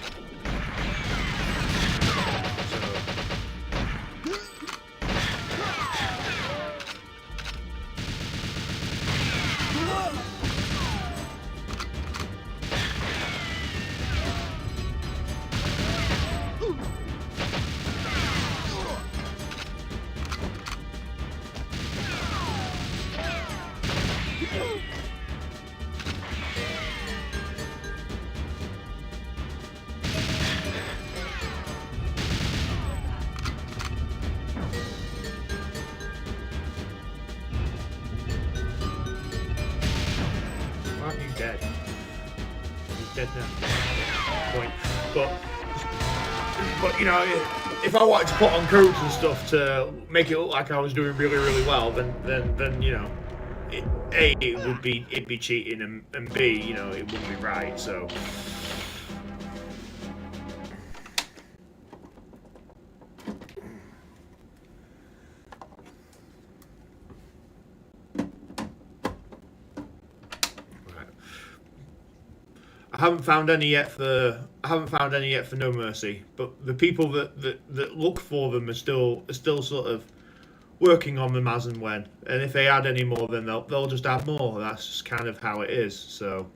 Dead. He's dead now. Point. But you know, if I wanted to put on codes and stuff to make it look like I was doing really well, then you know, it'd be cheating, and B, you know, it wouldn't be right. So. I haven't found any yet for No Mercy, but the people that look for them are still sort of working on them as and when. And if they add any more, then they'll just add more. That's just kind of how it is. So.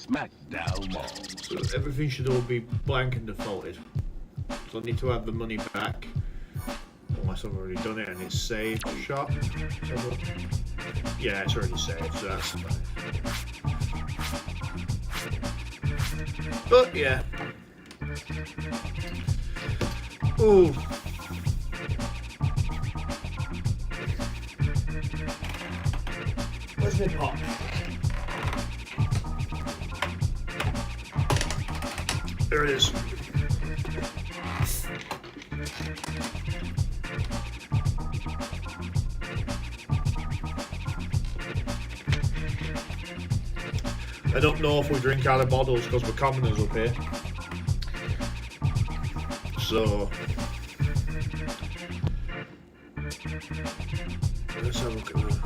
Smackdown Mall. So everything should all be blank and defaulted. So I need to have the money back. Unless I've already done it and it's saved. Shop. Yeah, it's already saved, so that's fine. But yeah. Ooh. Where's my pot? There it is. I don't know if we drink out of bottles because we're commoners up here. So let's have a look at that.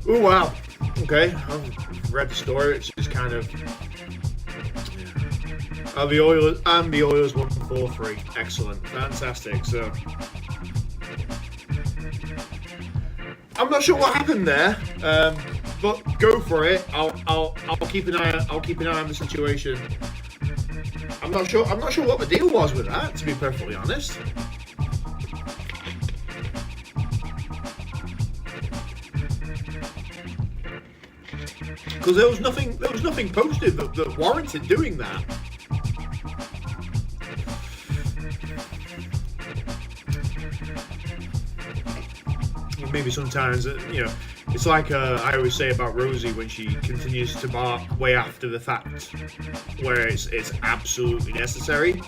Oh wow. Okay, I've read the story. It's just kind of. Yeah. The Oilers won 4-3. Excellent, fantastic. So I'm not sure what happened there, but go for it. I'll keep an eye. I'll keep an eye on the situation. I'm not sure what the deal was with that, to be perfectly honest. Because there was nothing posted that warranted doing that. Maybe sometimes, it's like I always say about Rosie when she continues to bark way after the fact, where it's absolutely necessary.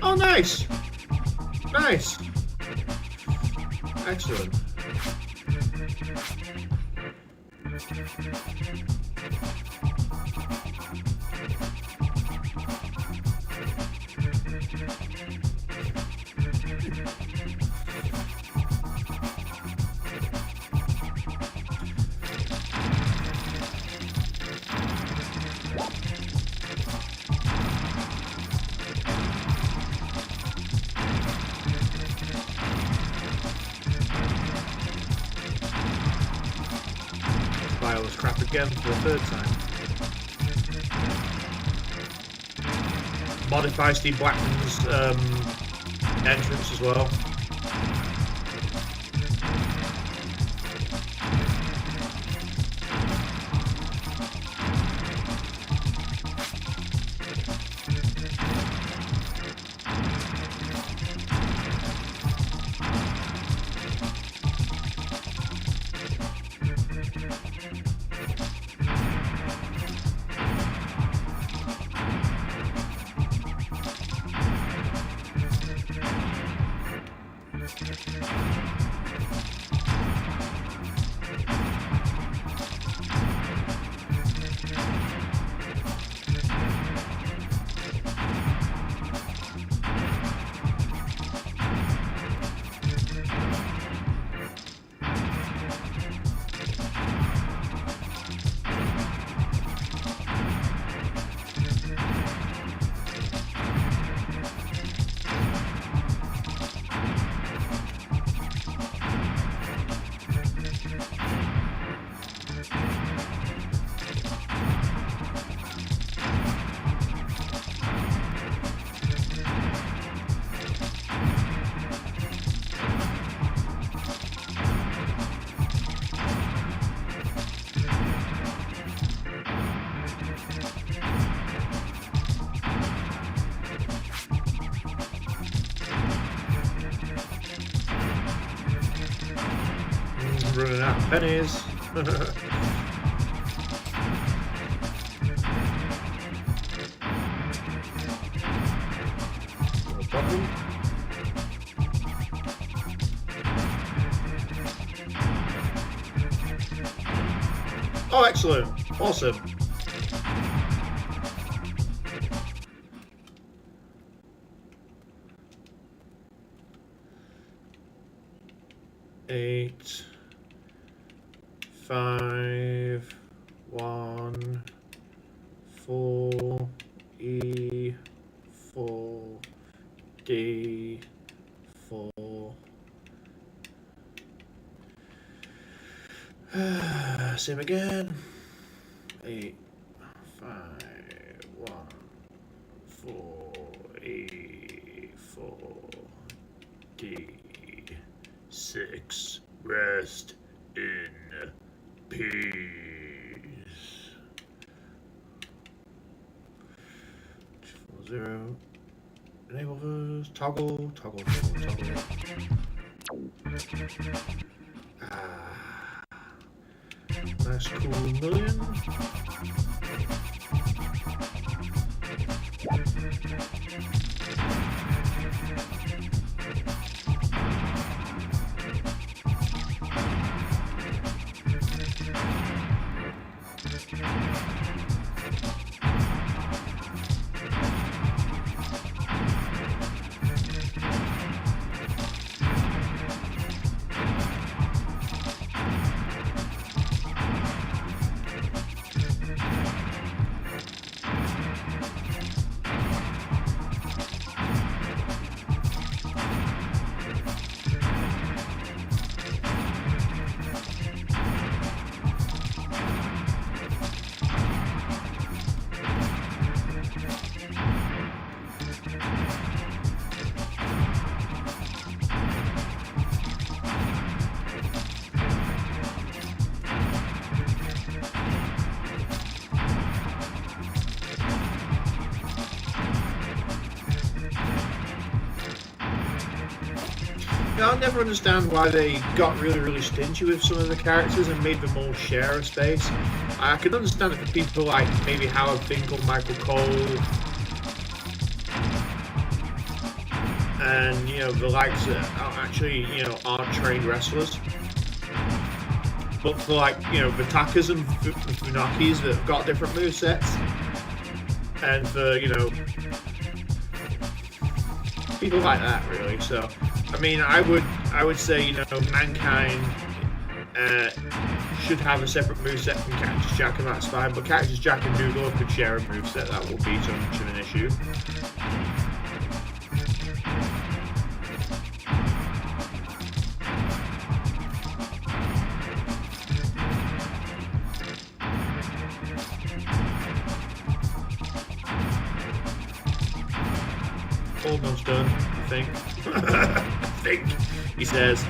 Oh, nice. Nice. Excellent. Violet's crap again for the third time. Modify Steve Blackman's entrance as well. Running out of pennies. No problem. Oh, excellent. Awesome. Eight. 5, 1, 4, E, 4, D, 4. Same again. 8, 5, 1, 4, E, 4, D, 6. Rest in peace. 240. Enable those. Toggle. Nice cool million. I'll never understand why they got really stingy with some of the characters and made them all share a space. I can understand it for people like maybe Howard Finkel, Michael Cole, and the likes that are actually aren't trained wrestlers. But for like the Takas and Funakis that have got different movesets, and for people like that really. So I mean, I would say Mankind should have a separate moveset from Cactus Jack, and that's fine. But Cactus Jack and Noodle could share a moveset. That won't be so much of an issue. Almost done, I think. I think, he says.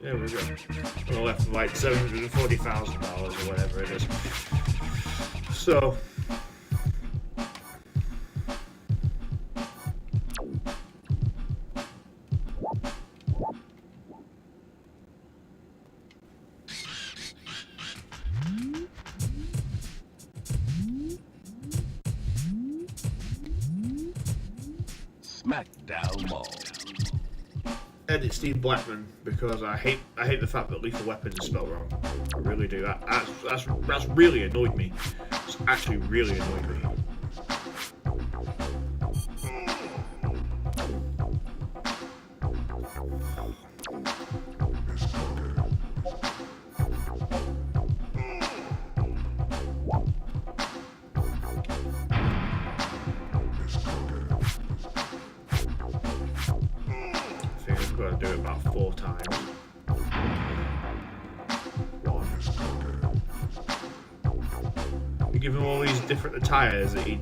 There we go. We're left with like $740,000 or whatever it is. So. SmackDown Mall. Edit Steve Blackman because I hate the fact that Lethal Weapon is spelled wrong. I really do. That's really annoyed me. It's actually really annoyed me. Got to do it about 4 times. 1. You give him all these different attires that he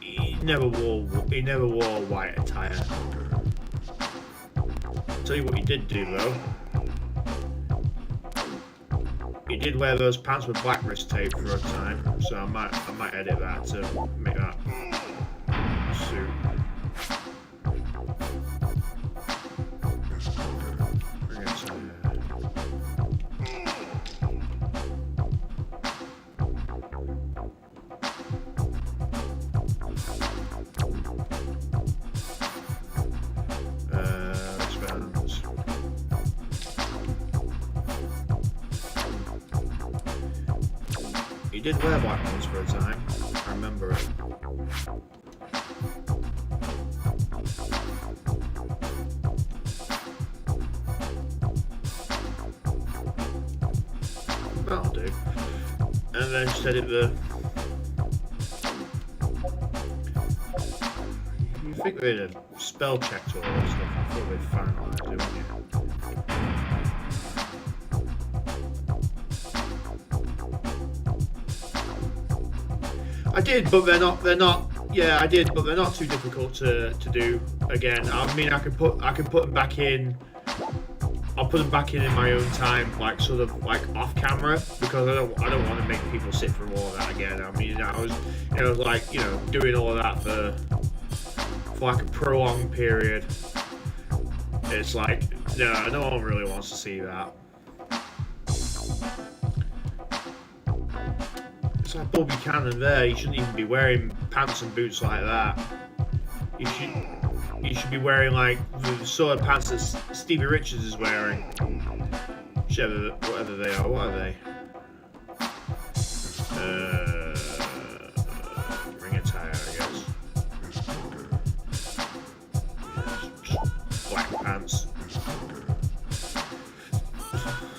he never wore a white attire. I'll tell you what he did do though. He did wear those pants with black wrist tape for a time, so I might edit that to make that suit. He did wear black ones for a time. I remember it. That'll do. And then just edit the... You think they'd have spell checked all that stuff? I thought they'd found all that, didn't you? I did, but they're not. Yeah, I did, but they're not too difficult to do. Again, I mean, I can put them back in. I'll put them back in my own time, like sort of like off camera, because I don't want to make people sit through all that again. I mean, I was doing all of that for like a prolonged period. It's like, no one really wants to see that. It's like Bobby Buchanan there. You shouldn't even be wearing pants and boots like that. You should be wearing like the sort of pants that Stevie Richards is wearing. Whatever they are. What are they? Ring attire, I guess. Black pants.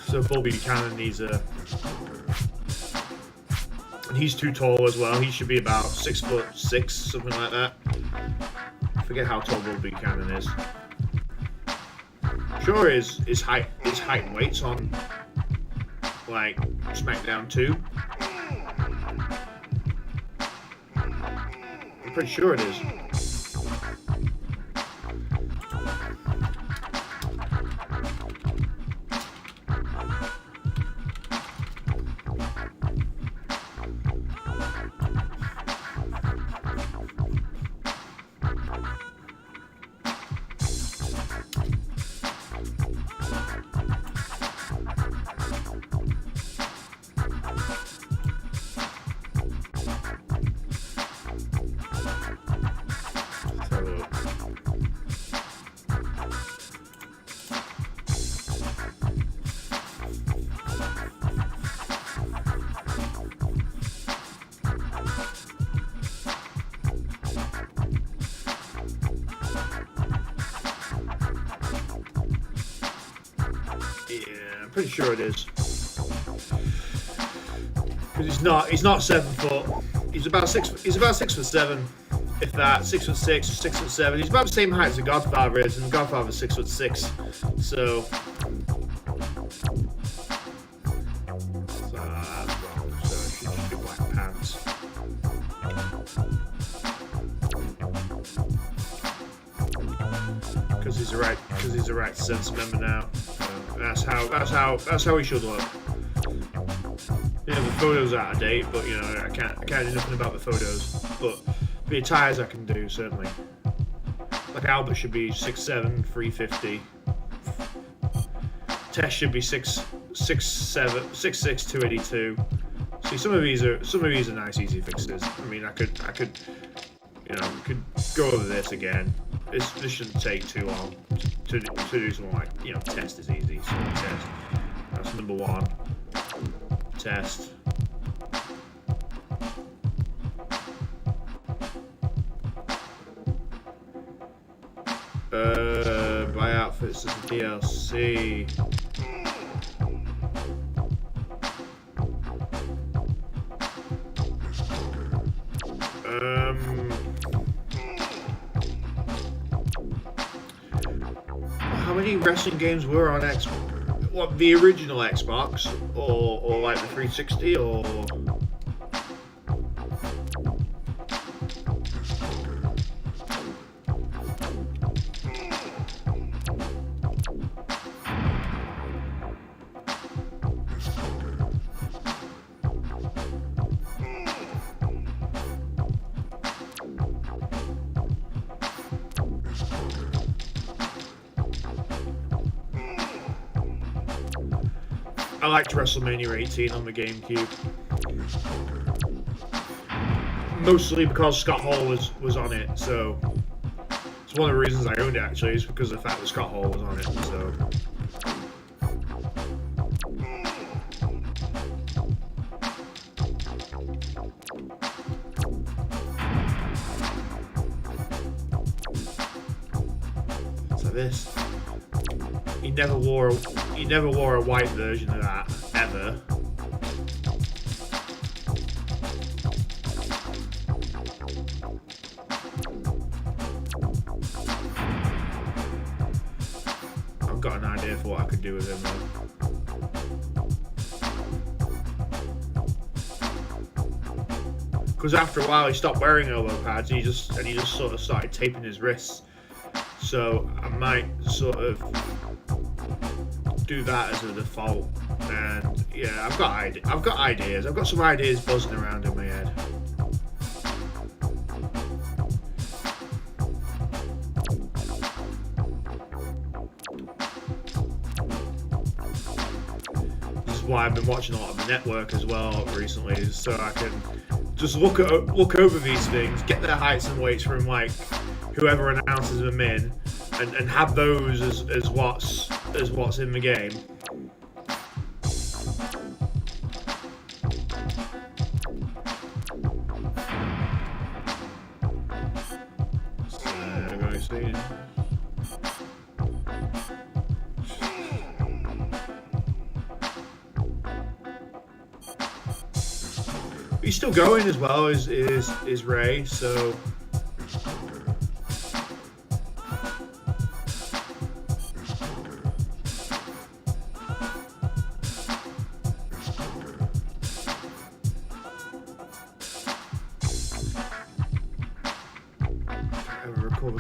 So Bobby Buchanan needs a... And he's too tall as well. He should be about 6'6", something like that. I forget how tall Bobby Buchanan is. Sure, his height and weight's on like SmackDown 2. pretty sure it is. Pretty sure it is. Because he's not 7 foot. He's about 6'7", if that. 6'6", 6'7". He's about the same height as the Godfather is, and the Godfather's 6'6". So that's wrong. So it should just be black pants. Because he's the right sense member now. That's how he should look. You know, the photos are out of date, but you know, I can't do nothing about the photos. But the attires I can do, certainly. Like Albert should be 6'7", 350. Tess should be 6'7", 6'6", 282. See, some of these are nice, easy fixes. I mean, I could you know, we could go over this again. This shouldn't take too long to do something like, you know, test is easy. So test. That's number 1. Test. Buy outfits as a DLC. How many wrestling games were on Xbox? What, the original Xbox, or like the 360, or? I liked WrestleMania 18 on the GameCube. Mostly because Scott Hall was on it, so it's one of the reasons I owned it actually, is because of the fact that Scott Hall was on it, so. So this. He never wore a white version of that ever. I've got an idea for what I could do with him though. Because after a while he stopped wearing elbow pads, and he just sort of started taping his wrists. So I might sort of do that as a default, and yeah, I've got ideas. I've got some ideas buzzing around in my head. This is why I've been watching a lot of the network as well recently, so I can just look over these things, get their heights and weights from like whoever announces them in, and have those as what's in the game. He's still going as well as is Ray, so.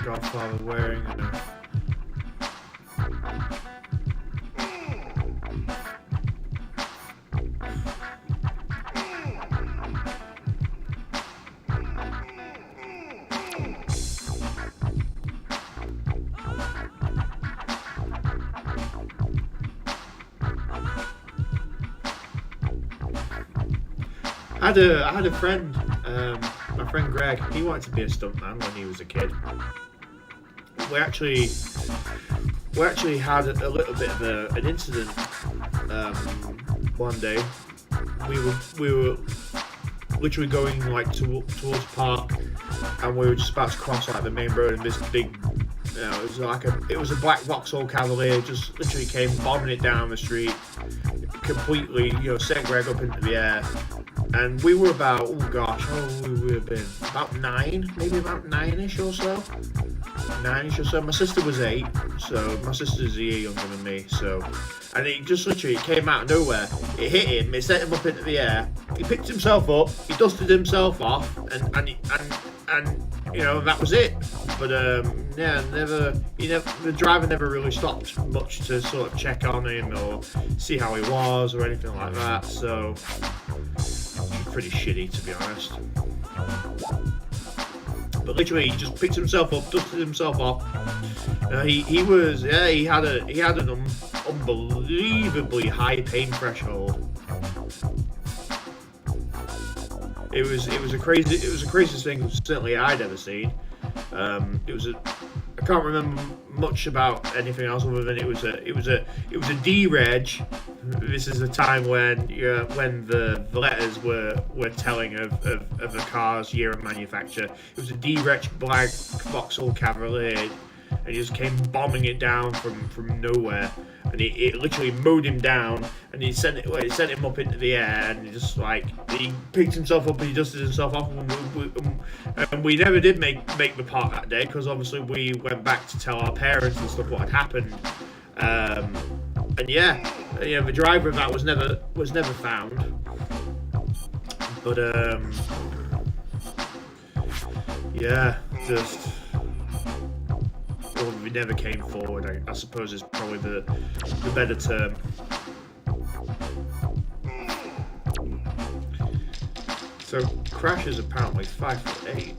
Godfather wearing? I had a friend, my friend Greg. He wanted to be a stuntman when he was a kid. We actually had a little bit of an incident one day. We were literally going like towards the park, and we were just about to cross like the main road, and this big, it was a black Vauxhall Cavalier just literally came bombing it down the street, completely, sent Greg up into the air. And we were about, how old would we have been? About 9, maybe about 9-ish or so. 9-ish or so. My sister was 8, so my sister's a year younger than me. So, and it just literally came out of nowhere. It hit him, it sent him up into the air. He picked himself up, he dusted himself off, and that was it. But the driver never really stopped much to sort of check on him or see how he was or anything like that. So. Pretty shitty, to be honest. But literally, he just picked himself up, dusted himself off. He had an unbelievably high pain threshold. It was the craziest thing certainly I'd ever seen. I can't remember much about anything else other than it was a D-reg. This is the time when the letters were telling of the car's year of manufacture. It was a D-reg black Vauxhall Cavalier, and he just came bombing it down from nowhere, and it literally mowed him down, and it sent him up into the air, and he picked himself up and he dusted himself off, and we never did make the part that day because obviously we went back to tell our parents and stuff what had happened, and the driver of that was never found, but just. Or we never came forward, I suppose is probably the better term. So Crash is apparently 5'8".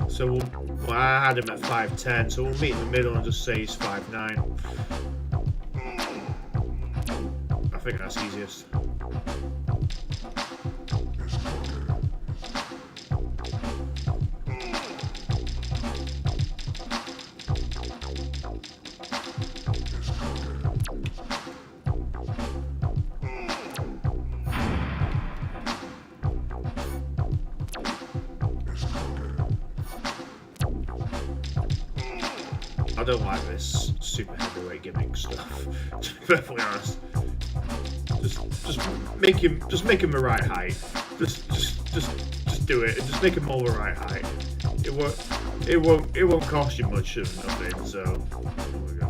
So I had him at 5'10", so we'll meet in the middle and just say he's 5'9". I think that's easiest. I don't like this super heavyweight gimmick stuff, to be perfectly honest. Just make him the right height. Just do it and just make him all the right height. It won't cost you much of nothing, so there we go.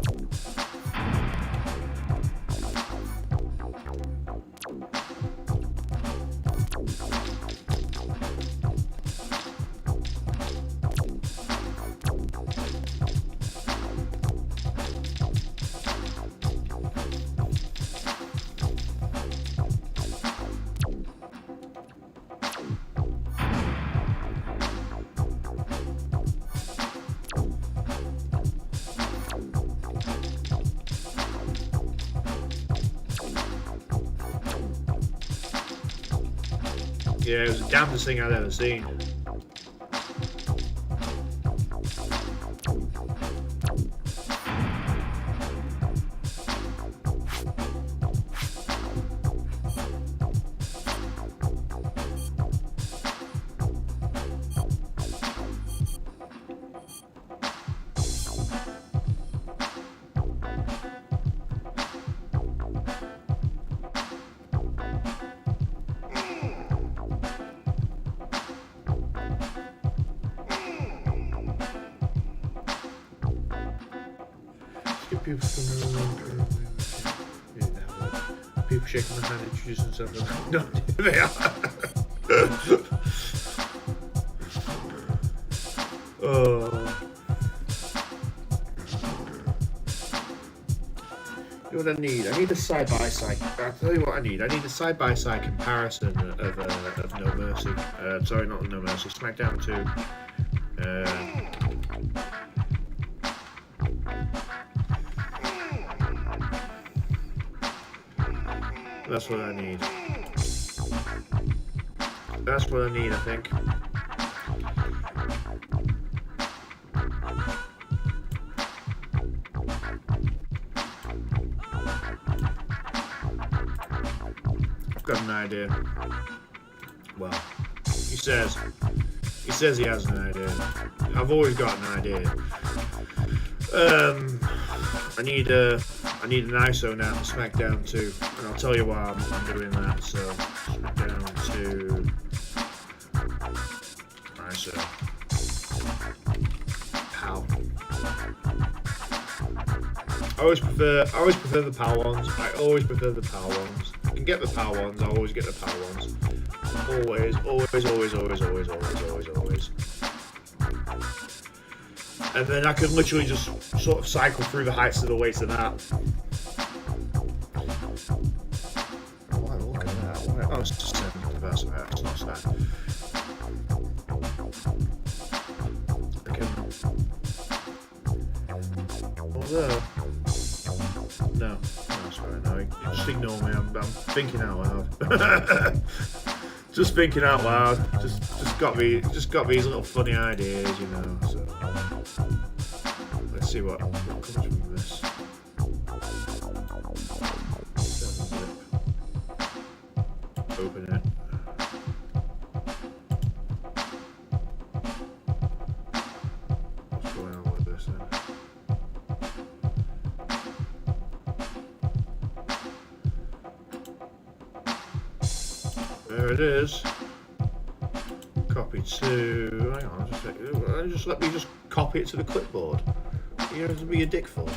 Yeah, it was the damnedest thing I'd ever seen. People shaking my hand, introducing themselves. No, they are. Oh. You know what I need? I need a side-by-side. I'll tell you what I need. I need a side-by-side comparison of No Mercy. Sorry, not No Mercy. SmackDown 2. That's what I need. That's what I need, I think. I've got an idea. Well, he says he has an idea. I've always got an idea. I need an ISO now for SmackDown 2, and I'll tell you why I'm doing that. So SmackDown 2 ISO. PAL. I always prefer the PAL ones. I always prefer the PAL ones. I can get the PAL ones. I always get the PAL ones. Always. And then I can literally just sort of cycle through the heights of the weights of that. Why, look at that. Why? Oh, it's just 7. That's right. It's not that. I can... Oh, there. No, sorry, no. Just ignore me. I'm thinking out loud. Just thinking out loud. Just got these little funny ideas, you know. So let's see what comes from this. Open it. What's going on with this then? There it is. Copy to. Hang on, just let me just copy it to the clipboard. You know, to be a dick for.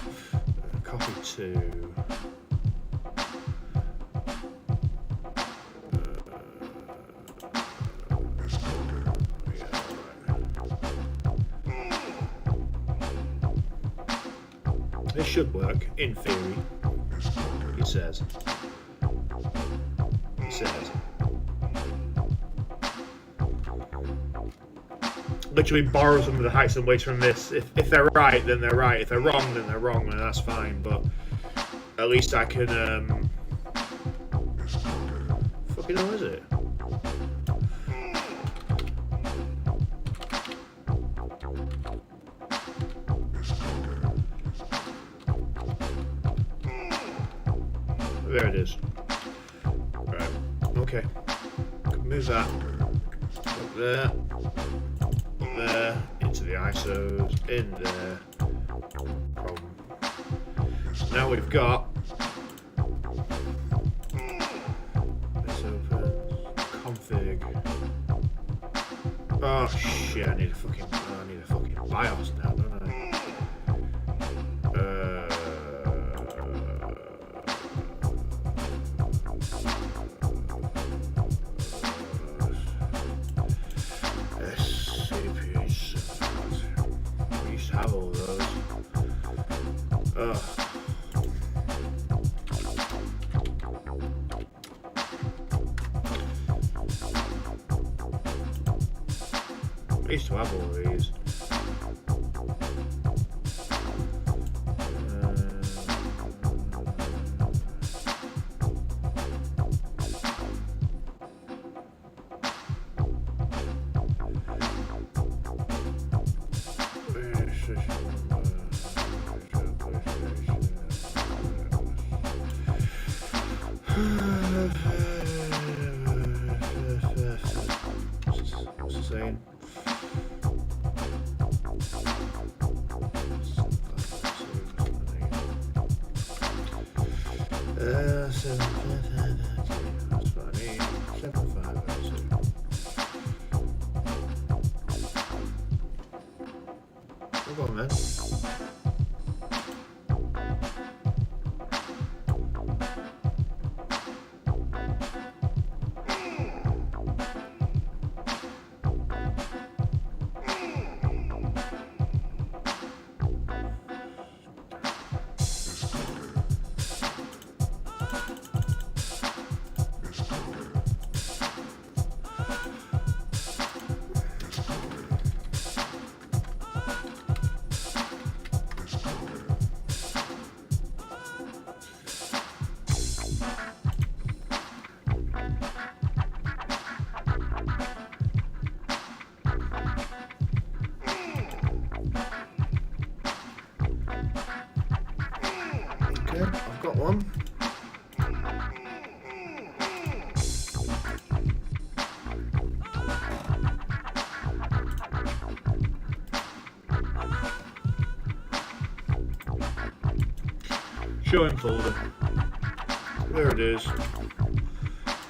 Copy to. This should work, in theory. He says. He says. Literally borrow some of the heights and weights from this. If they're right, then they're right. If they're wrong, then they're wrong, and that's fine. But at least I can. Fucking hell, is it? There it is. Right. Okay. Move that up there. There, into the ISOs, in there. So now we've got this opens, config. Oh shit! I need a fucking BIOS now, don't I? Have all those. I used to have all these. What's it saying? That's what I need. 752. Well, go on then. one. Showing folder. There it is.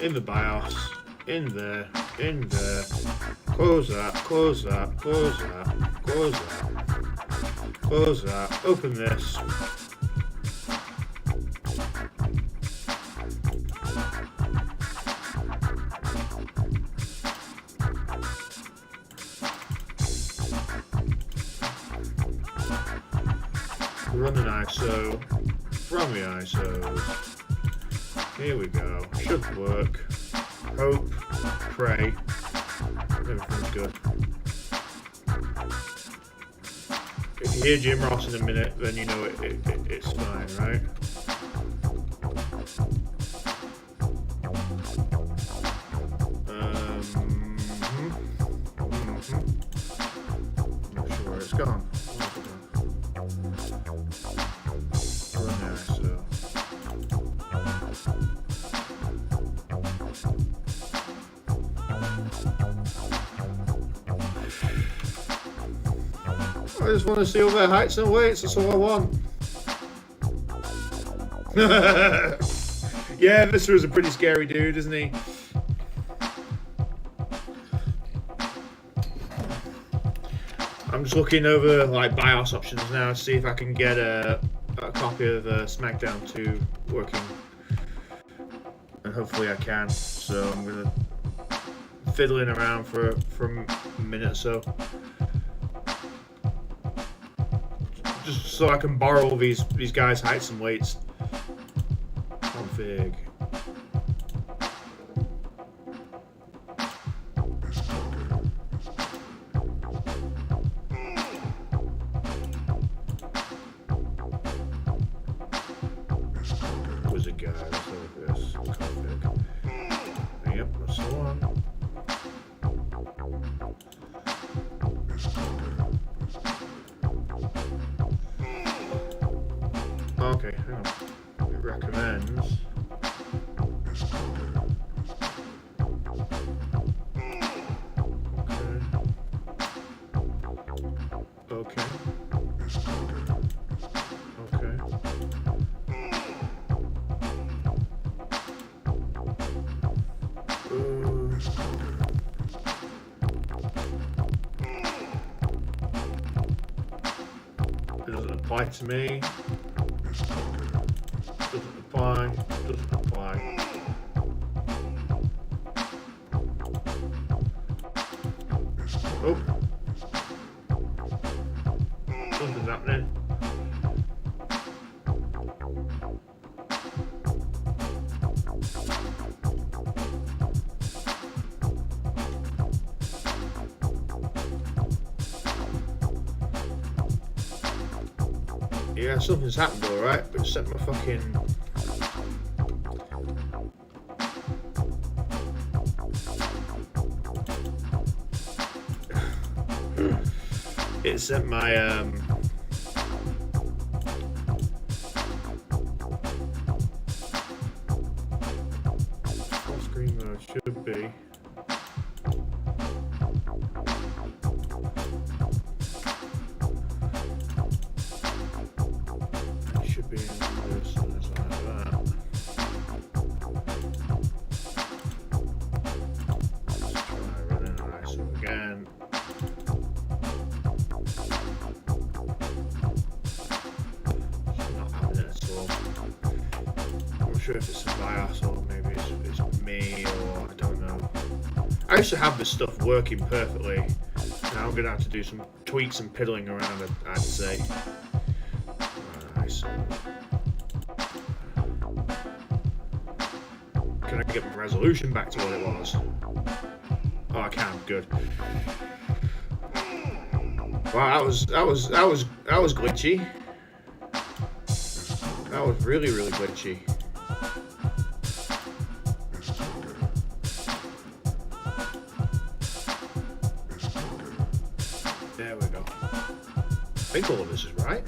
In the BIOS. In there. In there. Close that. Close that. Close that. Close that. Close that. Open this. Run an ISO from the ISOs. Here we go. Should work. Hope. Pray. Everything's good. If you hear Jim Ross in a minute, then you know it's fine, right? I'm not sure where it's gone. I just want to see all their heights and weights, that's all I want. Yeah, Mr. is a pretty scary dude, isn't he? I'm just looking over like BIOS options now to see if I can get a copy of SmackDown 2 working. And hopefully I can. So I'm gonna fiddling around for a minute or so. Just so I can borrow these guys' heights and weights. Config. Wizard guy. Let's look at this. Config. Yep, that's the one. Okay, hang on. It recommends. Okay. Okay. It doesn't apply to me. Doesn't apply. Doesn't apply. Oh. Something's happening. Yeah, something's happened alright, but it sent my fucking... It sent my full screen mode should be. It should be in this and it's like that. Let's try running an ISO again. I'm not sure if it's a BIOS or maybe it's me or I don't know. I used to have this stuff working perfectly. Now I'm gonna have to do some tweaks and piddling around, I'd say. Nice. Can I get my resolution back to what it was? Oh, I can. Good. Wow, that was glitchy. That was really glitchy. There we go. I think all of this is right.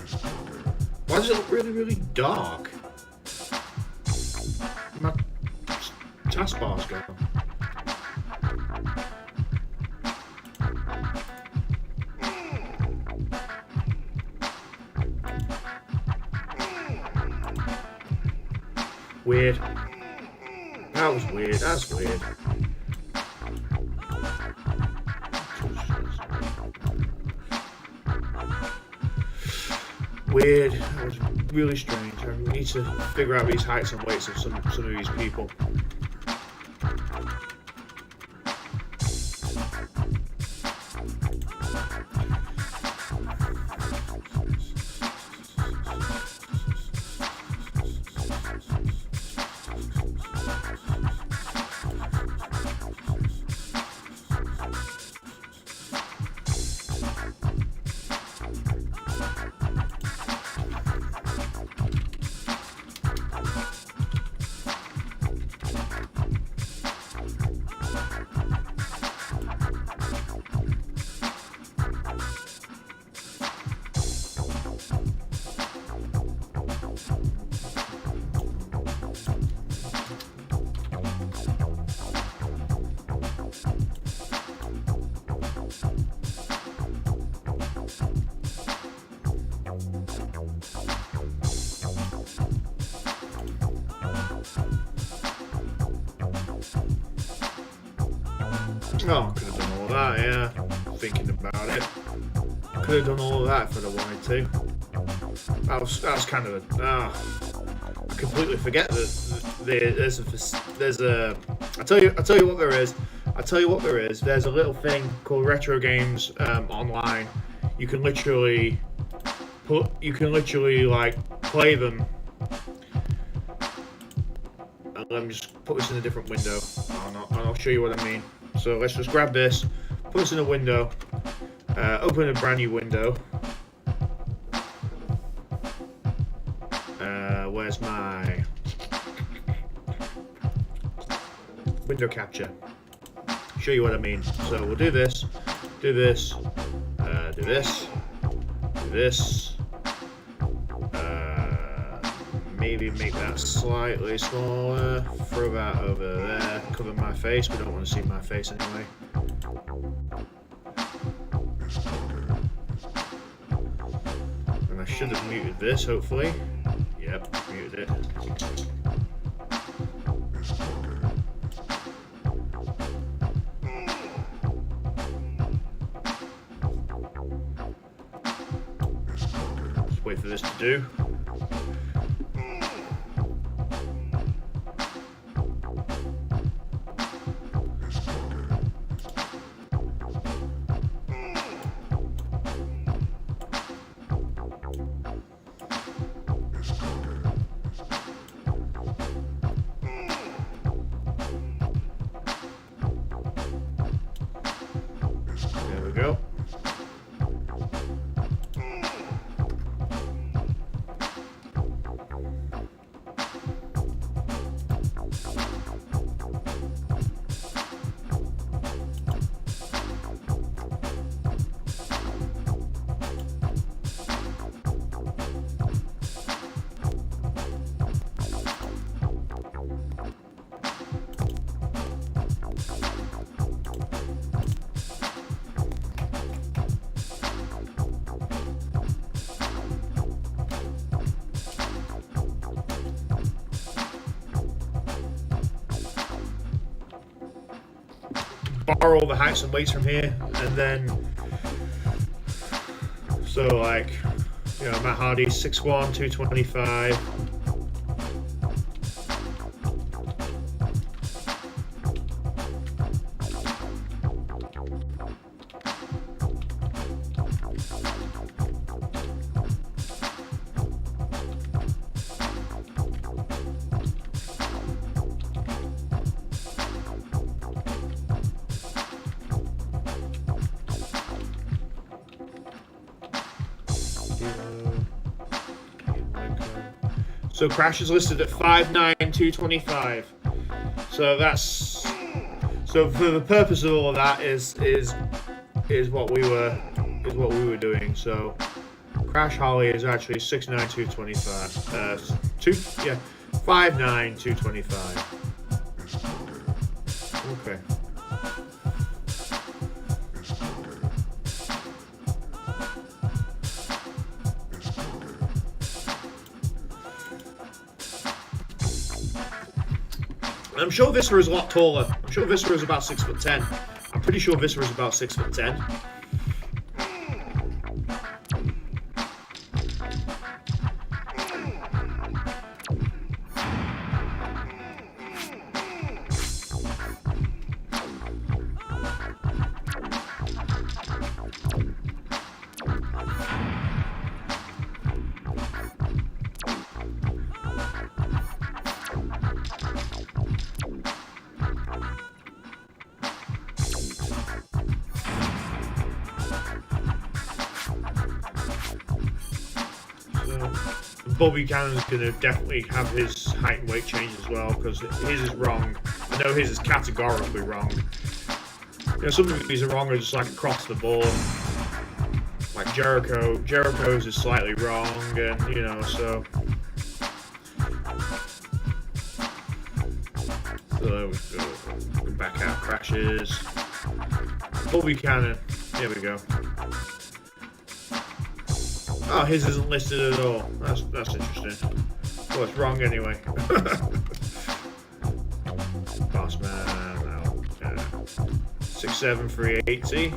Why does it look really dark? taskbar's gone. Weird. That was weird. That's weird. Weird. That was really strange. We need to figure out these heights and weights of some of these people. Oh, could have done all that, yeah. Thinking about it. Could have done all of that if I'd have wanted to. That was kind of a... I completely forget that there's a... I tell you what there is. There's a little thing called Retro Games online. You can literally like play them. Let me just put this in a different window. I'll show you what I mean. So let's just grab this, put this in a window, open a brand new window. Where's my window capture? Show you what I mean. So we'll do this, do this, do this, do this. Maybe make that slightly smaller, throw that over there, cover my face, we don't want to see my face anyway. And I should have muted this, hopefully. Yep, muted it. Just wait for this to do. Go. Borrow all the heights and weights from here, and then so like, you know, Matt Hardy 6'1", 225. So Crash is listed at 5'9", 225. So that's for the purpose of all of that is what we were doing. So Crash Holly is actually 6'9", 225. 5'9", 225. Okay. I'm sure Viscera is a lot taller. I'm sure Viscera is about 6'10". I'm pretty sure Viscera is about 6'10". Bobby Cannon's going to definitely have his height and weight change as well, because his is wrong. I know his is categorically wrong. You know, some of these are wrong are just like across the board. Like Jericho's is slightly wrong, and you know, so there we go. Back out crashes. Bobby Cannon. There we go. Oh, his isn't listed at all. That's interesting. Well, it's wrong anyway. Boss man, no. 6'7", 380.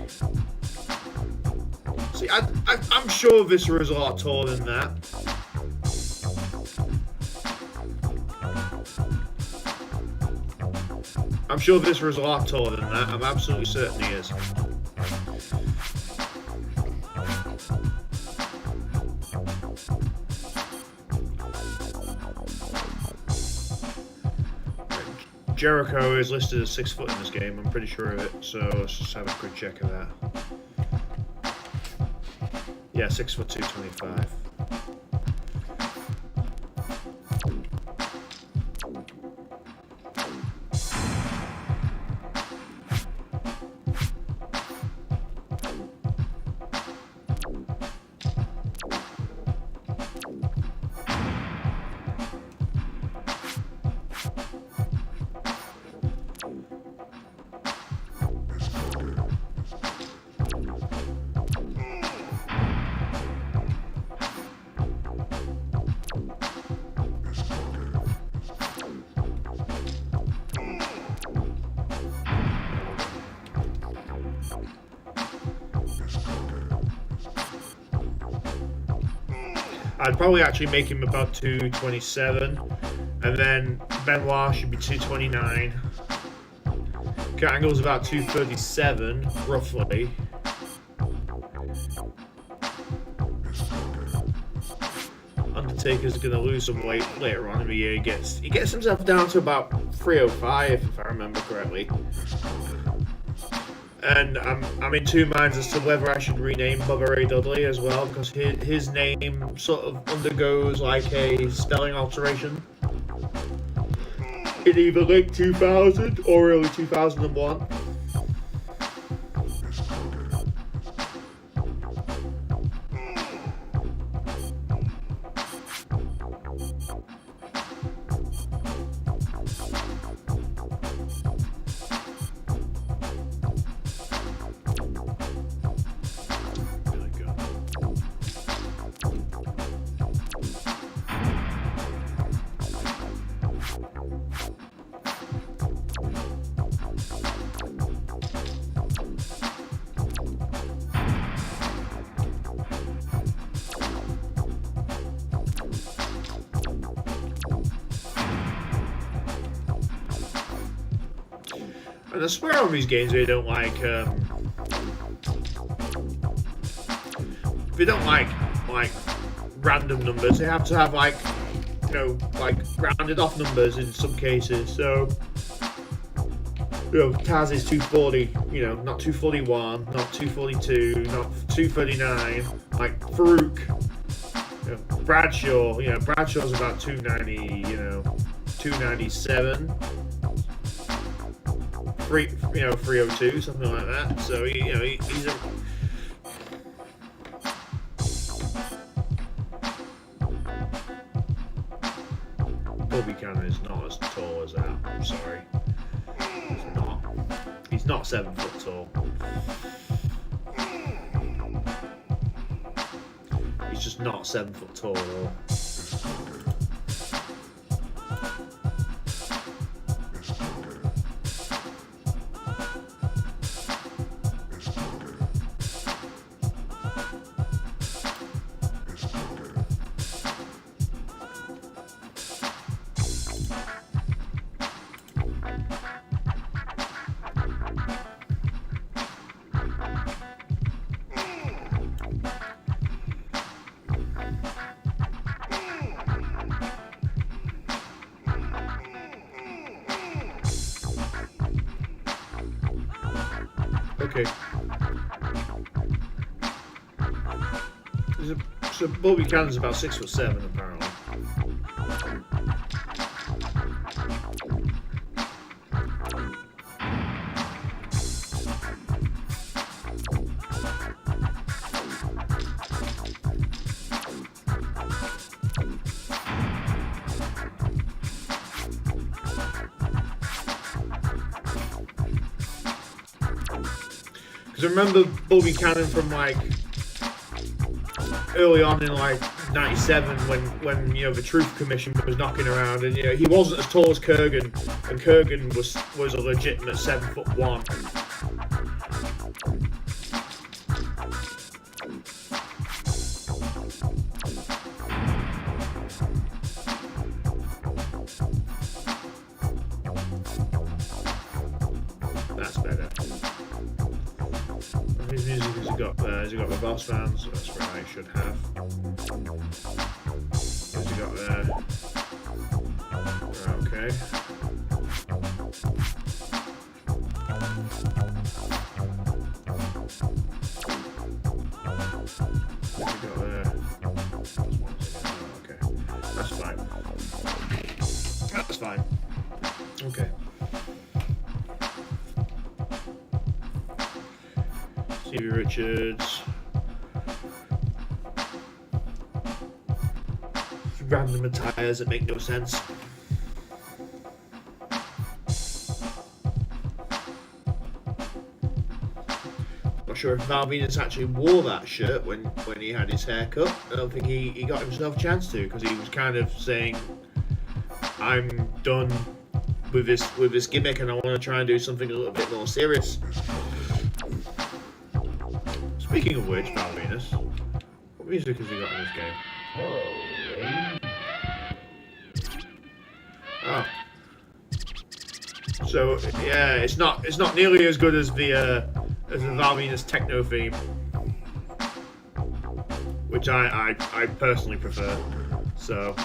See, I'm sure Viscera is a lot taller than that. I'm sure Viscera is a lot taller than that. I'm absolutely certain he is. Jericho is listed as 6 foot in this game, I'm pretty sure of it, so let's just have a quick check of that. Yeah, 6 foot 225. I'd probably actually make him about 227, and then Benoit should be 229. Kurt Angle's about 237, roughly. Undertaker's gonna lose some weight later on in the year. He gets himself down to about 305, if I remember correctly. And I'm in two minds as to whether I should rename Bubba Ray Dudley as well, because his name sort of undergoes like a spelling alteration in either late 2000 or early 2001. And I swear on these games they don't like random numbers. They have to have like, you know, like rounded off numbers in some cases. So, you know, Taz is 240, you know, not 241, not 242, not 239. Like Farouk, you know, Bradshaw's about 290, you know, 297. 302, something like that. So he's a Bobby Cannon is not as tall as that. I'm sorry, he's not. He's not 7 foot tall. He's just not 7 foot tall at all. Okay. So Bobby Cannon's about 6'7" apparently. Because I remember Bobby Cannon from like early on in like '97 when you know the Truth Commission was knocking around, and you know he wasn't as tall as Kurgan, and Kurgan was a legitimate 7'1". That's better. His music has he got the boss fans? So that's right, should have. What's he got there? Okay. What's he got there? Okay. That's fine. That's fine. Okay. Stevie Richards. Random attires that make no sense. Not sure if Val Venus actually wore that shirt when he had his haircut. I don't think he got himself a chance to, because he was kind of saying, I'm done with this gimmick and I want to try and do something a little bit more serious. Speaking of which, Val Venus, what music has he got in this game? Oh. So yeah, it's not nearly as good as the Val Venus techno theme, which I personally prefer. So.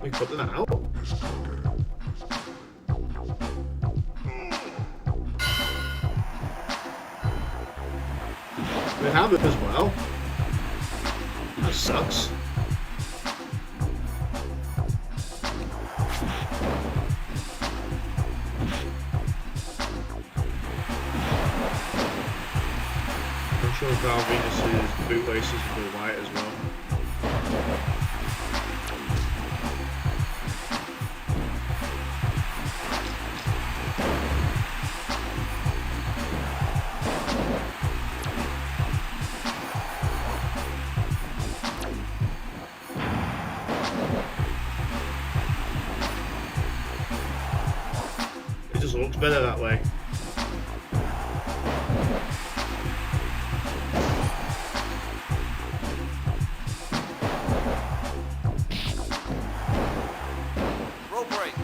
We put them out. We have it as well. That sucks. I'm sure Val Venus's bootlaces will be white as well. It just looks better that way. Roll break.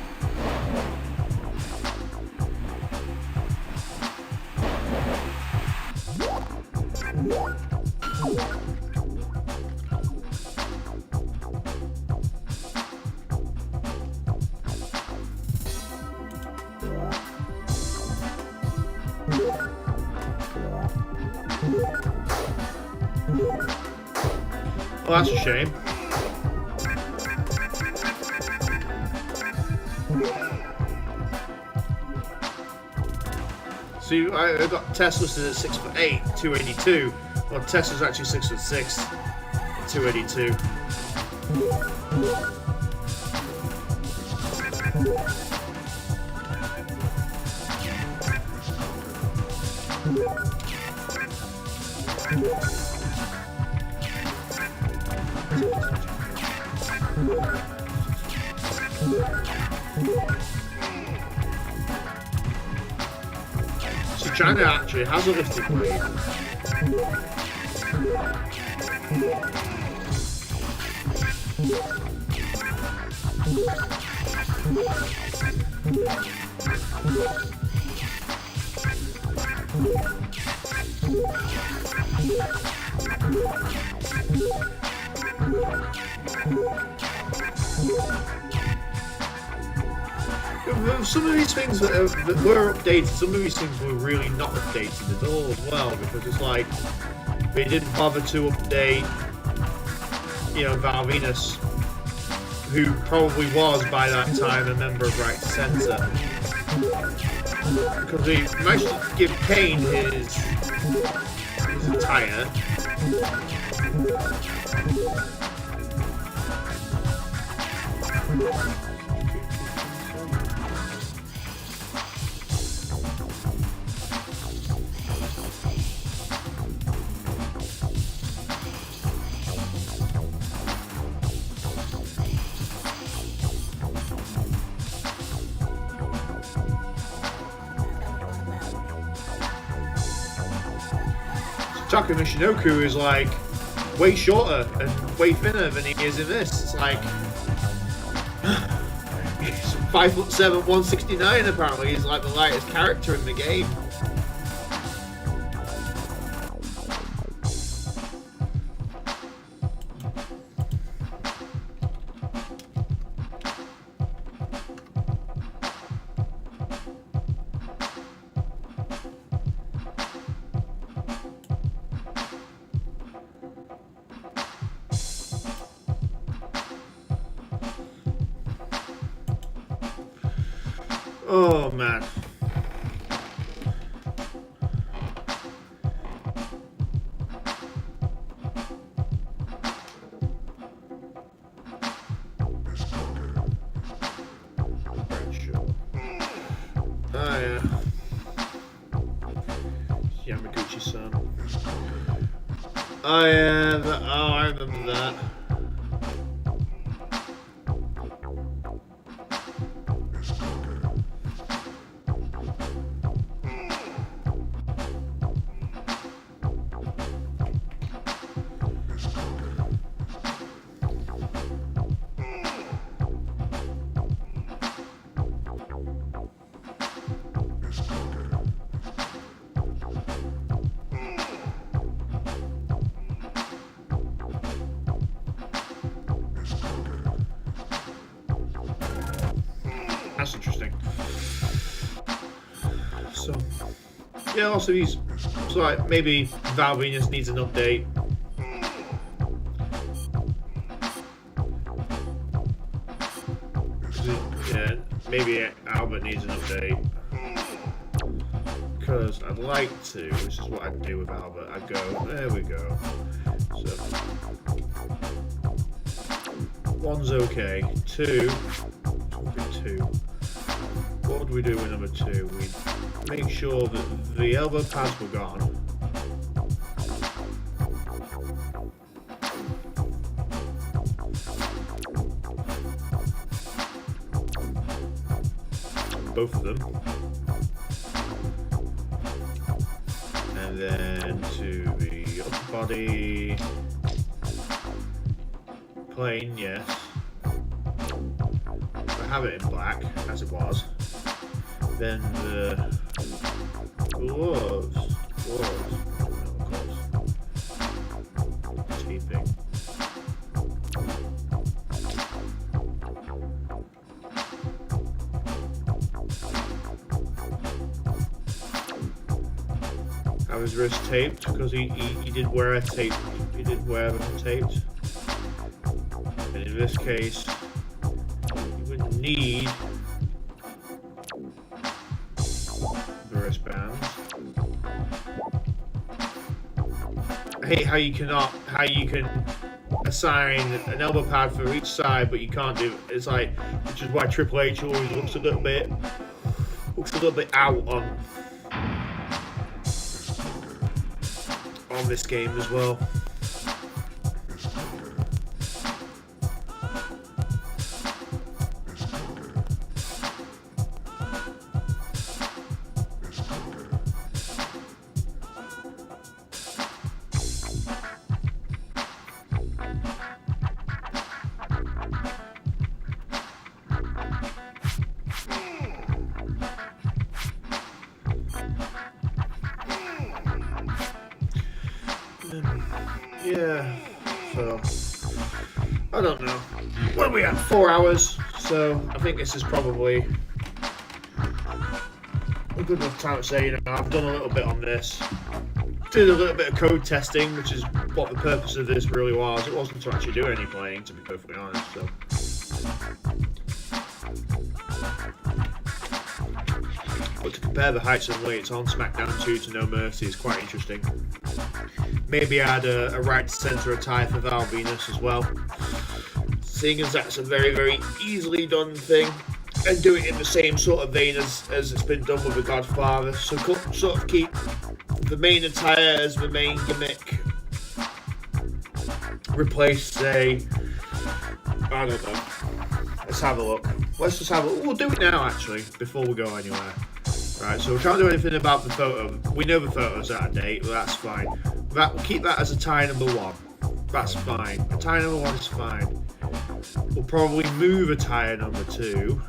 Well, that's a shame. See, I got Tess listed at 6'8", 282. Well, Tess was actually 6'6", 282. So China actually has a lifting weight. Some of these things that were updated, some of these things were really not updated at all as well, because it's like they didn't bother to update, you know, Val Venus, who probably was by that time a member of Right to Censor, because they managed to give Kane his attire. Taka Michinoku is like way shorter and way thinner than he is in this. It's like he's 5'7", 169 apparently. He's like the lightest character in the game. Oh man. Oh yeah. Yamaguchi-san. Oh yeah, I remember that. That's interesting. So, yeah, also these, so like maybe Val Venus needs an update. Yeah, maybe Albert needs an update. Because I'd like to, this is what I'd do with Albert. I'd go, there we go. So, 1's okay. 2. What would we do with number 2? We'd make sure that the elbow pads were gone. Both of them. And then to the upper body. Plain, yes. Have it in black as it was. Then the gloves. have his wrist taped because he did wear a tape. He did wear them taped. And in this case, you wouldn't need the wristbands. I hate how you can assign an elbow pad for each side, but you can't do it. It's like, which is why Triple H always looks a little bit out on this game as well. Yeah, so I don't know. What are we at? 4 hours. So I think this is probably a good enough time to say, you know, I've done a little bit on this. Did a little bit of code testing, which is what the purpose of this really was. It wasn't to actually do any playing, to be perfectly honest. So. But to compare the heights and weights on SmackDown 2 to No Mercy is quite interesting. Maybe add a right to center attire for Val Venus as well. Seeing as that's a very, very easily done thing. And do it in the same sort of vein as it's been done with the Godfather. So sort of keep the main attire as the main gimmick. Replace, say, I don't know. Let's have a look. Let's just have a look. We'll do it now, actually, before we go anywhere. Right, so we can't do anything about the photo. We know the photo's out of date, but that's fine. We'll keep that as attire number 1. That's fine. Attire number 1 is fine. We'll probably move attire number 2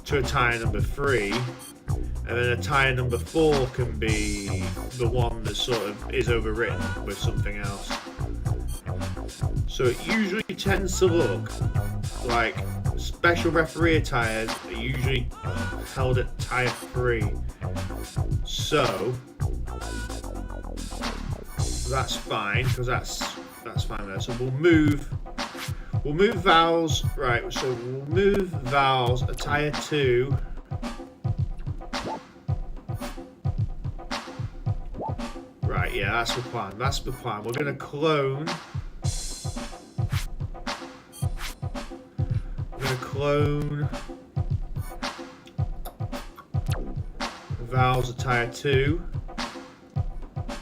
to attire number 3, and then attire number 4 can be the one that sort of is overwritten with something else. So it usually tends to look like special referee attires are usually held at attire 3. So that's fine, because that's fine there. So we'll move Val's, right, so we'll move Val's attire 2 right, yeah, that's the plan. We're gonna clone Val's attire 2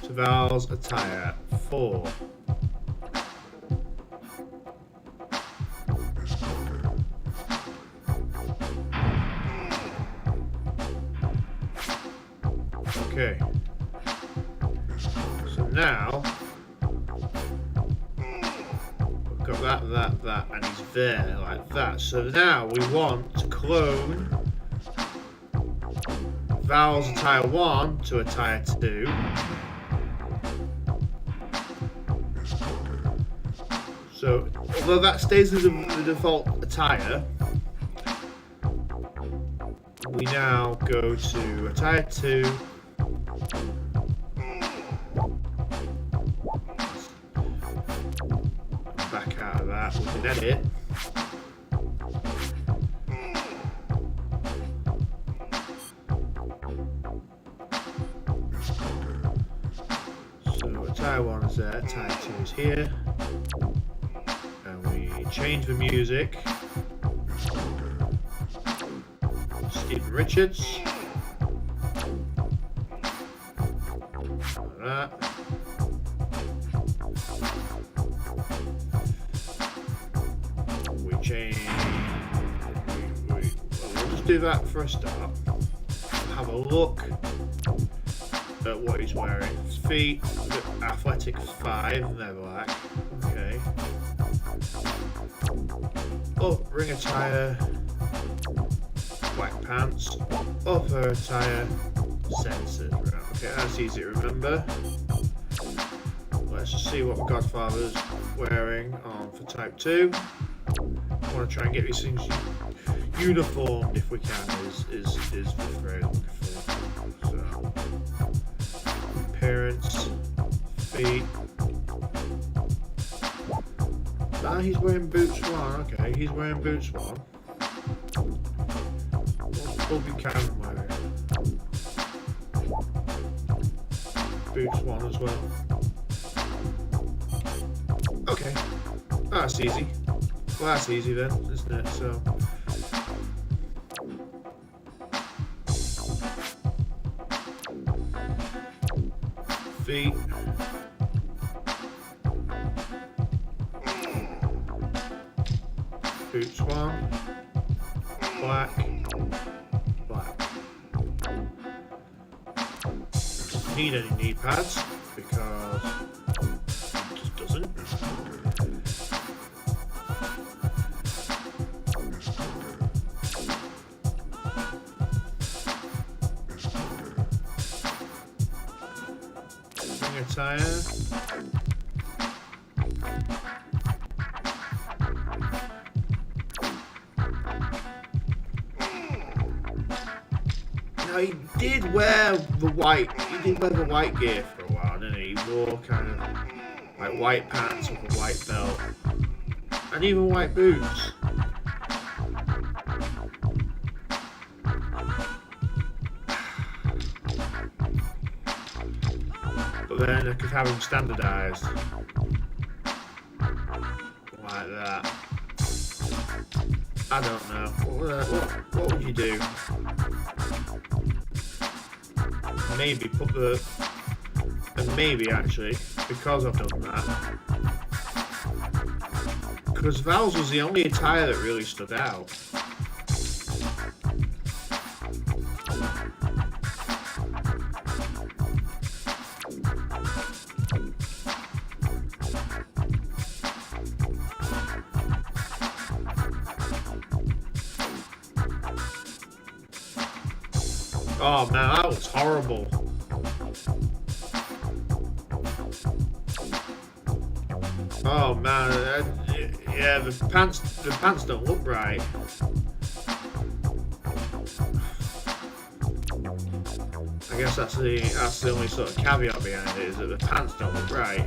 to Val's attire 4. Okay. So now we've got that, and he's there like that. So now we want to clone Val's attire 1 to attire 2. So although that stays as the default attire, we now go to attire 2. Back out of that, we can edit. So attire 1 is there, attire 2 is here. And we change the music. Stephen Richards. Like that. We change. We'll just do that for a start. Have a look at what he's wearing. His feet, athletic 5, and they're black. Okay. Oh, ring attire. Black pants, upper attire, censored. Right, okay, that's easy to remember. Let's just see what Godfather's wearing on for type 2. I want to try and get these things uniformed if we can, is the phrase I'm looking for. So, appearance. Feet. Ah, he's wearing boots one. Okay, he's wearing boots one. What's Bobby Cameron wearing? Boots one as well. Okay. That's easy. Well, that's easy then, isn't it? So. Feet. Boots one. Black. Black. Doesn't need any knee pads because it just doesn't. Attire. Now he did wear the white. He did wear the white gear for a while, didn't he? He wore kind of like white pants with a white belt, and even white boots. But then I could have them standardised like that. I don't know. What would you do? Maybe put the... And maybe actually, because I've done that, because Val's was the only attire that really stood out. Oh man, that was horrible. Oh man, yeah, the pants don't look right. I guess that's the only sort of caveat behind it, is that the pants don't look right.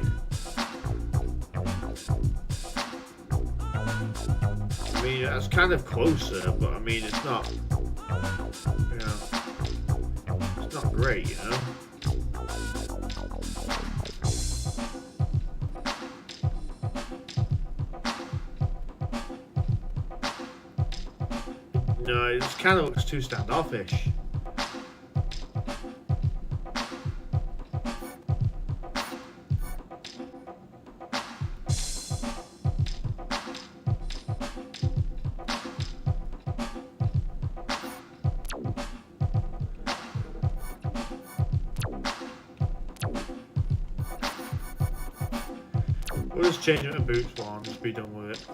I mean, that's kind of closer, but I mean, it's not. You know. It's not great, you know. No, it just kind of looks too standoffish. We'll just change it to boots one, just be done with it.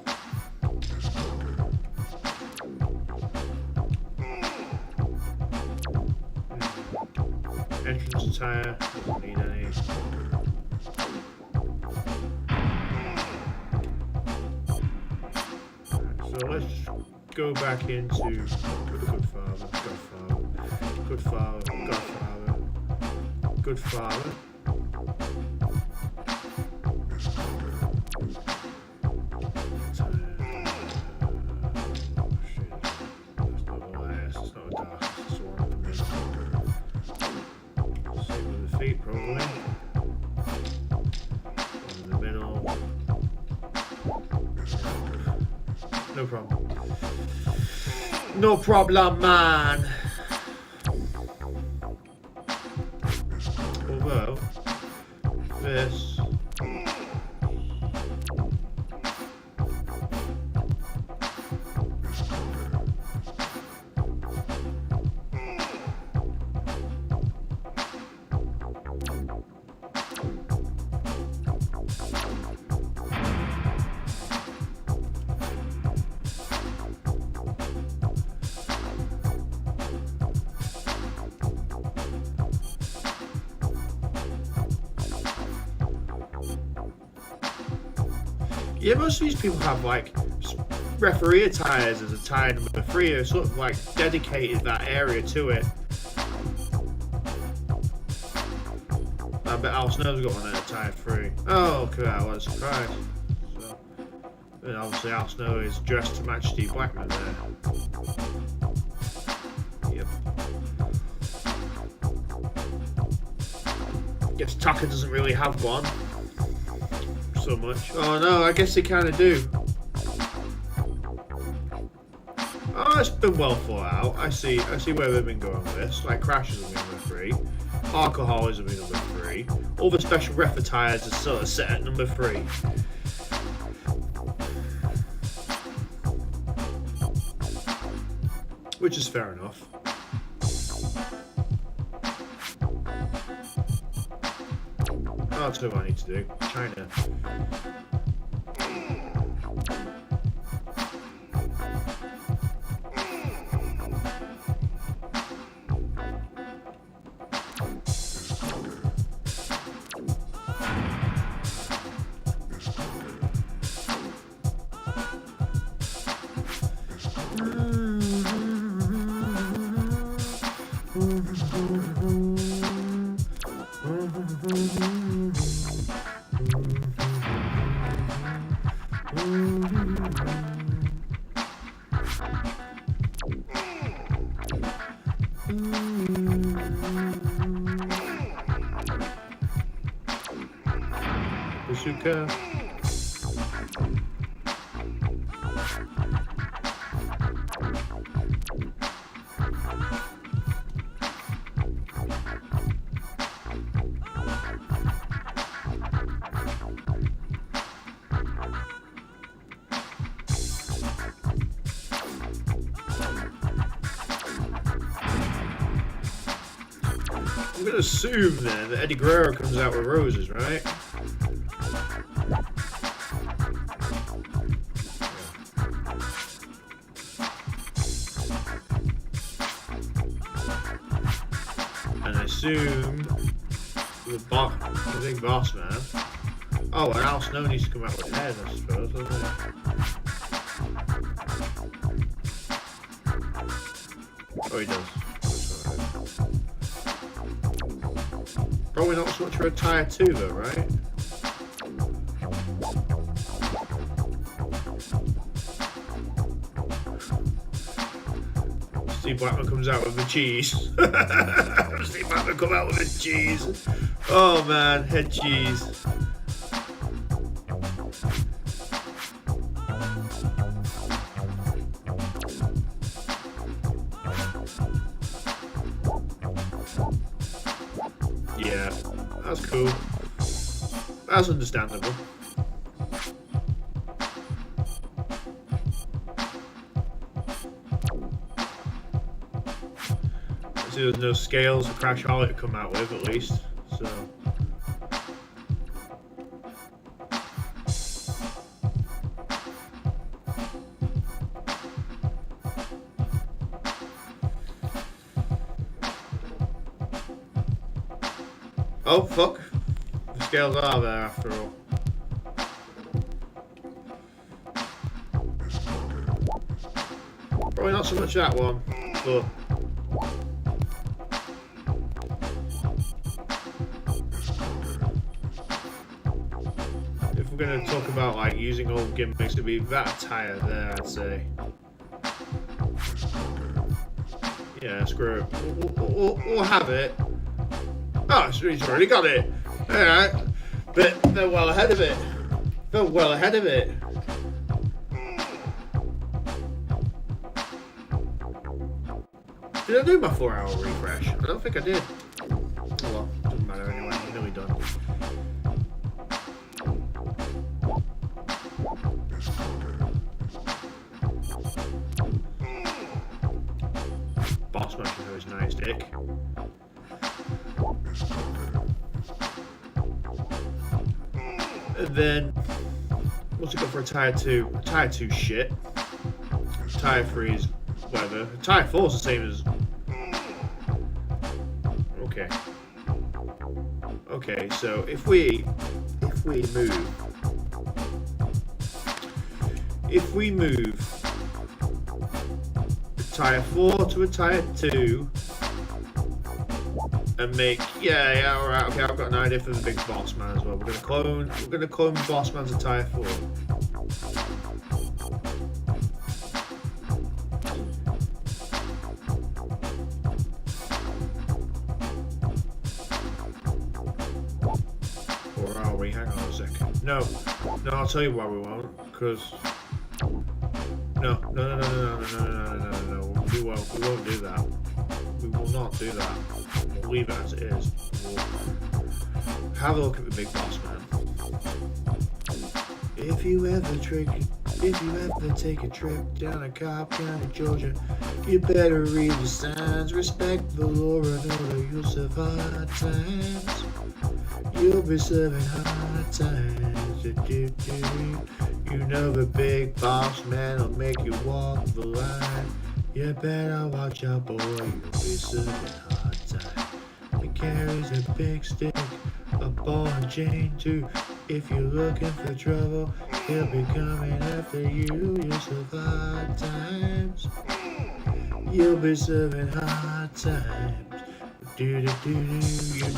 Entrance attire, doesn't need any. So let's just go back into Godfather, Godfather. Probably. One in the middle. No problem. No problem, man. Although, this. Yeah, most of these people have like referee attires as attire number 3, or sort of like dedicated that area to it. bet Al Snow's got one at a tire 3. Oh, crap, what a surprise. So, and obviously Al Snow is dressed to match Steve Blackman there. Yep. Guess Tucker doesn't really have one so much. Oh no, I guess they kind of do. Oh, it's been well thought out. I see where they've been going with this. Like crashes have been number 3, alcohol have been number 3. All the special ref attires are sort of set at number 3. Which is fair enough. Oh, that's what I need to do. China. Bazooka. I'm gonna assume then that Eddie Guerrero comes out with roses, right? And I assume the big boss man. Oh, and Al Snow needs to come out with head, I suppose, doesn't he? Oh, he does. Probably not so much for a tire 2 though, right? Steve Blackman comes out with the cheese. Steve Blackman come out with the cheese. Oh man, head cheese. Yeah, that's cool. That's understandable. See, there's no scales for Crash Holly to come out with, at least. So. Oh, fuck. The scales are there after all. Probably not so much that one, but... if we're going to talk about like using old gimmicks, to be that tire there, I'd say. Yeah, screw it. We'll have it. Oh, he's already got it. Alright. But they're well ahead of it. They're well ahead of it. Did I do my 4-hour refresh? I don't think I did. Oh well, doesn't matter anyway. I'm nearly done. Boss man should know his nice dick. And then, what's it got for a tire 2? A tire 2 shit. Tire 3 is whatever. Tire 4 is the same as. Okay. Okay, so if we move a tire 4 to a tire 2, and make alright, okay, I've got an idea for the big boss man as well. We're gonna clone the boss man's attire for him. Or are we? Hang on a second. No, I'll tell you why we won't, because no, we won't do that. We will not do that. We'll leave it as it is. We'll have a look at the big boss man. If you ever take a trip down to Cobb County, Georgia, you better read the signs, respect the law, and order. You'll survive times. You'll be serving hard times. You know the big boss man will make you walk the line. You better watch out, boy, you'll be serving hard time. He carries a big stick, a ball and chain too. If you're looking for trouble, he'll be coming after you. You'll survive times. You'll be serving hard times. You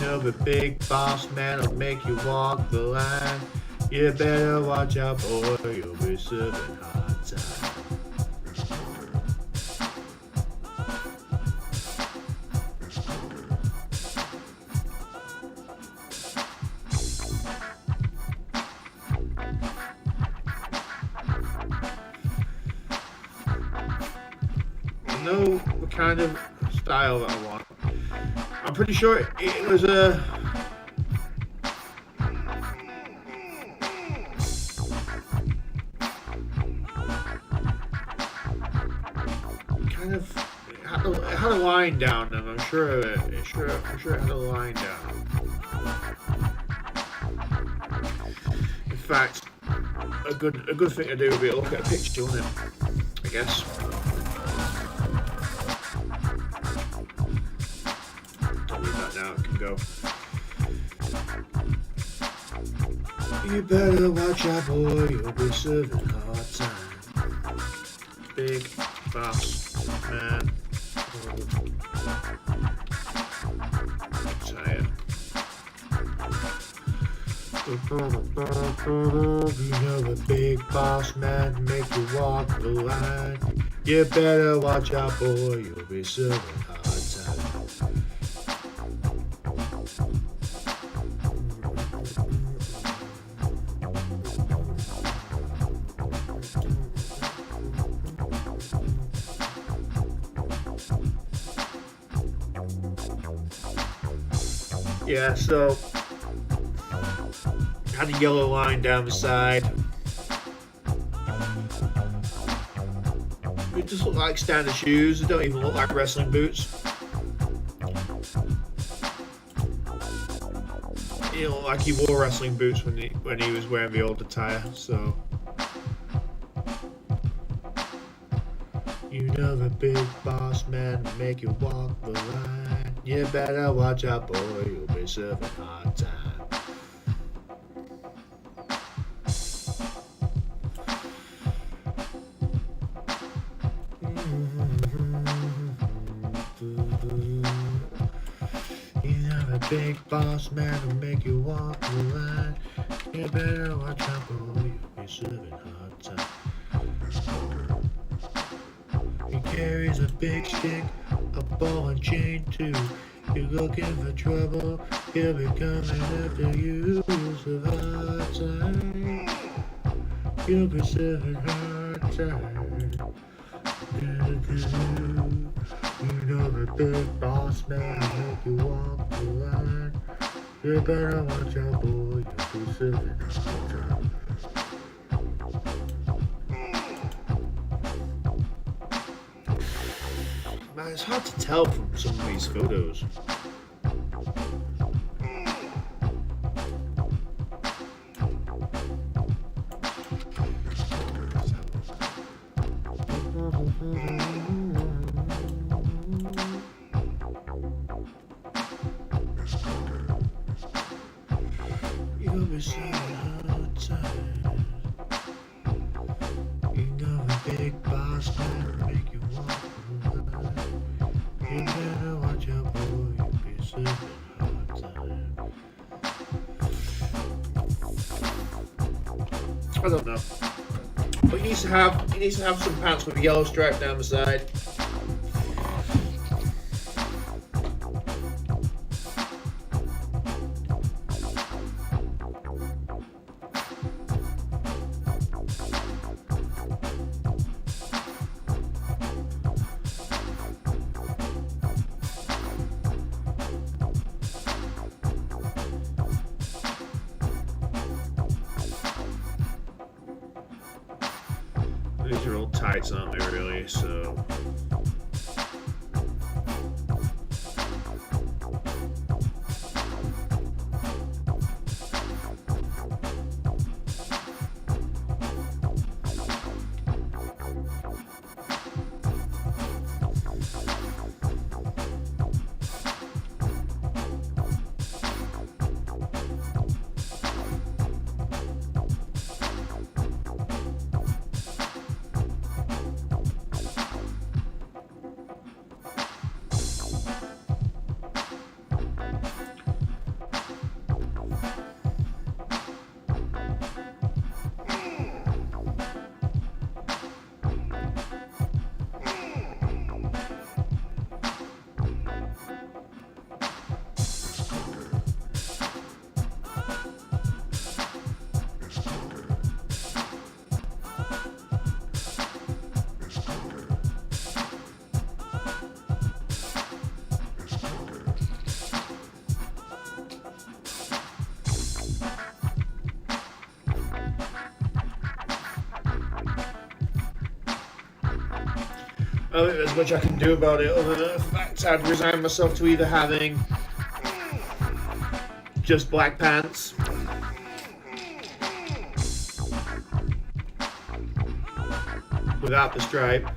know the big boss man will make you walk the line. You better watch out, boy, you'll be serving hard times. I know the kind of style that I want. I'm pretty sure it was a kind of it had a line down, and I'm sure it had a line down. In fact, a good thing to do would be to look at a picture on it, I guess. Now it can go. You better watch out, boy, you'll be serving hard time. Big boss man. Tired. You know the big boss man make you walk the line. You better watch out, boy, you'll be serving hard time. Yeah, so had a yellow line down the side. It just look like standard shoes. They don't even look like wrestling boots. It looked like he wore wrestling boots when he was wearing the old attire. So you know the big boss man will make you walk the line. You better watch out, boy, you'll be serving hard time. You know the big boss man will make you walk the line. You better watch out, boy, you'll be serving hard time. He carries a big stick, a ball and chain too. You're looking for trouble, he'll be coming after you. You'll survive time. You'll be serving hard time. You know the big boss man will make you walk the line. You better watch out, boy, you'll be serving hard time. Man, it's hard to tell from some of these photos. You'll be serving hard time. You know the big boss man will make you walk the line. You better watch out, boy, you'll be serving I don't know. But he needs to have some pants with a yellow stripe down the side. These are all tights, aren't they, really? So. I don't think there's much I can do about it other than the fact I'd resign myself to either having just black pants without the stripe,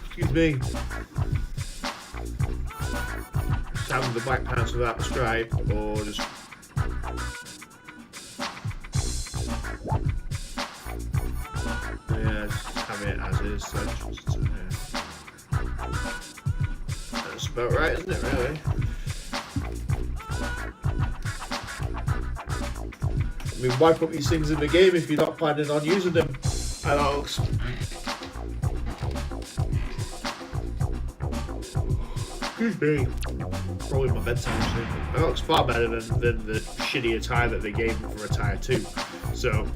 excuse me, just having the black pants without the stripe, or just just having it as is. So just, that's about right, isn't it, really? I mean, why put these things in the game if you're not planning on using them, adults? Excuse me. Probably my bedtime actually. That looks far better than the shitty attire that they gave me for attire 2. So.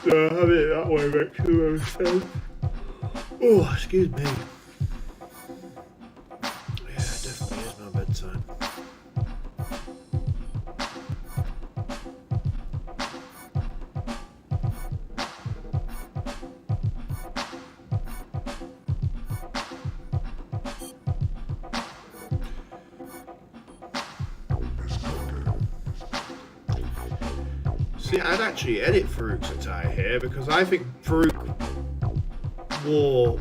Have it that way makes too much sense. Oh, excuse me. Yeah, it definitely is my bedtime. See, I'd actually edit Farouk's attire here because I think Farouk wore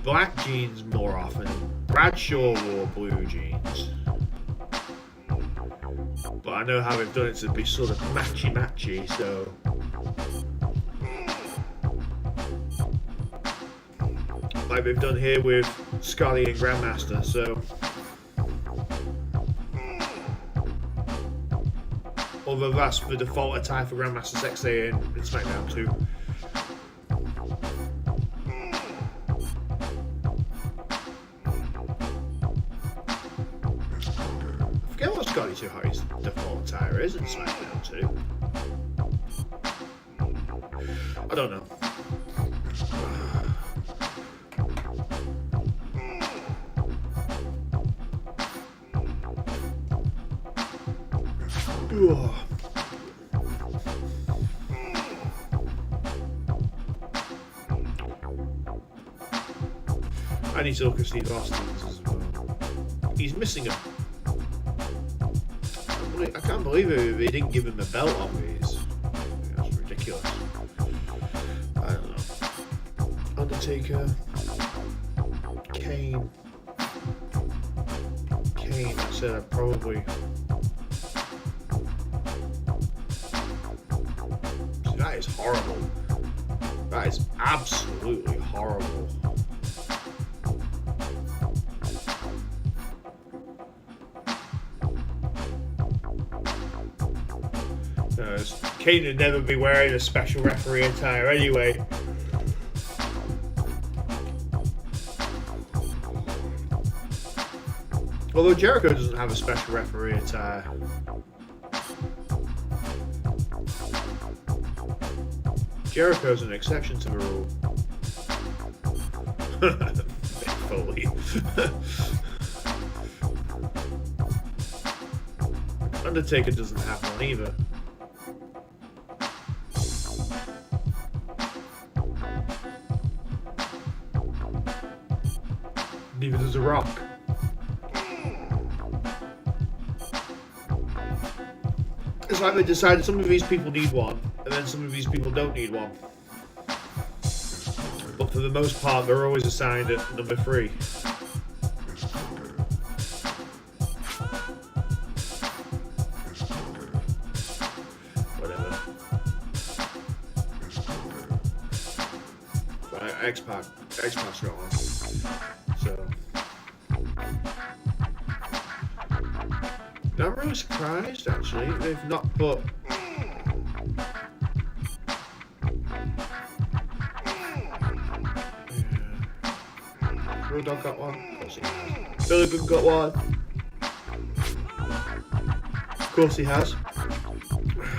black jeans more often. Bradshaw wore blue jeans. But I know how they've done it to be sort of matchy-matchy, so. Like they've done here with Scotty and Grandmaster, so. Although that's the default attire for Grandmaster Sexay in SmackDown 2. I forget what Scotty 2 Hotty's default attire is in SmackDown 2. I don't know. Ugh. I need to look at Steve Austin's as well. He's missing him. I can't believe it. They didn't give him a belt on these. That's ridiculous. I don't know. Undertaker. Kane. I said I'd probably. See, that is horrible. That is absolutely horrible. Kane would never be wearing a special referee attire anyway. Although Jericho doesn't have a special referee attire. Jericho's an exception to the rule. Mick Foley. Undertaker doesn't have one either. Neither does The Rock. It's like they decided some of these people need one, and then some of these people don't need one. But for the most part, they're always assigned at number 3. Whatever. But X-Pac's got one. So. I'm really surprised, actually, they've not put. Road Dogg got one. Of course he has. Billy Gunn got one. Of course he has.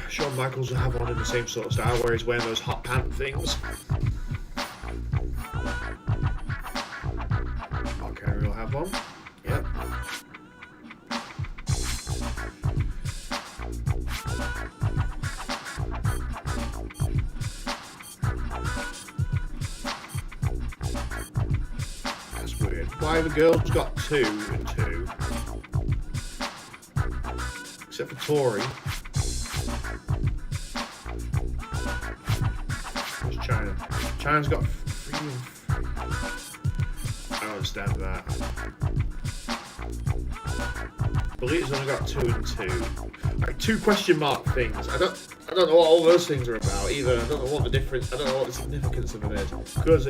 Shawn Michaels will have one in the same sort of style where he's wearing those hot pant things. Mark Henry will have one. Yep. Why the girls got 2 and 2, except for Tori. Where's China? China's got 3 and 3. I don't understand that. Belita's only got 2 and 2. Like 2 question mark things. I don't know what all those things are about either. I don't know what the difference. I don't know what the significance of it is. Because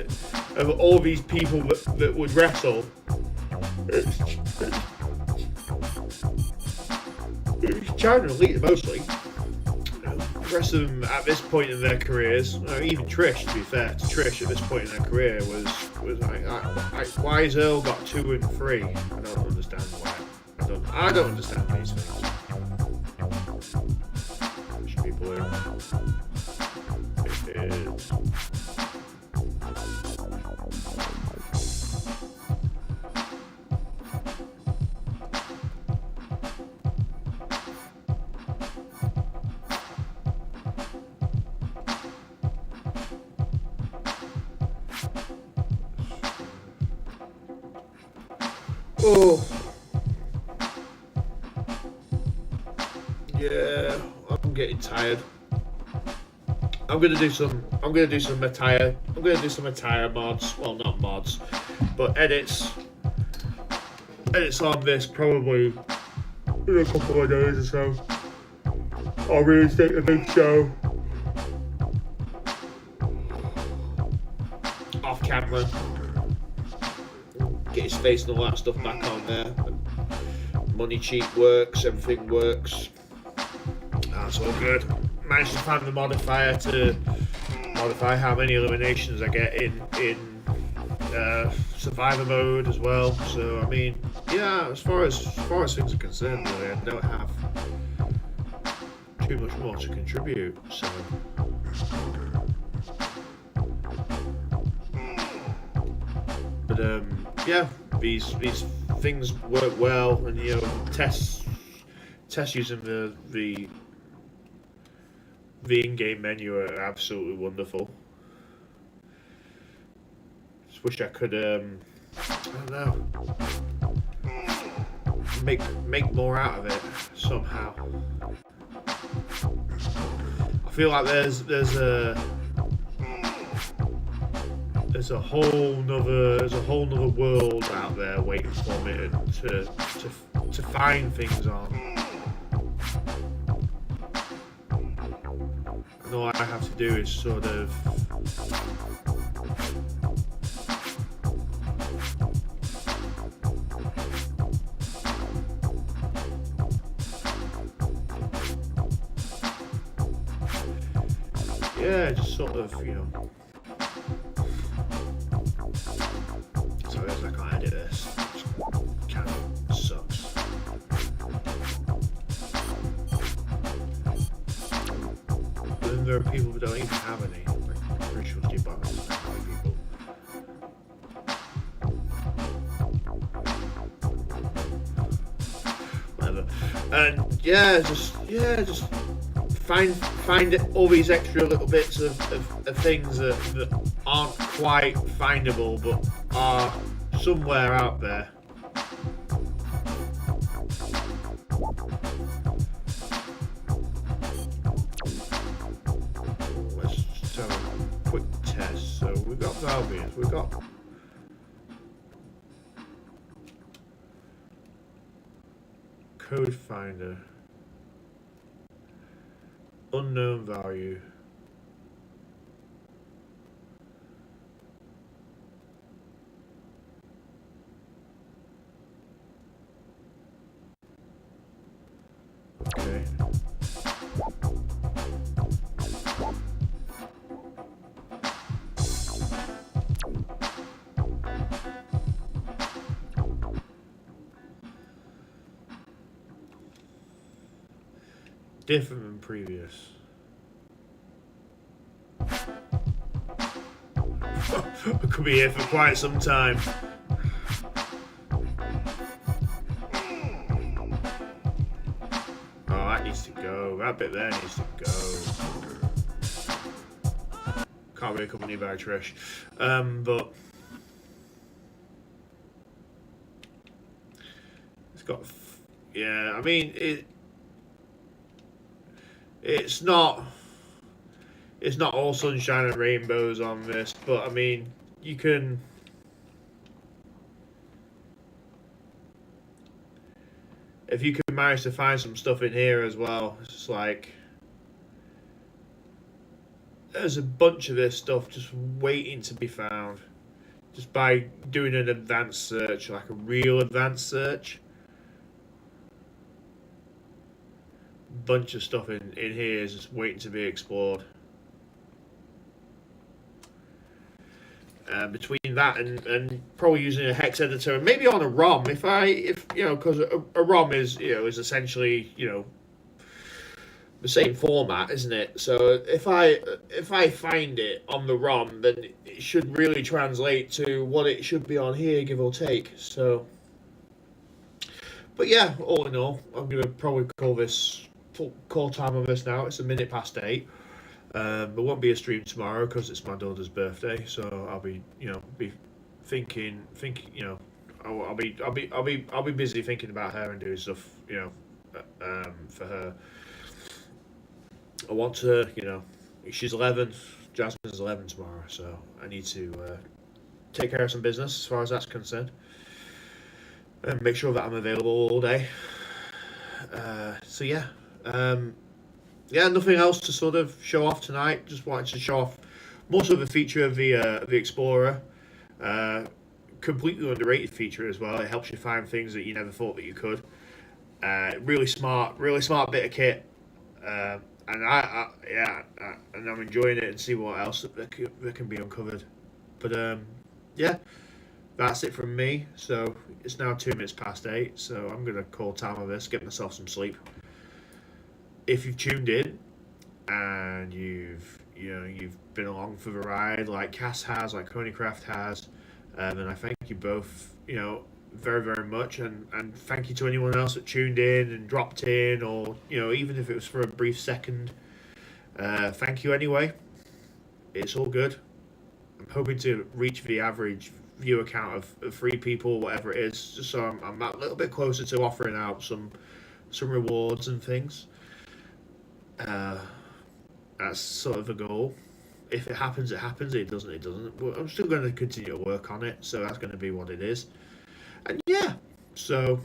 of all these people that would wrestle, it's China and Elite mostly. The rest of them at this point in their careers, even Trish, to be fair to Trish at this point in her career, was like, why has Earl got 2 and 3? I don't understand why. I don't understand these things. Should be blue. It is. Oh. Yeah, I'm getting tired. I'm gonna do some attire mods. Well, not mods, but edits on this probably in a couple of days or so. I'll reinstate the big show off camera. Get his face and all that stuff back on there. Money cheat works, everything works. That's all good. Managed to find the modifier to modify how many eliminations I get in survivor mode as well. So I mean, yeah, as far as things are concerned, really, I don't have too much more to contribute. So. But yeah, these things work well, and you know, Tess tests using the in-game menu are absolutely wonderful. Just wish I could I don't know, make more out of it somehow. I feel like there's a whole nother world out there waiting for me to find things on. And all I have to do is sort of just sort of, sorry, I can't edit this. It kind of sucks. But then there are people who don't even have any. Like, pretty sure Steve Barnes is white people. Whatever. And just find all these extra little bits of things that aren't quite findable but are somewhere out there. Let's just have a quick test. So we've got Valvians, we've got Code Finder. Unknown value. Okay. Different than previous. I could be here for quite some time. Oh, that needs to go. That bit there needs to go. Can't really accompany by Trish. But it's got. Yeah, I mean it's not all sunshine and rainbows on this, but I mean, you can. If you can manage to find some stuff in here as well, it's just like there's a bunch of this stuff just waiting to be found, just by doing an advanced search, like a real advanced search. Bunch of stuff in here is just waiting to be explored. Between that and probably using a hex editor and maybe on a ROM, because a ROM is essentially the same format, isn't it? So if I find it on the ROM, then it should really translate to what it should be on here, give or take. So, but yeah, all in all, I'm gonna probably call time on this now. It's 8:01. There won't be a stream tomorrow because it's my daughter's birthday, so I'll be thinking, I'll be busy thinking about her and doing stuff, for her. I want to, she's 11, Jasmine's 11 tomorrow, so I need to take care of some business as far as that's concerned, and make sure that I'm available all day. So yeah. Nothing else to sort of show off tonight. Just wanted to show off most of the feature of the Explorer. Completely underrated feature as well. It helps you find things that you never thought that you could. Really smart bit of kit. And I'm enjoying it and see what else that can be uncovered. But that's it from me. So it's now 8:02. So I'm gonna call time on this, get myself some sleep. If you've tuned in and you've been along for the ride like Cass has, like Coneycraft has, then I thank you both, very, very much, and thank you to anyone else that tuned in and dropped in, or even if it was for a brief second. Thank you anyway. It's all good. I'm hoping to reach the average viewer count of 3 people, whatever it is, just so I'm a little bit closer to offering out some rewards and things. That's sort of a goal. If it happens, it happens. It doesn't, it doesn't. But I'm still going to continue to work on it, so that's going to be what it is. And yeah, so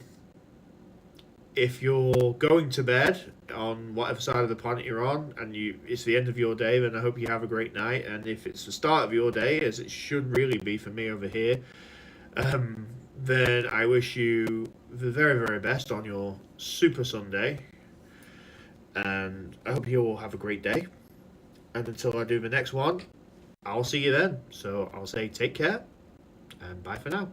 if you're going to bed on whatever side of the planet you're on, and it's the end of your day, then I hope you have a great night. And if it's the start of your day, as it should really be for me over here, then I wish you the very, very best on your Super Sunday. And I hope you all have a great day. And until I do the next one, I'll see you then. So I'll say take care and bye for now.